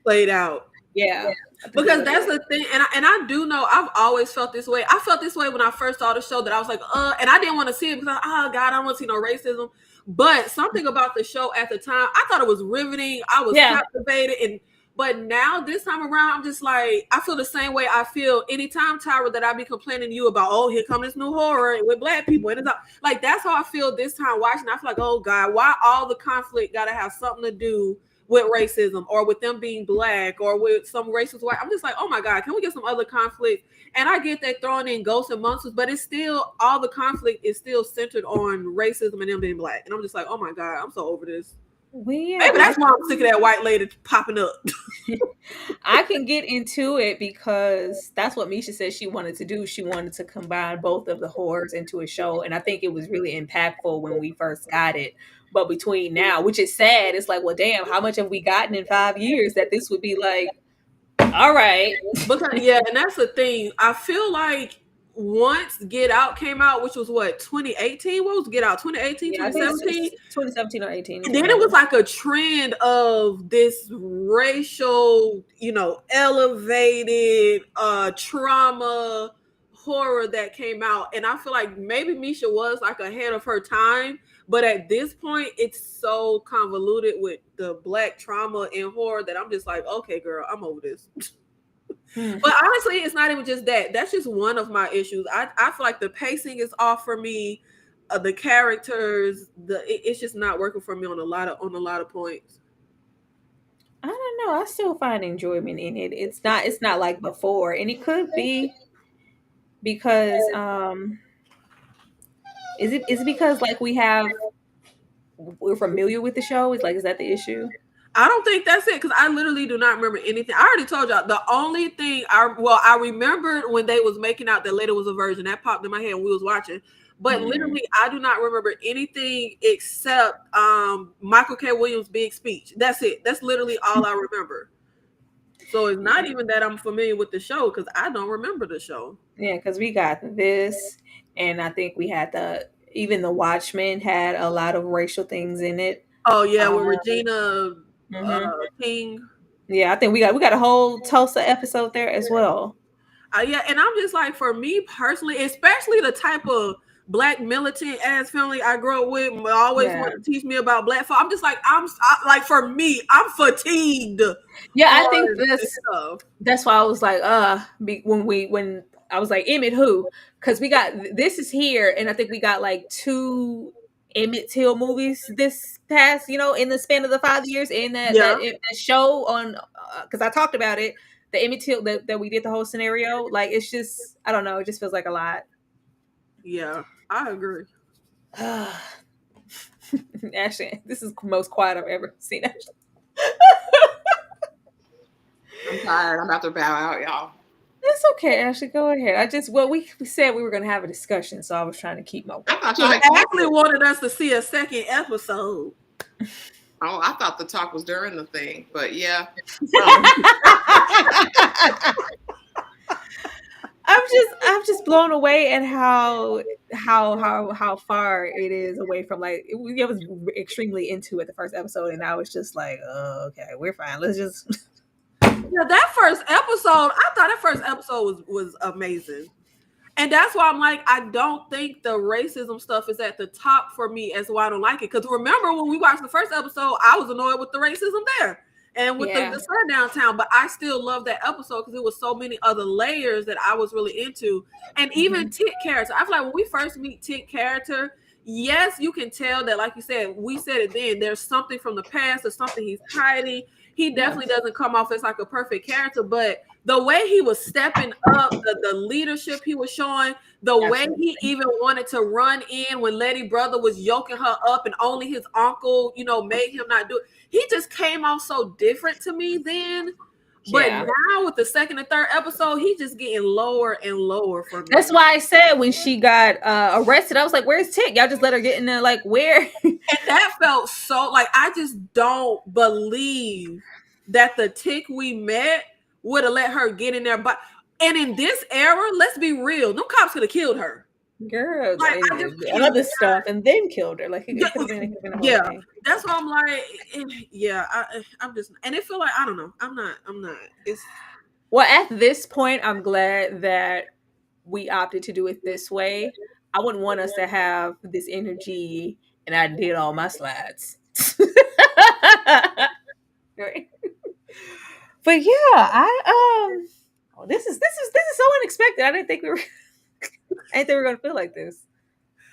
played out. Yeah. Because that's the thing, and I do know I've always felt this way. I felt this way when I first saw the show, that I was like, and I didn't want to see it because God, I don't want to see no racism. But something about the show at the time, I thought it was riveting. I was captivated, but now this time around, I'm just like, I feel the same way I feel anytime, Tyra, that I be complaining to you about, oh, here comes this new horror with black people, and it's like that's how I feel this time watching. I feel like, oh God, why all the conflict got to have something to do with racism or with them being black or with some racist white? I'm just like, oh my God, can we get some other conflict? And I get that throwing in ghosts and monsters, but it's still, all the conflict is still centered on racism and them being black. And I'm just like, oh my God, I'm so over this. Maybe that's why I'm sick of that white lady popping up. I can get into it because that's what Misha said she wanted to do. She wanted to combine both of the horrors into a show. And I think it was really impactful when we first got it. But between now, which is sad, it's like, well, damn, how much have we gotten in 5 years that this would be like, all right. Because, and that's the thing. I feel like once Get Out came out, which was what, 2018? What was Get Out? 2018, 2017? 2017 or 18. And then it was like a trend of this racial, elevated trauma horror that came out. And I feel like maybe Misha was like ahead of her time. But at this point, it's so convoluted with the Black trauma and horror that I'm just like, okay, girl, I'm over this. But honestly, it's not even just that. That's just one of my issues. I feel like the pacing is off for me. The characters, it's just not working for me on a lot of points. I don't know. I still find enjoyment in it. It's not like before, and it could be because is it because like we're familiar with the show? Is that the issue? I don't think that's it because I literally do not remember anything. I already told y'all the only thing I remembered when they was making out that later was a virgin that popped in my head when we was watching. But literally, I do not remember anything except Michael K. Williams' big speech. That's it. That's literally all I remember. So it's not even that I'm familiar with the show because I don't remember the show. Yeah, because we got this, and I think we had even the Watchmen had a lot of racial things in it. Oh yeah, with Regina King. Yeah, I think we got a whole Tulsa episode there as well. Yeah, and I'm just like, for me personally, especially the type of Black militant ass family I grew up with, always want to teach me about Black folk. I'm just like, like for me, I'm fatigued. Yeah, I think that's why I was like, when I was like Emmett who, because we got this is here, and I think we got like 2 Emmett Till movies this past, in the span of the 5 years, and that show on because I talked about it, the Emmett Till that we did the whole scenario. Like it's just, I don't know, it just feels like a lot. Yeah, I agree. Ashley, this is the most quiet I've ever seen Ashley. I'm tired. I'm about to bow out, y'all. It's okay, Ashley. Go ahead. We said we were going to have a discussion, so I was trying to keep my. Ashley wanted us to see a second episode. Oh, I thought the talk was during the thing, but yeah. I'm just blown away at how far it is away from I was extremely into it the first episode, and I was just like, oh, okay, we're fine. Let's just. Yeah, that first episode, I thought that first episode was amazing. And that's why I'm like, I don't think the racism stuff is at the top for me as why I don't like it. Because remember when we watched the first episode, I was annoyed with the racism there and with the sun downtown. But I still love that episode because there was so many other layers that I was really into. And even Tick character. I feel like when we first meet Tick character, yes, you can tell that, like you said, we said it then, there's something from the past or something he's hiding. He definitely doesn't come off as like a perfect character, but the way he was stepping up, the leadership he was showing, the way he even wanted to run in when Letty brother was yoking her up and only his uncle, made him not do it. He just came off so different to me then. But now with the second and third episode, he's just getting lower and lower for me. That's why I said when she got arrested, I was like, where's Tick? Y'all just let her get in there, like, where? And that felt so, like, I just don't believe that the Tick we met would have let her get in there. But and in this era, let's be real, no cops could have killed her. Girl, like, and other stuff, and then killed her. Like, it could have been a whole thing. That's why I'm like, I'm just, and it feel like, I don't know, I'm not. It's well, at this point, I'm glad that we opted to do it this way. I wouldn't want us to have this energy, and I did all my slides. Right. But yeah, this is so unexpected. I didn't think we were gonna feel like this.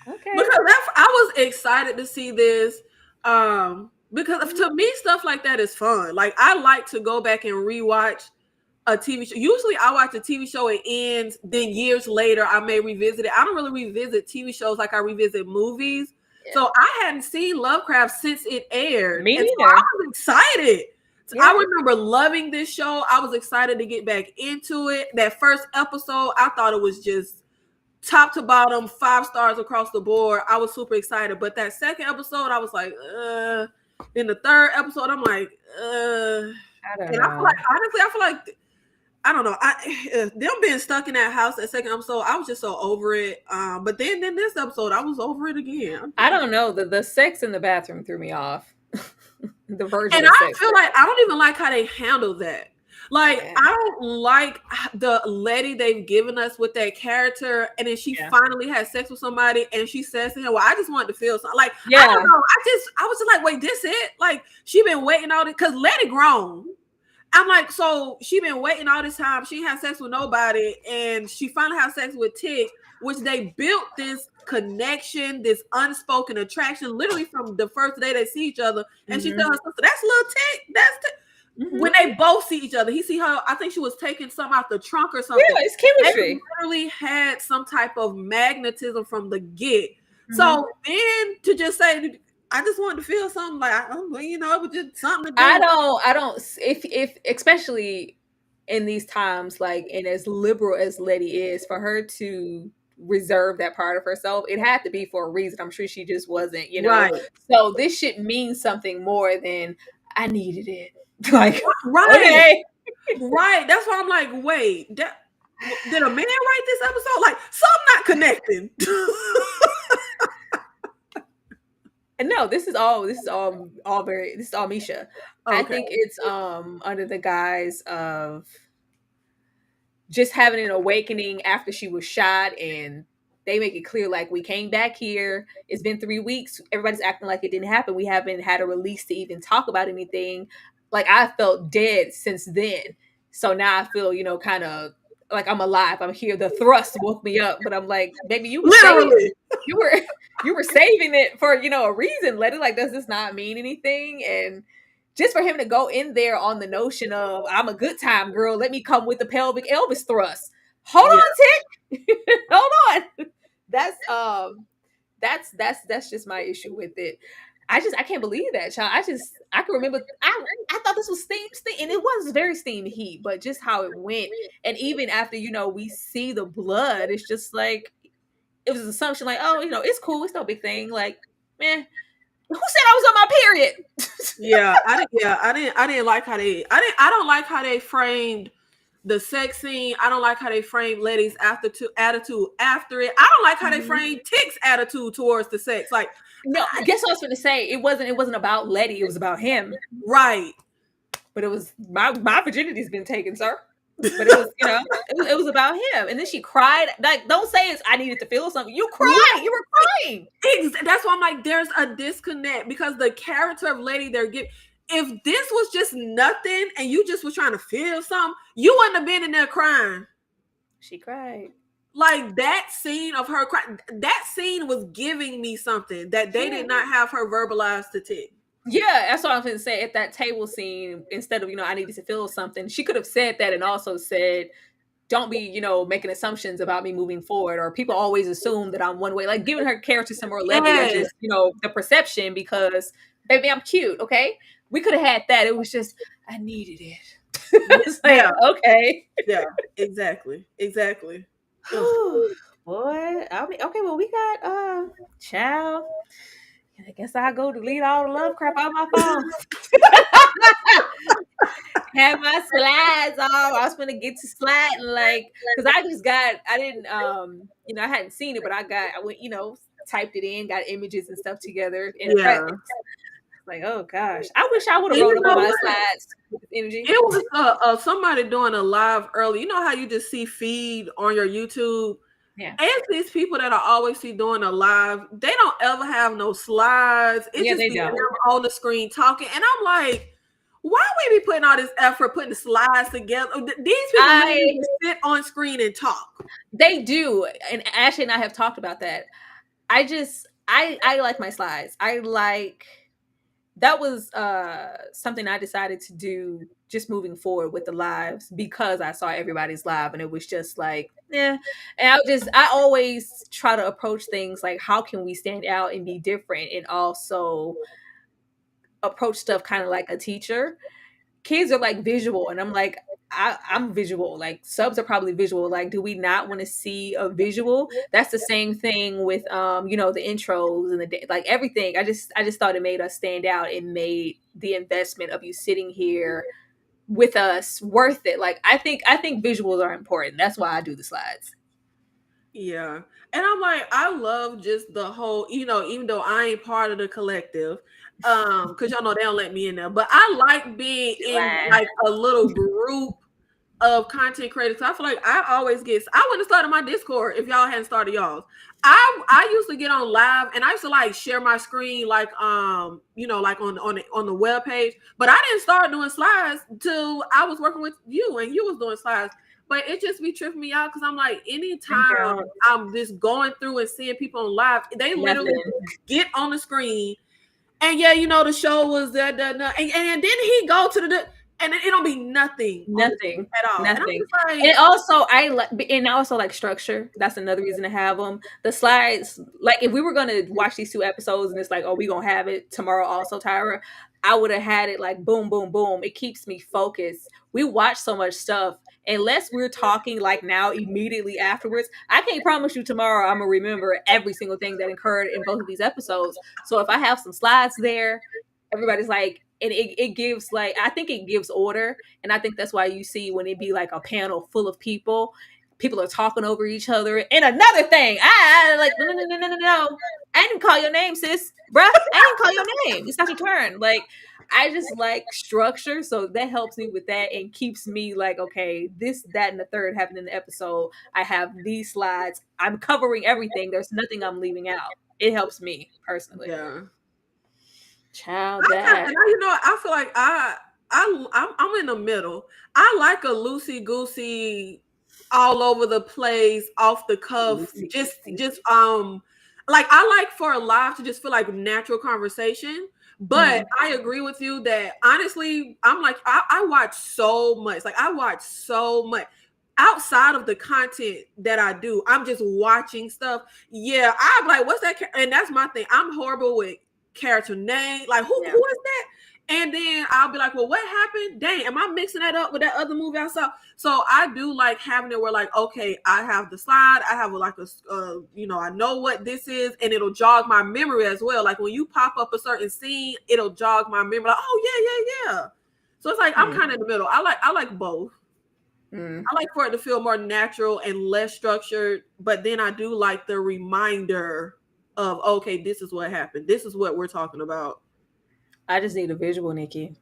Okay. Because I was excited to see this. Because to me, stuff like that is fun. Like, I like to go back and rewatch a TV show. Usually I watch a TV show, it ends, then years later I may revisit it. I don't really revisit TV shows like I revisit movies. Yeah. So I hadn't seen Lovecraft since it aired. Me neither. So I was excited. So I remember loving this show. I was excited to get back into it. That first episode, I thought it was just top to bottom, 5 stars across the board. I was super excited. But that second episode, I was like, in the third episode, I'm like, I don't know. I feel like, honestly, I don't know. Them being stuck in that house that second episode, I was just so over it. But then this episode, I was over it again. I don't know. The sex in the bathroom threw me off. The virgin. And I feel like I don't even like how they handle that. Like, Yeah. I don't like the Letty they've given us with that character, and then she Yeah. finally has sex with somebody, and she says to him, "Well, I just wanted to feel something." Like, I Yeah. don't know. I was just like, "Wait, this it?" Like, she been waiting all this because Letty grown. I'm like, so she been waiting all this time. She ain't had sex with nobody, and she finally had sex with Tig, which they built this connection, this unspoken attraction, literally from the first day they see each other. And she tells her sister, "That's little Tig. That's Tig." When they both see each other, he see her. I think she was taking something out the trunk or something. Yeah, it's They chemistry. literally had some type of magnetism from the get. So then to just say, "I just wanted to feel something," like, you know, it was just something to do. I don't, if especially in these times, like, and as liberal as Letty is, for her to reserve that part of herself, it had to be for a reason. I'm sure she just wasn't, Right. So this should mean something more than I needed it. Like, Right. okay. Right. That's why I'm like, wait, did a man write this episode? Like, something not connecting. And no, this is all Misha. I Okay. think it's under the guise of just having an awakening after she was shot, and they make it clear, like, we came back here, it's been 3 weeks, everybody's acting like it didn't happen, we haven't had a release to even talk about anything. Like, I felt dead since then, so now I feel, kind of like I'm alive, I'm here. The thrust woke me up, but I'm like, baby, Literally. you were you were saving it for a reason. Let it, like, does this not mean anything? And just for him to go in there on the notion of, I'm a good time girl, let me come with the pelvic Elvis thrust. Hold on, Tick. Hold on. That's just my issue with it. I can't believe that, child. I can remember, I thought this was steam, and it was very steam heat, but just how it went. And even after, we see the blood, it's just like, it was an assumption, like, oh, it's cool, it's no big thing. Like, man, who said I was on my period? I didn't like how I don't like how they framed the sex scene. I don't like how they framed Letty's attitude after it. I don't like how they framed Tick's attitude towards the sex. Like, no, guess what I was going to say? It wasn't about Letty, it was about him. Right. But it was, my virginity's been taken, sir. But it was, it was about him. And then she cried. Like, don't say it's, I needed to feel something. You cried. You were crying. That's why I'm like, there's a disconnect, because the character of Letty they're giving. If this was just nothing and you just was trying to feel something, you wouldn't have been in there crying. She cried. Like, that scene of her crying, that scene was giving me something that they did not have her verbalize to Tick. Yeah, that's what I was going to say. At that table scene, instead of, I needed to feel something, she could have said that, and also said, don't be, making assumptions about me moving forward, or people always assume that I'm one way. Like, giving her character some more levity, or just, the perception, because, baby, I'm cute, okay? We could have had that. It was just, I needed it. It's like, okay. Yeah, exactly. Boy, I mean, okay, well, we got, child. I guess I'll go delete all the Lovecraft on my phone. Have my slides off. I was gonna get to sliding, like, because I didn't, I hadn't seen it, but I went, typed it in, got images and stuff together in practice. Like, oh gosh, I wish I would have wrote up on my slides with energy. It was somebody doing a live early. You know how you just see feed on your YouTube? Yeah. And these people that I always see doing a live, they don't ever have no slides. It just be them on the screen talking. And I'm like, why we be putting all this effort putting the slides together? These people sit on screen and talk. They do. And Ashley and I have talked about that. I like my slides. That was something I decided to do just moving forward with the lives, because I saw everybody's live, and it was just like, yeah. And I always try to approach things like, how can we stand out and be different, and also approach stuff kind of like a teacher. Kids are like visual, and I'm like, I'm visual. Like, subs are probably visual. Like, do we not want to see a visual? That's the same thing with the intros and like everything. I just thought it made us stand out, and made the investment of you sitting here with us worth it. Like, I think visuals are important. That's why I do the slides. Yeah. And I'm like, I love just the whole, even though I ain't part of the collective, Because y'all know they don't let me in there. But I like being in Lying. like a little group of content creators. I feel like I always get. I wouldn't have started my Discord if y'all hadn't started y'all's. I used to get on live and I used to like share my screen like like on the web page. But I didn't start doing slides till I was working with you and you was doing slides. But it just be tripping me out because I'm like, anytime I'm just going through and seeing people on live, they literally get on the screen and yeah, the show was that, and then he go to the and it don't be nothing at all. And I'm Nothing. just like, And also like structure. That's another reason to have them. The slides, like if we were gonna watch these 2 episodes and it's like, oh, we gonna have it tomorrow also, Tyra, I would have had it like boom, boom, boom. It keeps me focused. We watch so much stuff. Unless we're talking like now immediately afterwards, I can't promise you tomorrow I'm gonna remember every single thing that occurred in both of these episodes. So if I have some slides there, everybody's like, and it gives like, I think it gives order. And I think that's why you see when it be like a panel full of people are talking over each other. And another thing, I like, no. I didn't call your name, sis. Bruh, I didn't call your name. It's not your turn. Like, I just like structure. So that helps me with that and keeps me like, okay, this, that, and the third happened in the episode. I have these slides. I'm covering everything. There's nothing I'm leaving out. It helps me personally. yeah. Child, that. And I feel like I'm in the middle. I like a loosey goosey, all over the place, off the cuff. Just like I like for a live to just feel like natural conversation. But I agree with you that honestly, I'm like I watch so much. Like I watch so much outside of the content that I do. I'm just watching stuff. Yeah, I'm like, what's that? And that's my thing. I'm horrible with character name. Like who is that? And then I'll be like, well, what happened? Dang, am I mixing that up with that other movie I saw? So I do like having it where like, okay, I have the slide, I have like I know what this is, and it'll jog my memory as well. Like when you pop up a certain scene, it'll jog my memory. Like, oh yeah. So it's like I'm kind of in the middle. I like both. I like for it to feel more natural and less structured, but then I do like the reminder of, okay, this is what happened. This is what we're talking about. I just need a visual, Nikki.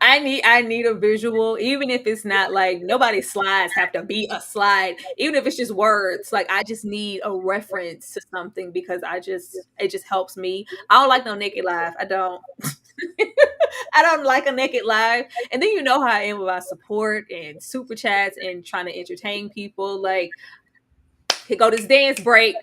I need a visual, even if it's not like nobody's slides have to be a slide, even if it's just words. Like I just need a reference to something because it just helps me. I don't like no naked live. I don't. I don't like a naked live. And then you know how I am about support and super chats and trying to entertain people. Like, here go this dance break.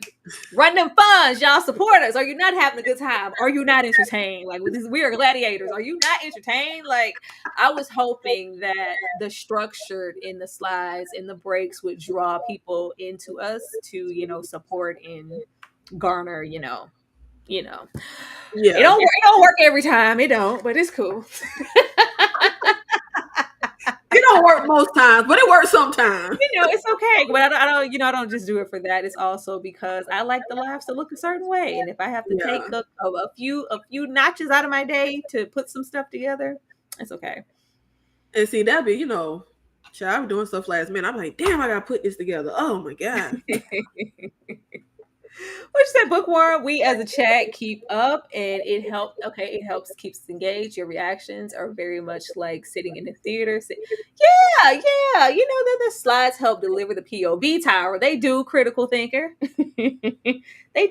Run them funds, y'all support us. Are you not having a good time? Are you not entertained? Like with these weird gladiators, are you not entertained? Like I was hoping that the structured in the slides and the breaks would draw people into us to, support and garner, Yeah. It don't work every time. It don't, but it's cool. It don't work most times, but it works sometimes. It's okay. But I don't just do it for that. It's also because I like the lives to look a certain way. And if I have to take a few notches out of my day to put some stuff together, it's okay. And see, that'd be, I'm doing stuff last minute. I'm like, damn, I gotta put this together. Oh my God. Which said bookworm, we as a chat keep up and it helps keeps us engaged. Your reactions are very much like sitting in the theater. Yeah. The slides help deliver the POV tower. They do, critical thinker. They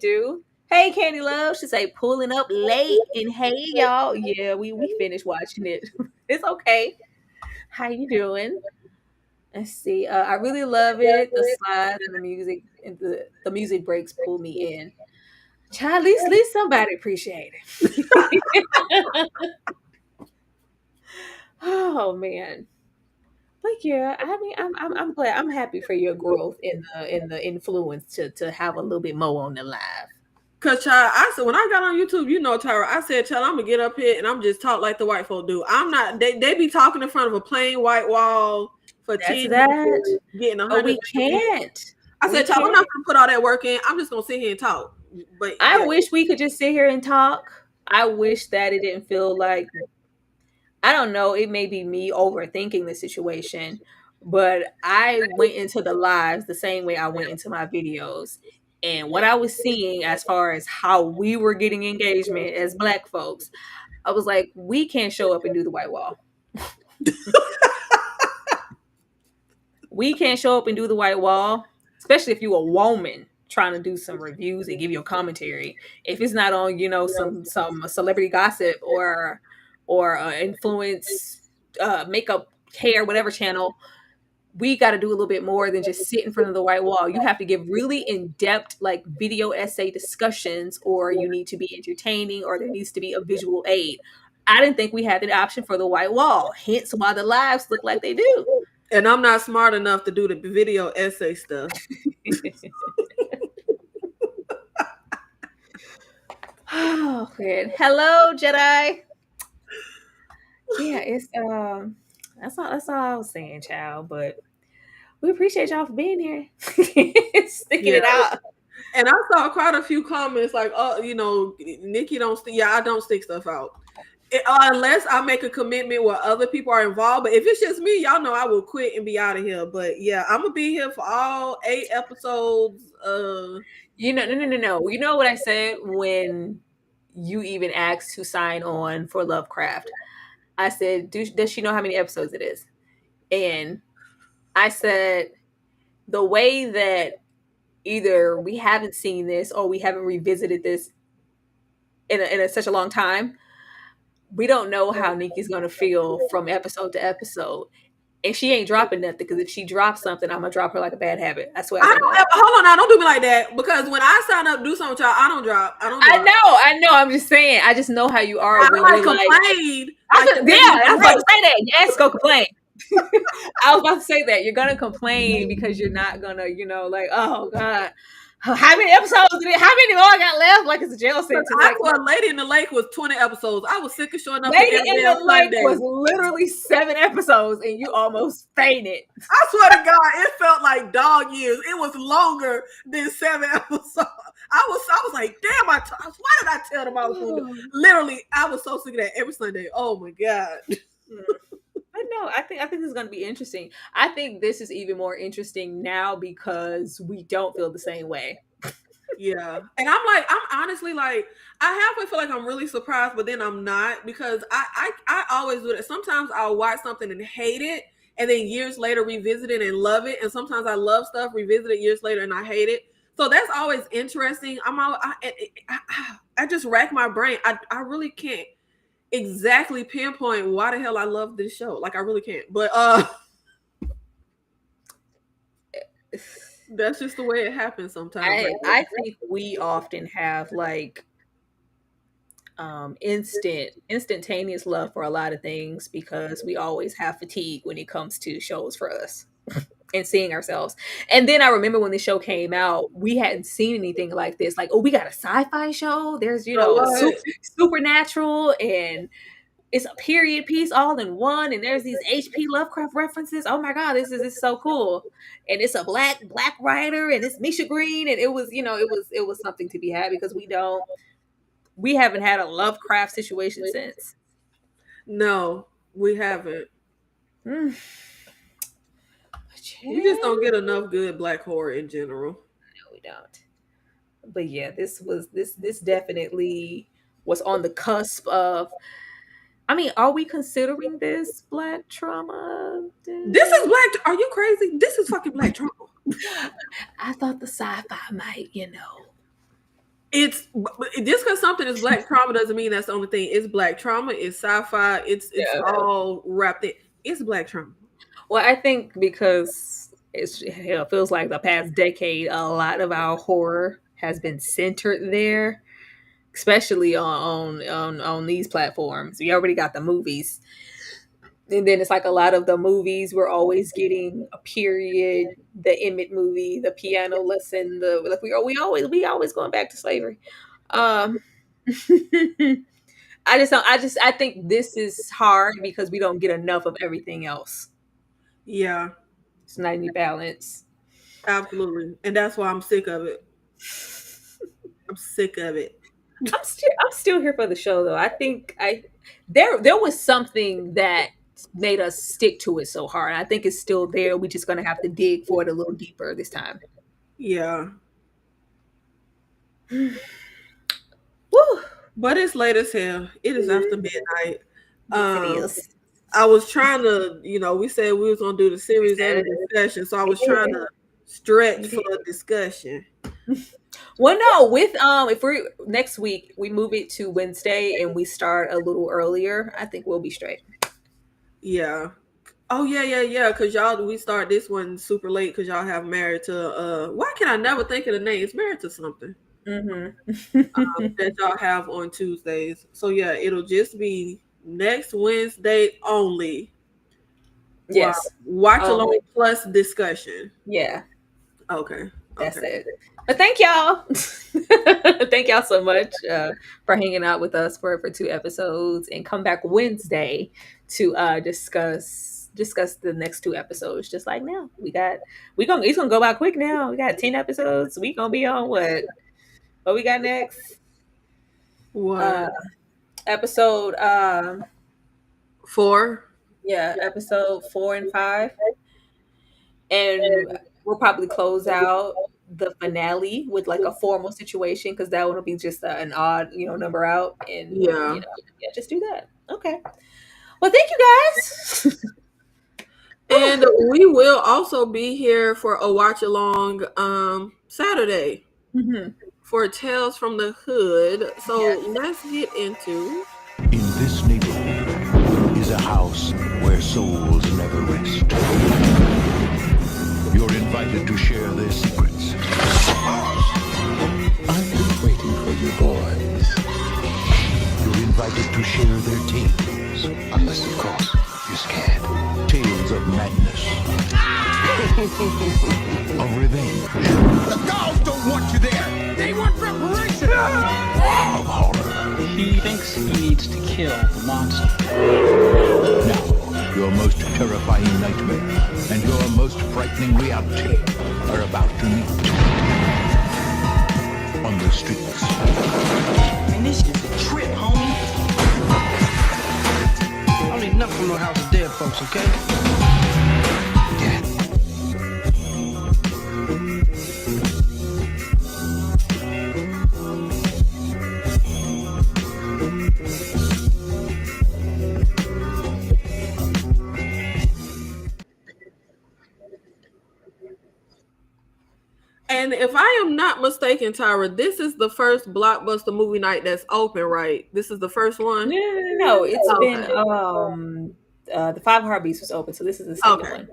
do. Hey, Candy Love, she say pulling up late and hey y'all. Yeah, we finished watching it. It's okay. How you doing? Let's see. I really love it. The slides and the music and the music breaks pull me in. Child, at least somebody appreciate it. Oh man. But yeah, I mean, I'm glad. I'm happy for your growth in the influence to have a little bit more on the live. Cause child, I said when I got on YouTube, Tyra, I said, child, I'm gonna get up here and I'm just talk like the white folk do. I'm not. They be talking in front of a plain white wall for 10 that. getting 100. But we can't. I said, child, I'm not gonna put all that work in. I'm just gonna sit here and talk. But I wish we could just sit here and talk. I wish that it didn't feel like, I don't know, it may be me overthinking the situation, but I went into the lives the same way I went into my videos. And what I was seeing as far as how we were getting engagement as Black folks, I was like, we can't show up and do the white wall. We can't show up and do the white wall, especially if you're a woman trying to do some reviews and give you a commentary. If it's not on, some celebrity gossip or influence, makeup, hair, whatever channel, we got to do a little bit more than just sit in front of the white wall. You have to give really in-depth, like, video essay discussions, or you need to be entertaining, or there needs to be a visual aid. I didn't think we had the option for the white wall, hence why the lives look like they do. And I'm not smart enough to do the video essay stuff. Oh, good. Hello, Jedi. Yeah, it's that's all I was saying, child. But we appreciate y'all for being here, sticking it out. And I saw quite a few comments like, "Oh, Nikki don't stick." Yeah, I don't stick stuff out unless I make a commitment where other people are involved. But if it's just me, y'all know I will quit and be out of here. But yeah, I'm gonna be here for all 8 episodes. No. You know what I said when you even asked to sign on for Lovecraft? I said, does she know how many episodes it is? And I said, the way that either we haven't seen this or we haven't revisited this in such a long time, we don't know how Nikki's going to feel from episode to episode. And she ain't dropping nothing, because if she drops something, I'm going to drop her like a bad habit. I swear. Hold on now, don't do me like that, because when I sign up to do something with y'all, I don't drop. I know. I'm just saying. I just know how you are. I complain. I was about to say that. Yes, go complain. I was about to say that. You're going to complain because you're not going to, like, oh, God. How many episodes did it? How many more I got left? Like, it's a jail sentence. Lady in the Lake was 20 episodes. I was sick of showing up. Lady in the Lake was literally 7 episodes, and you almost fainted. I swear to God, it felt like dog years. It was longer than 7 episodes. I was like, damn! Why did I tell them I was going to? Literally, I was so sick of that every Sunday. Oh my God. I know. I think this is going to be interesting. I think this is even more interesting now because we don't feel the same way. Yeah. And I'm honestly like, I halfway feel like I'm really surprised, but then I'm not, because I always do that. Sometimes I'll watch something and hate it, and then years later revisit it and love it. And sometimes I love stuff, revisit it years later, and I hate it. So that's always interesting. I just rack my brain. I really can't exactly pinpoint why the hell I love this show. Like, I really can't. But that's just the way it happens sometimes. I think we often have like instantaneous love for a lot of things, because we always have fatigue when it comes to shows for us and seeing ourselves. And then I remember when the show came out, we hadn't seen anything like this. Like, oh, we got a sci-fi show. There's supernatural, and it's a period piece all in one, and there's these H.P. Lovecraft references. Oh my God, this is so cool. And it's a black writer, and it's Misha Green, and it was something to be had, because we haven't had a Lovecraft situation since. No, we haven't. We just don't get enough good Black horror in general. No, we don't. But yeah, this definitely was on the cusp of. I mean, are we considering this Black trauma? This is Black. Are you crazy? This is fucking Black trauma. I thought the sci-fi might, It's just because something is Black trauma doesn't mean that's the only thing. It's Black trauma. It's sci-fi. It's all wrapped in. It's Black trauma. Well, I think because it feels like the past decade, a lot of our horror has been centered there, especially on these platforms. We already got the movies, and then it's like a lot of the movies we're always getting a period, the Emmett movie, the piano lesson, we always going back to slavery. I think this is hard because we don't get enough of everything else. Yeah, it's not any balance. Absolutely, and that's why I'm sick of it. I'm sick of it. I'm still here for the show, though. I think there was something that made us stick to it so hard. I think it's still there. We're just gonna have to dig for it a little deeper this time. Yeah. Woo. But it's late as hell. It is after midnight. Yes, it is. I was trying to, we said we was gonna do the series and the discussion, so I was trying to stretch for a discussion. Well, no, with if we're next week we move it to Wednesday and we start a little earlier, I think we'll be straight. Yeah. Oh yeah. Cause we start this one super late because y'all have Married to why can I never think of the name? It's Married to Something. That y'all have on Tuesdays. So yeah, it'll just be next Wednesday only. Yes. Watch along plus discussion. Yeah. Okay. That's it. But thank y'all. Thank y'all so much for hanging out with us for 2 episodes, and come back Wednesday to discuss the next 2 episodes. Just like now, it's gonna go by quick now. We got 10 episodes. We gonna be on what we got next? What? Episode 4. Yeah, episode 4 and 5, and we'll probably close out the finale with like a formal situation, because that one will be just an odd, number out, and just do that. Okay. Well, thank you guys. And we will also be here for a watch along Saturday for Tales from the Hood. So let's get into. In this neighborhood is a house where souls never rest. You're invited to share their secrets. I've been waiting for you boys. You're invited to share their tales. Unless, of course, you're scared. Tales of madness. Of revenge. The dolls don't want you there! They want reparation! Of horror. He thinks he needs to kill the monster. Now, your most terrifying nightmare and your most frightening reality are about to meet. On the streets. Man, this is a trip, homie. I don't need nothing from no house of dead folks, okay? Yeah. And if I am not mistaken, Tyra, this is the first blockbuster movie night that's open, right? This is the first one? No, it's been the 5 Heartbeats was open, so this is the second one.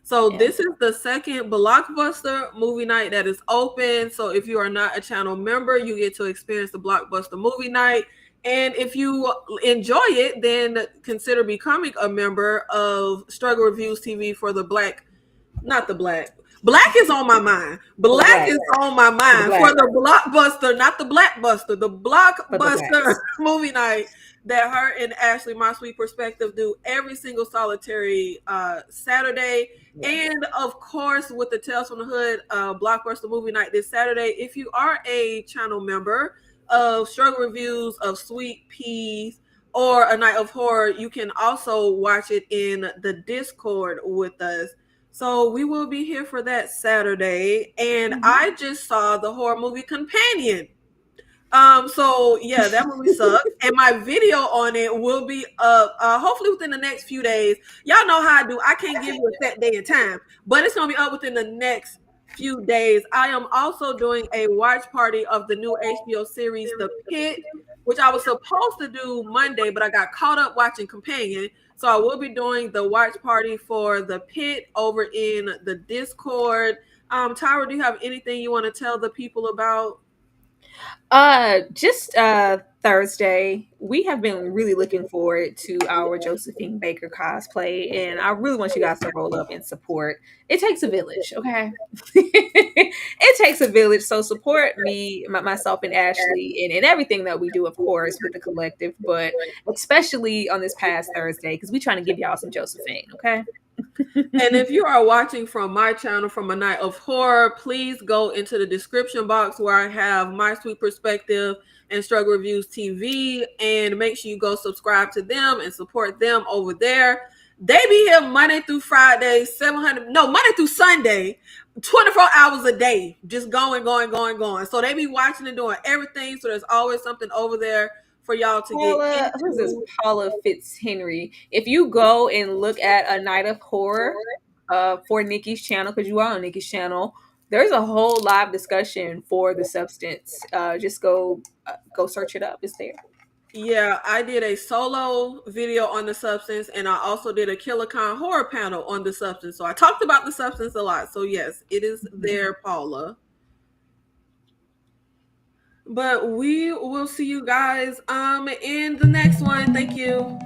So this is the second blockbuster movie night that is open. So if you are not a channel member, you get to experience the blockbuster movie night. And if you enjoy it, then consider becoming a member of Struggle Reviews TV for the Black is on my mind. Black is on my mind for the blockbuster, not the blackbuster, the blockbuster movie night that her and Ashley, My Sweet Perspective, do every single solitary Saturday. Yes. And of course, with the Tales from the Hood blockbuster movie night this Saturday, if you are a channel member of Struggle Reviews of Sweet Peas or A Night of Horror, you can also watch it in the Discord with us. So we will be here for that Saturday. And I just saw the horror movie Companion. So yeah, that movie sucks. And my video on it will be up hopefully within the next few days. Y'all know how I do. I can't give you a set day and time, but it's gonna be up within the next few days. I am also doing a watch party of the new HBO series The Pit, which I was supposed to do Monday, but I got caught up watching Companion. So I will be doing the watch party for The Pit over in the Discord. Tyra, do you have anything you want to tell the people about? Just Thursday, we have been really looking forward to our Josephine Baker cosplay, and I really want you guys to roll up and support. It takes a village, okay? It takes a village, so support me, myself, and Ashley, and everything that we do, of course, with the collective, but especially on this past Thursday, because we're trying to give y'all some Josephine, okay? And if you are watching from my channel, from A Night of Horror, please go into the description box where I have My Sweet Perspective and Struggle Reviews TV, and make sure you go subscribe to them and support them over there. They be here Monday through Friday, Monday through Sunday, 24 hours a day, just going. So they be watching and doing everything. So there's always something over there for y'all to get Who's this? into. Paula Fitzhenry. If you go and look at A Night of Horror for Nikki's channel, because you are on Nikki's channel, there's a whole live discussion for The Substance. Just go search it up. It's there. Yeah, I did a solo video on The Substance, and I also did a Killer Con horror panel on The Substance. So I talked about The Substance a lot. So yes, it is there, Paula. But we will see you guys in the next one. Thank you.